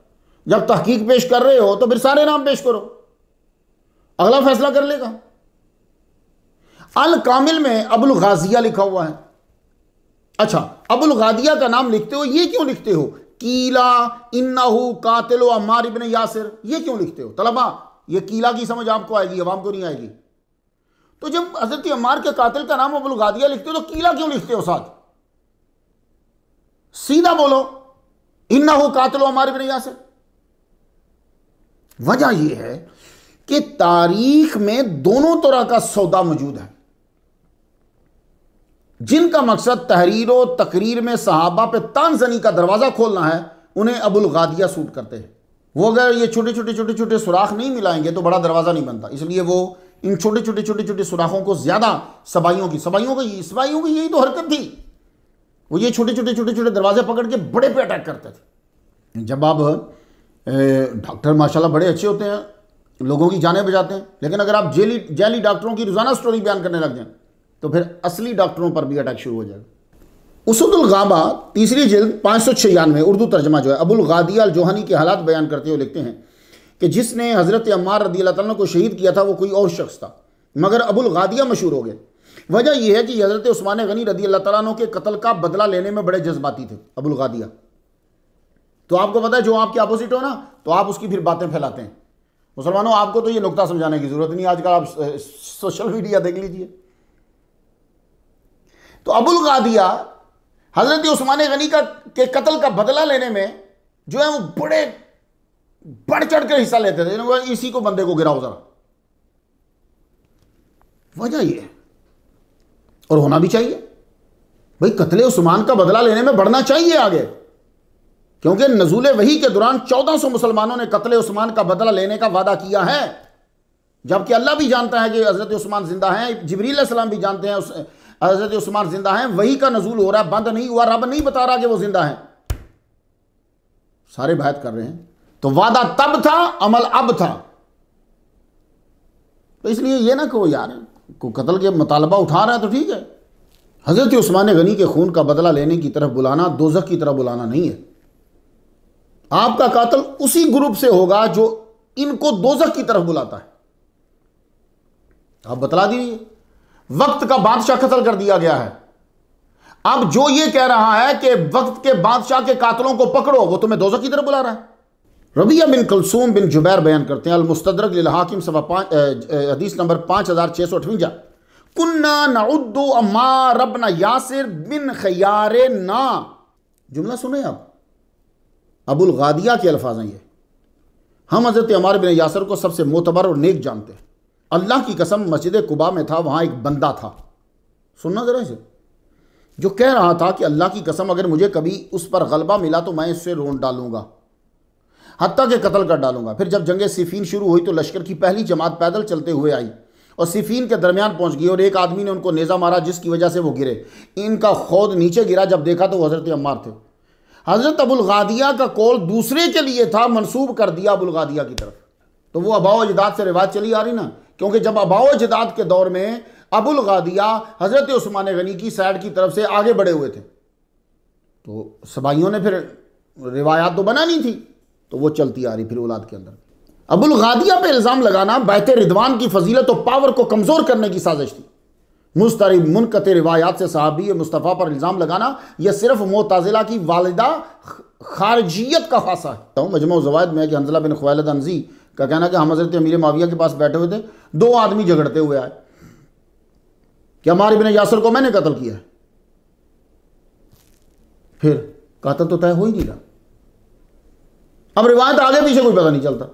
जब तहकीक पेश कर रहे हो तो फिर सारे नाम पेश करो, अगला फैसला कर लेगा। अल कामिल में अबुल गाजिया लिखा हुआ है। अच्छा, अबुल गादिया का नाम लिखते हो, ये क्यों लिखते हो? कीला इन्नहु कातिलु अम्मार इब्न यासिर, ये क्यों लिखते हो? तलबा, ये कीला की समझ आपको आएगी, अवाम को नहीं आएगी। तो जब हजरत अम्मार के कातिल का नाम अबुल गादिया लिखते हो तो कीला क्यों लिखते हो साथ? सीधा बोलो इन्नहु कातिलु अम्मार इब्न यासिर। वजह यह है कि तारीख में दोनों तरह का सौदा मौजूद है। जिनका मकसद तहरीर और तकरीर में सहाबा पे तानजनी का दरवाजा खोलना है, उन्हें अबुल गादिया सूट करते हैं। वो अगर ये छोटे छोटे सुराख नहीं मिलाएंगे तो बड़ा दरवाजा नहीं बनता, इसलिए वो इन छोटे छोटे सुराखों को ज्यादा सबाइयों की यही तो हरकत थी। वो ये छोटे छोटे दरवाजे पकड़ के बड़े पे अटैक करते थे। जब आप डॉक्टर माशाल्लाह बड़े अच्छे होते हैं, लोगों की जानें बचाते हैं, लेकिन अगर आप जैली डॉक्टरों की रोजाना स्टोरी बयान करने लग जाएं तो फिर असली डॉक्टरों पर भी अटैक शुरू हो जाएगा। उसदुल गाबा तीसरी जिल्द 596 उर्दू तर्जमा जो है, अबुल गादिया अल जोहानी के हालात बयान करते हुए लिखते हैं कि जिसने हज़रत अम्मार रदी अल्लाह तआला को शहीद किया था वो कोई और शख्स था, मगर अबुल गादिया मशहूर हो गए। वजह यह है कि हज़रत उस्मान गनी रदी अल्लाह तआला के कत्ल का बदला लेने में बड़े जज्बाती थे अबुल गादिया। तो आपको पता है जो आपके अपोजिट हो ना तो आप उसकी फिर बातें फैलाते हैं। मुसलमानों, आपको तो ये नुक्ता समझाने की जरूरत नहीं, आजकल आप सोशल मीडिया देख लीजिए। तो अबुल गादिया हजरत उस्मान गनी के कत्ल का बदला लेने में जो है वो बड़े बढ़ चढ़ कर हिस्सा लेते थे। इसी को बंदे को गिराओ जरा। वजह यह है, और होना भी चाहिए भाई, कत्ले उस्मान का बदला लेने में बढ़ना चाहिए आगे, क्योंकि नज़ूल वही के दौरान 1400 मुसलमानों ने कत्ले उस्मान का बदला लेने का वादा किया है, जबकि अल्लाह भी जानता है कि हजरत उस्मान जिंदा हैं, जिब्रील अलैहिस्सलाम भी जानते हैं हजरत उस्मान जिंदा हैं। वही का नजूल हो रहा है, बंद नहीं हुआ, रब नहीं बता रहा कि वो जिंदा है, सारे बात कर रहे हैं। तो वादा तब था, अमल अब था। तो इसलिए ये ना कहो यार को कत्ल के मुतालबा उठा रहा है तो ठीक है। हजरत उस्मान गनी के खून का बदला लेने की तरफ बुलाना दोज़ख की तरफ बुलाना नहीं है। आपका कातिल उसी ग्रुप से होगा जो इनको दोज़ख की तरफ बुलाता है। आप बतला दीजिए, वक्त का बादशाह कत्ल कर दिया गया है। अब जो ये कह रहा है कि वक्त के बादशाह के कातिलों को पकड़ो, वो तुम्हें दोज़ख की तरफ बुला रहा है। रबिया बिन कलसूम बिन जुबैर बयान करते हैं, अल मुस्तदरक लिल हाकिम हदीस नंबर 5658, कुन्ना नउद्दु अम्मार इब्न यासिर बिन खयारे ना। जुमला सुने आप, अबुल गादिया के अल्फाज हैं ये। हम हजरत अम्मार बिन यासिर को सबसे मोतबर और नेक जानते हैं। अल्लाह की कसम मस्जिद कुबा में था, वहां एक बंदा था, सुनना जरा इसे, जो कह रहा था कि अल्लाह की कसम अगर मुझे कभी उस पर गलबा मिला तो मैं इससे रोन डालूंगा, हत्ता के कत्ल कर डालूंगा। फिर जब जंग सिफीन शुरू हुई तो लश्कर की पहली जमात पैदल चलते हुए आई और सिफीन के दरमियान पहुंच गई, और एक आदमी ने उनको नेज़ा मारा जिसकी वजह से वो गिरे। इनका खौद नीचे गिरा, जब देखा तो वो हजरत अम्मार थे। हजरत अबुल गादिया का कौल दूसरे के लिए था, मंसूब कर दिया अबुल गादिया की तरफ। तो वो अबाओ अजदाद से रिवाज चली आ रही ना, क्योंकि जब अबाओ अजदाद के दौर में अबुल गादिया हजरत उस्मान गनी की साइड की तरफ से आगे बढ़े हुए थे, तो सबाइयों ने फिर रिवायात तो बनानी थी, तो वो चलती आ रही फिर औलाद के अंदर। अबुल गादिया पे इल्ज़ाम लगाना बैत रिदवान की फजीलत और पावर को कमज़ोर करने की साजिश थी। मुस्तरिब मुनक़ते रिवायात से सहाबी मुस्तफ़ा पर इल्ज़ाम लगाना यह सिर्फ मुअतज़िला की वालिदा खारजियत का फासा है। मजमू ज़वाइद में कि हंज़ला बिन खुवैलिद अनज़ी का कहना कि हम हज़रत अमीर माविया के पास बैठे हुए थे, दो आदमी झगड़ते हुए आए। कि अम्मार इब्न यासिर को मैंने कत्ल किया है। फिर कातिल तो तय हो ही नहीं रहा। अब रिवायत आगे पीछे कोई पता नहीं चलता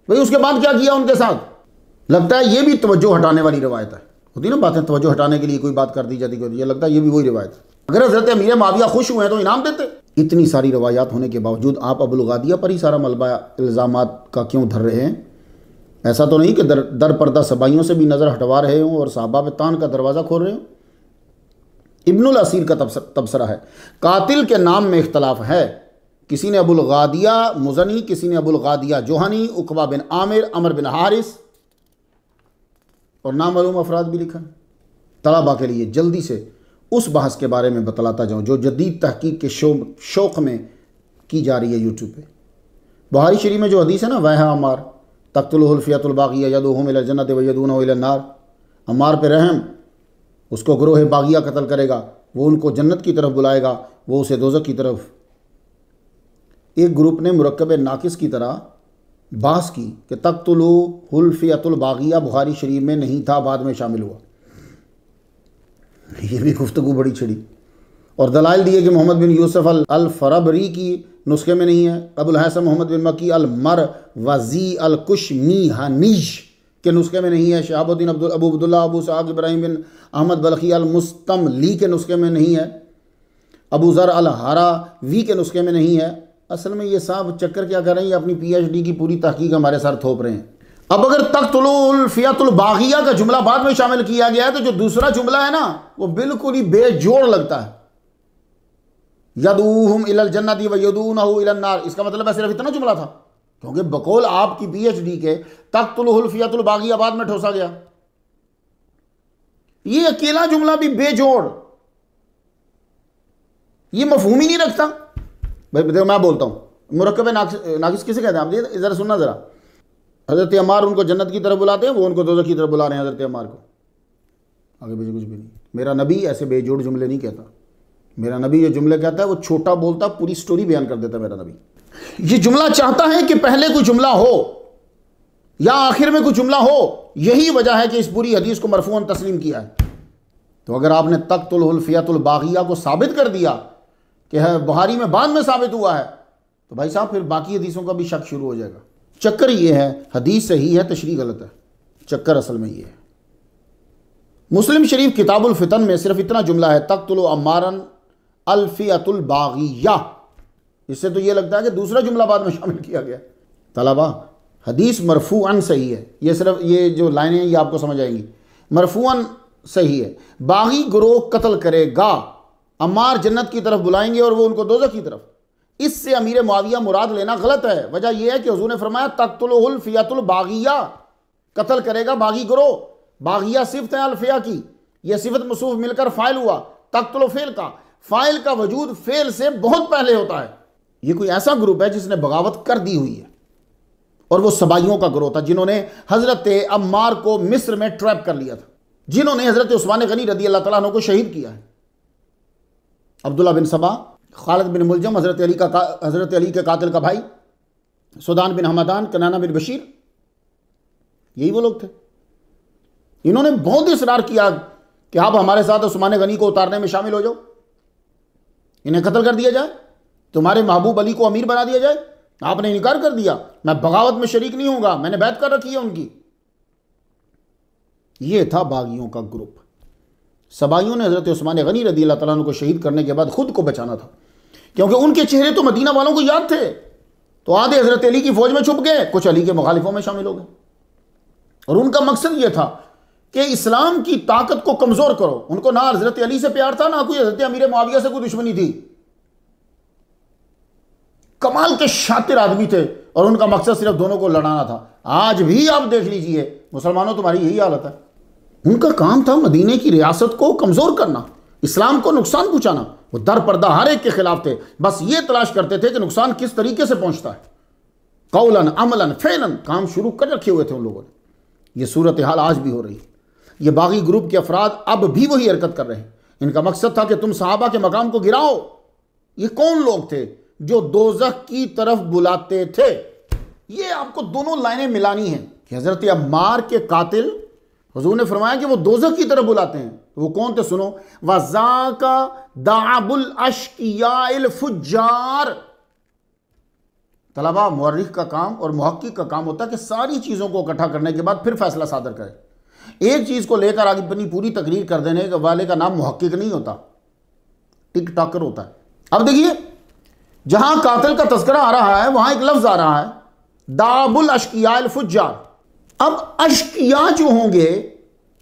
भाई उसके बाद क्या किया उनके साथ। लगता है ये भी तवज्जो हटाने वाली रिवायत है। होती ना बातें तवज्जो हटाने के लिए कोई बात कर दी जाती है, ये लगता है ये भी वही रिवायत है। अगर हज़रत अमीर मुआविया खुश हुए तो इनाम देते। इतनी सारी रवायात होने के बावजूद आप अबुल गादिया पर ही सारा मलबा इल्ज़ामात का क्यों धर रहे हैं? ऐसा तो नहीं कि दर पर्दा सबाइयों से भी नज़र हटवा रहे हों और साहबा पे तान का दरवाज़ा खोल रहे हों। इब्नुल असीर का तबसरा है, कातिल के नाम में इख्तलाफ है। किसी ने अबुल गादिया मुज़नी, किसी ने अबुल गादिया जोहनी, उकबा बिन आमिर, अमर बिन हारिस और नामालूम अफराद भी लिखा है। तलबा के लिए जल्दी से उस बहस के बारे में बतलाता जाऊँ जो जदीद तहकीक के शौक़ में की जा रही है यूट्यूब पे। बुखारी शरीफ में जो हदीस है ना, वह है अम्मार तक़्तुलुहुल फ़ियतुल बाग़िया यदूहुम इलल जन्नति व यदूनहु इलन नार। अम्मार पे रहम, उसको ग्रोह बाग़िया कत्ल करेगा, वो उनको जन्नत की तरफ बुलाएगा, वो उसे दोज़ख की तरफ। एक ग्रुप ने मुरक्कब नाकिस की तरह बास की कि तक़्तुलुहुल फ़ियतुल बाग़िया बुखारी शरीफ में नहीं था, बाद में शामिल हुआ। ये भी गुफ्तगू बड़ी छिड़ी। और दलाइल दिए कि मोहम्मद बिन यूसुफ अल फरबरी की नुस्खे में नहीं है, अबुल हसन मोहम्मद बिन मकी अल मर वज़ी अल कुशमीहानीश के नुस्खे में नहीं है, शहाबुद्दीन अबू अब्दुल्ला अबू सआद इब्राहिम बिन अहमद बल्खी अल मुस्तमली के नुस्खे में नहीं है, अबू ज़र अल हरावी के नुस्खे में नहीं है। असल में ये साहब चक्कर क्या कर रहे हैं, ये अपनी PhD की पूरी तहकीक हमारे सर थोप रहे हैं। अब अगर तक़्तुलुहुल फ़ियतुल बाग़िया का जुमला बाद में शामिल किया गया है तो जो दूसरा जुमला है ना वो बिल्कुल ही बेजोड़ लगता है। यदूहुम इलल जन्नति व यदूनहु इलन नार, इसका मतलब है सिर्फ इतना जुमला था, क्योंकि बकौल आपकी PhD के तक़्तुलुहुल फ़ियतुल बाग़िया बाद में ठोसा गया। ये अकेला जुमला भी बेजोड़, ये मफ़हूम ही नहीं रखता। भाई देखो मैं बोलता हूं, मुरक्कब नाकिस किसे कहते हैं? आप जरा सुनना जरा। हज़रत अम्मार उनको जन्नत की तरफ बुलाते हैं, वो उनको दोज़ख की तरफ बुला रहे हैं हज़रत अम्मार को। आगे पीछे कुछ भी नहीं। मेरा नबी ऐसे बेजोड़ जुमले नहीं कहता। मेरा नबी ये जुमले कहता है वो छोटा बोलता, पूरी स्टोरी बयान कर देता है मेरा नबी। ये जुमला चाहता है कि पहले कोई जुमला हो या आखिर में कोई जुमला हो, यही वजह है कि इस पूरी हदीस को मरफूअन तस्लीम किया है। तो अगर आपने तक़्तुलुहुल फ़ियतुल बाग़िया को साबित कर दिया कि है बुखारी में बाद में साबित हुआ है, तो भाई साहब फिर बाकी हदीसों का भी शक शुरू हो जाएगा। चक्कर ये है, हदीस सही है, तशरीह गलत है। चक्कर असल में ये है। मुस्लिम शरीफ किताबुल फितन में सिर्फ इतना जुमला है, तक़्तुलु अम्मारन अल फ़ियतुल बाग़िया। इससे तो ये लगता है कि दूसरा जुमला बाद में शामिल किया गया। तलबा हदीस मरफूअन सही है, ये सिर्फ ये जो लाइनें हैं ये आपको समझ आएंगी। मरफूअन सही है, बागी गिरोह कत्ल करेगा, अम्मार जन्नत की तरफ बुलाएंगे और वो उनको दोज़ख की तरफ। इससे अमीर मुआविया मुराद लेना गलत है। वजह यह है कि हुज़ूर ने फरमाया तक़्तुलुहुल फ़ियतुल बाग़िया, कत्ल करेगा बागी गिरोह। बाग़िया सिफ़त है अल-फ़िया की, यह सिफ़त मसूफ़ मिलकर फ़ाइल हुआ। तक़्तुलु फ़ेल का, फ़ाइल का वजूद फ़ेल से बहुत पहले होता है। यह कोई ऐसा ग्रुप है जिसने बगावत कर दी हुई है, और वो सबाइयों का गिरोह था जिन्होंने हज़रत अम्मार को मिस्र में ट्रैप कर लिया था, जिन्होंने हज़रत उस्मान गनी रदी अल्लाह तआला अन्हु को शहीद किया है। अब्दुल्ला बिन सबा, खालिद बिन मुलजम, हज़रत अली के कातिल का भाई, सुदान बिन हमदान, कनाना बिन बशीर, यही वो लोग थे। इन्होंने बहुत इसरार किया कि आप हमारे साथ उस्मान गनी को उतारने में शामिल हो जाओ, इन्हें कत्ल कर दिया जाए, तुम्हारे महबूब अली को अमीर बना दिया जाए। आपने इनकार कर दिया, मैं बगावत में शरीक नहीं होऊंगा, मैंने बैत कर रखी है उनकी। यह था बागियों का ग्रुप। सबाइयों ने हज़रत उस्मान गनी रदी अल्लाह तआला अन्हु को शहीद करने के बाद खुद को बचाना था, क्योंकि उनके चेहरे तो मदीना वालों को याद थे। तो आधे हज़रत अली की फौज में छुप गए, कुछ अली के मुखालिफों में शामिल हो गए, और उनका मकसद यह था कि इस्लाम की ताकत को कमज़ोर करो। उनको ना हज़रत अली से प्यार था, ना कोई हज़रत अमीर मुआविया से कोई दुश्मनी थी। कमाल के शातिर आदमी थे, और उनका मकसद सिर्फ दोनों को लड़ाना था। आज भी आप देख लीजिए मुसलमानों, तुम्हारी यही हालत है। उनका काम था मदीने की रियासत को कमज़ोर करना, इस्लाम को नुकसान पहुंचाना। वो दर पर्दा हर एक के खिलाफ थे, बस ये तलाश करते थे कि नुकसान किस तरीके से पहुंचता है। कौलन अमलन फ़ेलन काम शुरू कर रखे हुए थे उन लोगों ने। ये सूरत हाल आज भी हो रही है। ये बागी ग्रुप के अफराद अब भी वही हरकत कर रहे हैं। इनका मकसद था कि तुम सहाबा के मकाम को गिराओ। ये कौन लोग थे जो दोज़ख की तरफ बुलाते थे? ये आपको दोनों लाइनें मिलानी हैं कि हज़रत अम्मार के कातिल हुज़ूर ने फरमाया कि वो दोज़ख की तरफ बुलाते हैं, तो वो कौन थे सुनो, वज़ाका दाबुल अश्कियाइल फुज्जार। तलबा मुअर्रिख का काम और मुहक्किक का काम होता है कि सारी चीज़ों को इकट्ठा करने के बाद फिर फैसला सादर करे। एक चीज़ को लेकर आगे अपनी पूरी तकरीर कर देने वाले का नाम मुहक्किक नहीं होता, टिक टॉकर होता है। अब देखिए, जहां कातिल का तस्करा आ रहा है वहां एक लफ्ज आ रहा है दाबुल अश्कियाइल फुज्जार। अब अश्किया जो होंगे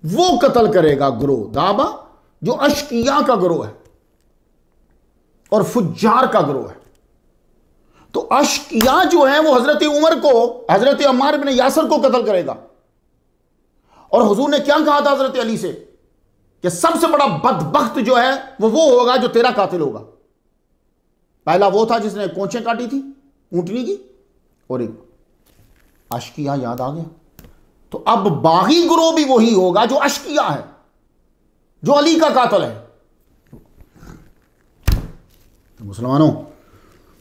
वो कत्ल करेगा गिरोह, दाबा जो अश्किया का गिरोह है और फुज्जार का गिरोह है। तो अश्किया जो है वो हजरत उमर को, हजरत अम्मार बिन यासर को कत्ल करेगा। और हुजूर ने क्या कहा था हजरत अली से कि सबसे बड़ा बदबख्त जो है वो होगा जो तेरा कातिल होगा। पहला वो था जिसने कोंचें काटी थी ऊंटनी की, और एक अश्किया याद आ गया। तो अब बागी गिरोह भी वही होगा जो अश्किया है, जो अली का कातिल है। तो मुसलमानों,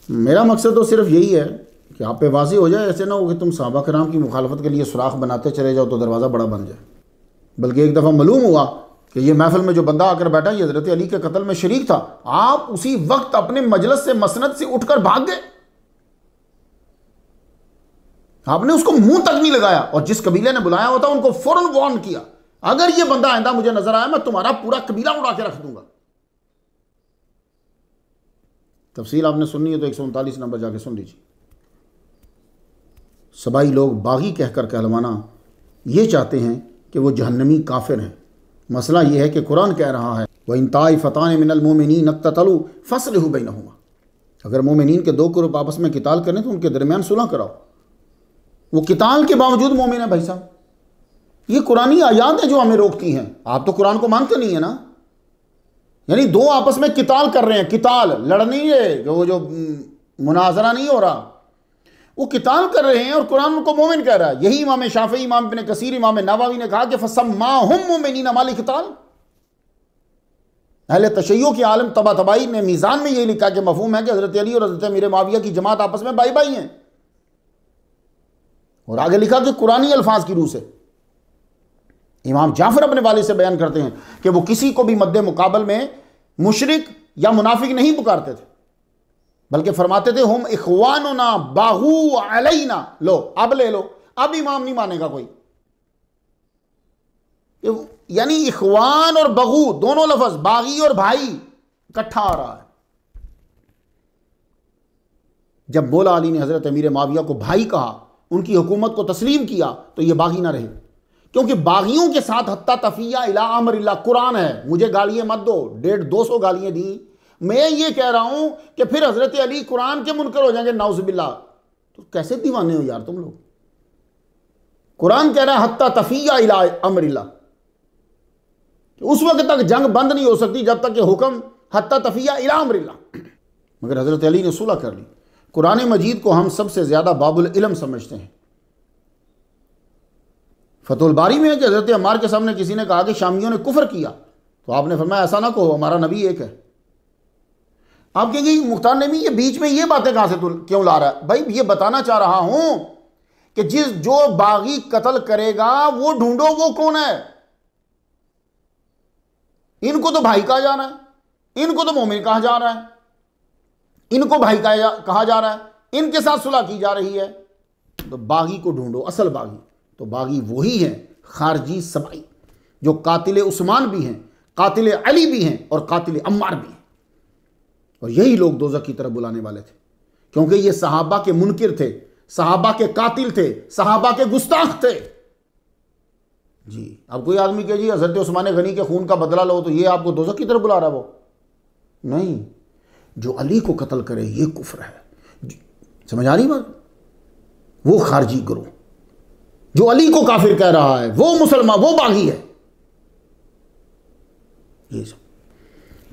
मेरा मकसद तो सिर्फ यही है कि आप पे वाज़ी हो जाए, ऐसे ना हो कि तुम सहाबा कराम की मुखालफत के लिए सुराख बनाते चले जाओ तो दरवाज़ा बड़ा बन जाए। बल्कि एक दफ़ा मालूम हुआ कि ये महफिल में जो बंदा आकर बैठा ये हज़रत अली के कत्ल में शरीक था। आप उसी वक्त अपने मजलिस से, मसनद से उठकर भाग गए, आपने उसको मुंह तक नहीं लगाया। और जिस कबीले ने बुलाया होता उनको फौरन वार्न किया, अगर ये बंदा आइंदा मुझे नजर आया मैं तुम्हारा पूरा कबीला उड़ा के रख दूंगा। तफसील आपने सुननी है तो 139 नंबर जाके सुन लीजिए। सबाई लोग बागी कहकर कहलवाना ये चाहते हैं कि वो जहन्नमी काफिर हैं। मसला ये है कि कुरान कह रहा है वह इन ताइफतान मिनल मोमिनीन इक़्ततलू फस्लिहू बैनहुमा, अगर मोमिनीन के दो ग्रुप आपस में किताल करें तो उनके दरमियान सुलह कराओ। वो किताल के बावजूद मोमिन है भाई साहब। ये कुरानी आयात है जो हमें रोकती हैं। आप तो कुरान को मानते नहीं है ना, यानी दो आपस में किताल कर रहे हैं, किताल लड़नी है, वो जो मुनाजरा नहीं हो रहा, वो किताल कर रहे हैं और कुरान उनको मोमिन कह रहा है। यही इमाम शाफी, इमाम इब्न कसीर, इमाम नवावी ने कहा कि फसम्माहुम मुमिनीन माल किताल। अहले तशय्यो के आलम तबा तबाई ने मीज़ान में यही लिखा कि मफहूम है कि हज़रत अली और हज़रत अमीर मुआविया की जमात आपस में भाई भाई हैं। और आगे लिखा कि कुरानी अल्फाज की रूह से इमाम जाफर अपने वाले से बयान करते हैं कि वो किसी को भी मद्दे मुकाबल में मुशरिक या मुनाफिक नहीं पुकारते थे, बल्कि फरमाते थे हम इखवानुना बाहू अलैना, लो अब ले लो, अब इमाम नहीं मानेगा कोई। यानी इखवान और बगू दोनों लफ्ज, बागी और भाई, इकट्ठा आ रहा है। जब मौला अली ने हजरत अमीर मुआविया को भाई कहा, उनकी हुकूमत को तस्लीम किया, तो ये बागी ना रहे, क्योंकि बागियों के साथ हत्ता तफिया इला अमरिल्ला कुरान है। मुझे गालियां मत दो, 150-200 गालियां दी, मैं ये कह रहा हूं कि फिर हजरत अली कुरान के मुनकर हो जाएंगे, नाउजुबिल्लाह। तो कैसे दीवाने हो यार तुम लोग। कुरान कह रहा है हत्ता तफिया इला अमरिल्ला, उस वक्त तक जंग बंद नहीं हो सकती जब तक कि हुक्म हत्ता तफिया इला अमरिल्ला। मगर हजरत अली ने सुलह कर ली। कुरान मजीद को हम सबसे ज्यादा बाबुल इल्म समझते हैं। फतहुल बारी में है कि हजरत अम्मार के सामने किसी ने कहा कि शामियों ने कुफर किया, तो आपने फरमाया ऐसा ना कहो, हमारा नबी एक है। आप कहेंगे मुख्तार नबी ये बीच में ये बातें कहां से क्यों ला रहा है? भाई ये बताना चाह रहा हूं कि जो बागी कत्ल करेगा वो ढूंढो वो कौन है। इनको तो भाई कहा जा रहा है, इनको तो मोमिन कहा जा रहा है, इनको भाई कहा जा रहा है, इनके साथ सुलह की जा रही है। तो बागी को ढूंढो, असल बागी। तो बागी वही है खारजी सबाई जो कातिल उस्मान भी हैं, कातिल अली भी हैं और कातिल अम्मार भी हैं। और यही लोग दोज़ख की तरफ बुलाने वाले थे, क्योंकि ये सहाबा के मुनकिर थे, सहाबा के कातिल थे, सहाबा के गुस्ताख थे। जी अब कोई आदमी कहे जी हजरत उस्मान गनी के खून का बदला लो, तो ये आपको दोज़ख की तरफ बुला रहा है। वो नहीं, जो अली को कत्ल करे ये कुफ्र है। समझ आ रही बात? वो खारजी गिरोह जो अली को काफिर कह रहा है वो मुसलमान, वो बागी है। ये सब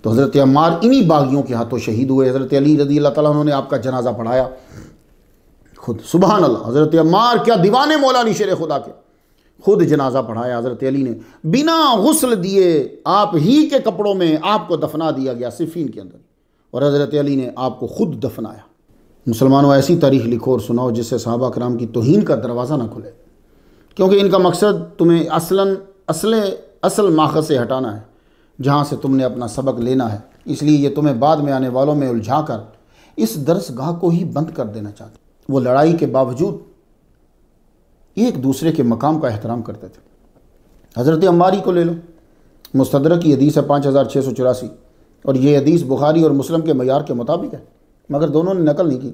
तो हजरत अम्मार इन्हीं बागियों के हाथों शहीद हुए। हजरत अली रज़ी अल्लाह ताला उन्होंने आपका जनाजा पढ़ाया खुद। सुभान अल्लाह, हजरत अम्मार क्या दीवाने मौला अली शेर खुदा के, खुद जनाजा पढ़ाया हजरत अली ने। बिना गुस्ल दिए आप ही के कपड़ों में आपको दफना दिया गया सिफ़ीन के अंदर, और हजरत अली ने आपको खुद दफनाया। मुसलमानों ऐसी तारीख लिखो और सुनाओ जिससे सहाबा कराम की तौहीन का दरवाज़ा ना खुले, क्योंकि इनका मकसद तुम्हें असल माखज़ से हटाना है। जहाँ से तुमने अपना सबक लेना है, इसलिए ये तुम्हें बाद में आने वालों में उलझा कर इस दरसगाह को ही बंद कर देना चाहते। वो लड़ाई के बावजूद एक दूसरे के मकाम का एहतराम करते थे। हज़रत अम्मारी को ले लो, मुस्तदरक की हदीस है 5684 और ये हदीस बुखारी और मुस्लिम के मयार के मुताबिक है, मगर दोनों ने नकल नहीं की।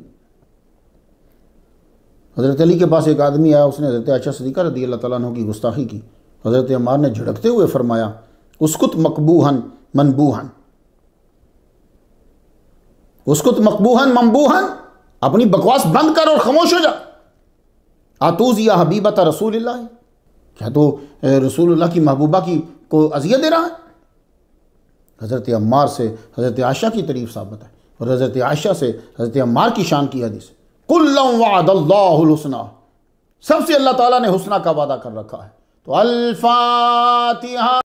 हज़रत अली के पास एक आदमी आया, उसने हज़रत आयशा सिद्दीक़ा रज़ी अल्लाह तआला अन्हा की गुस्ताखी की। हज़रत अम्मार ने झड़कते हुए फरमाया, उसकुत मकबूहन मनबूहन, उसकुत मकबूहन मनबूहन, अपनी बकवास बंद कर और खामोश हो जा। आतूज़ या हबीबत रसूलुल्लाह, क्या तो रसूलुल्लाह की महबूबा की को अज़ियत दे रहा है। हज़रत अम्मार से हज़रत आयशा की तारीफ़ साबित है और हज़रत आयशा से हज़रत अम्मार की शान की हदीस, कुल्लम वअदल्लाहुल हुस्ना, सबसे अल्लाह ताला ने हुस्ना का वादा कर रखा है। तो अल फातिहा।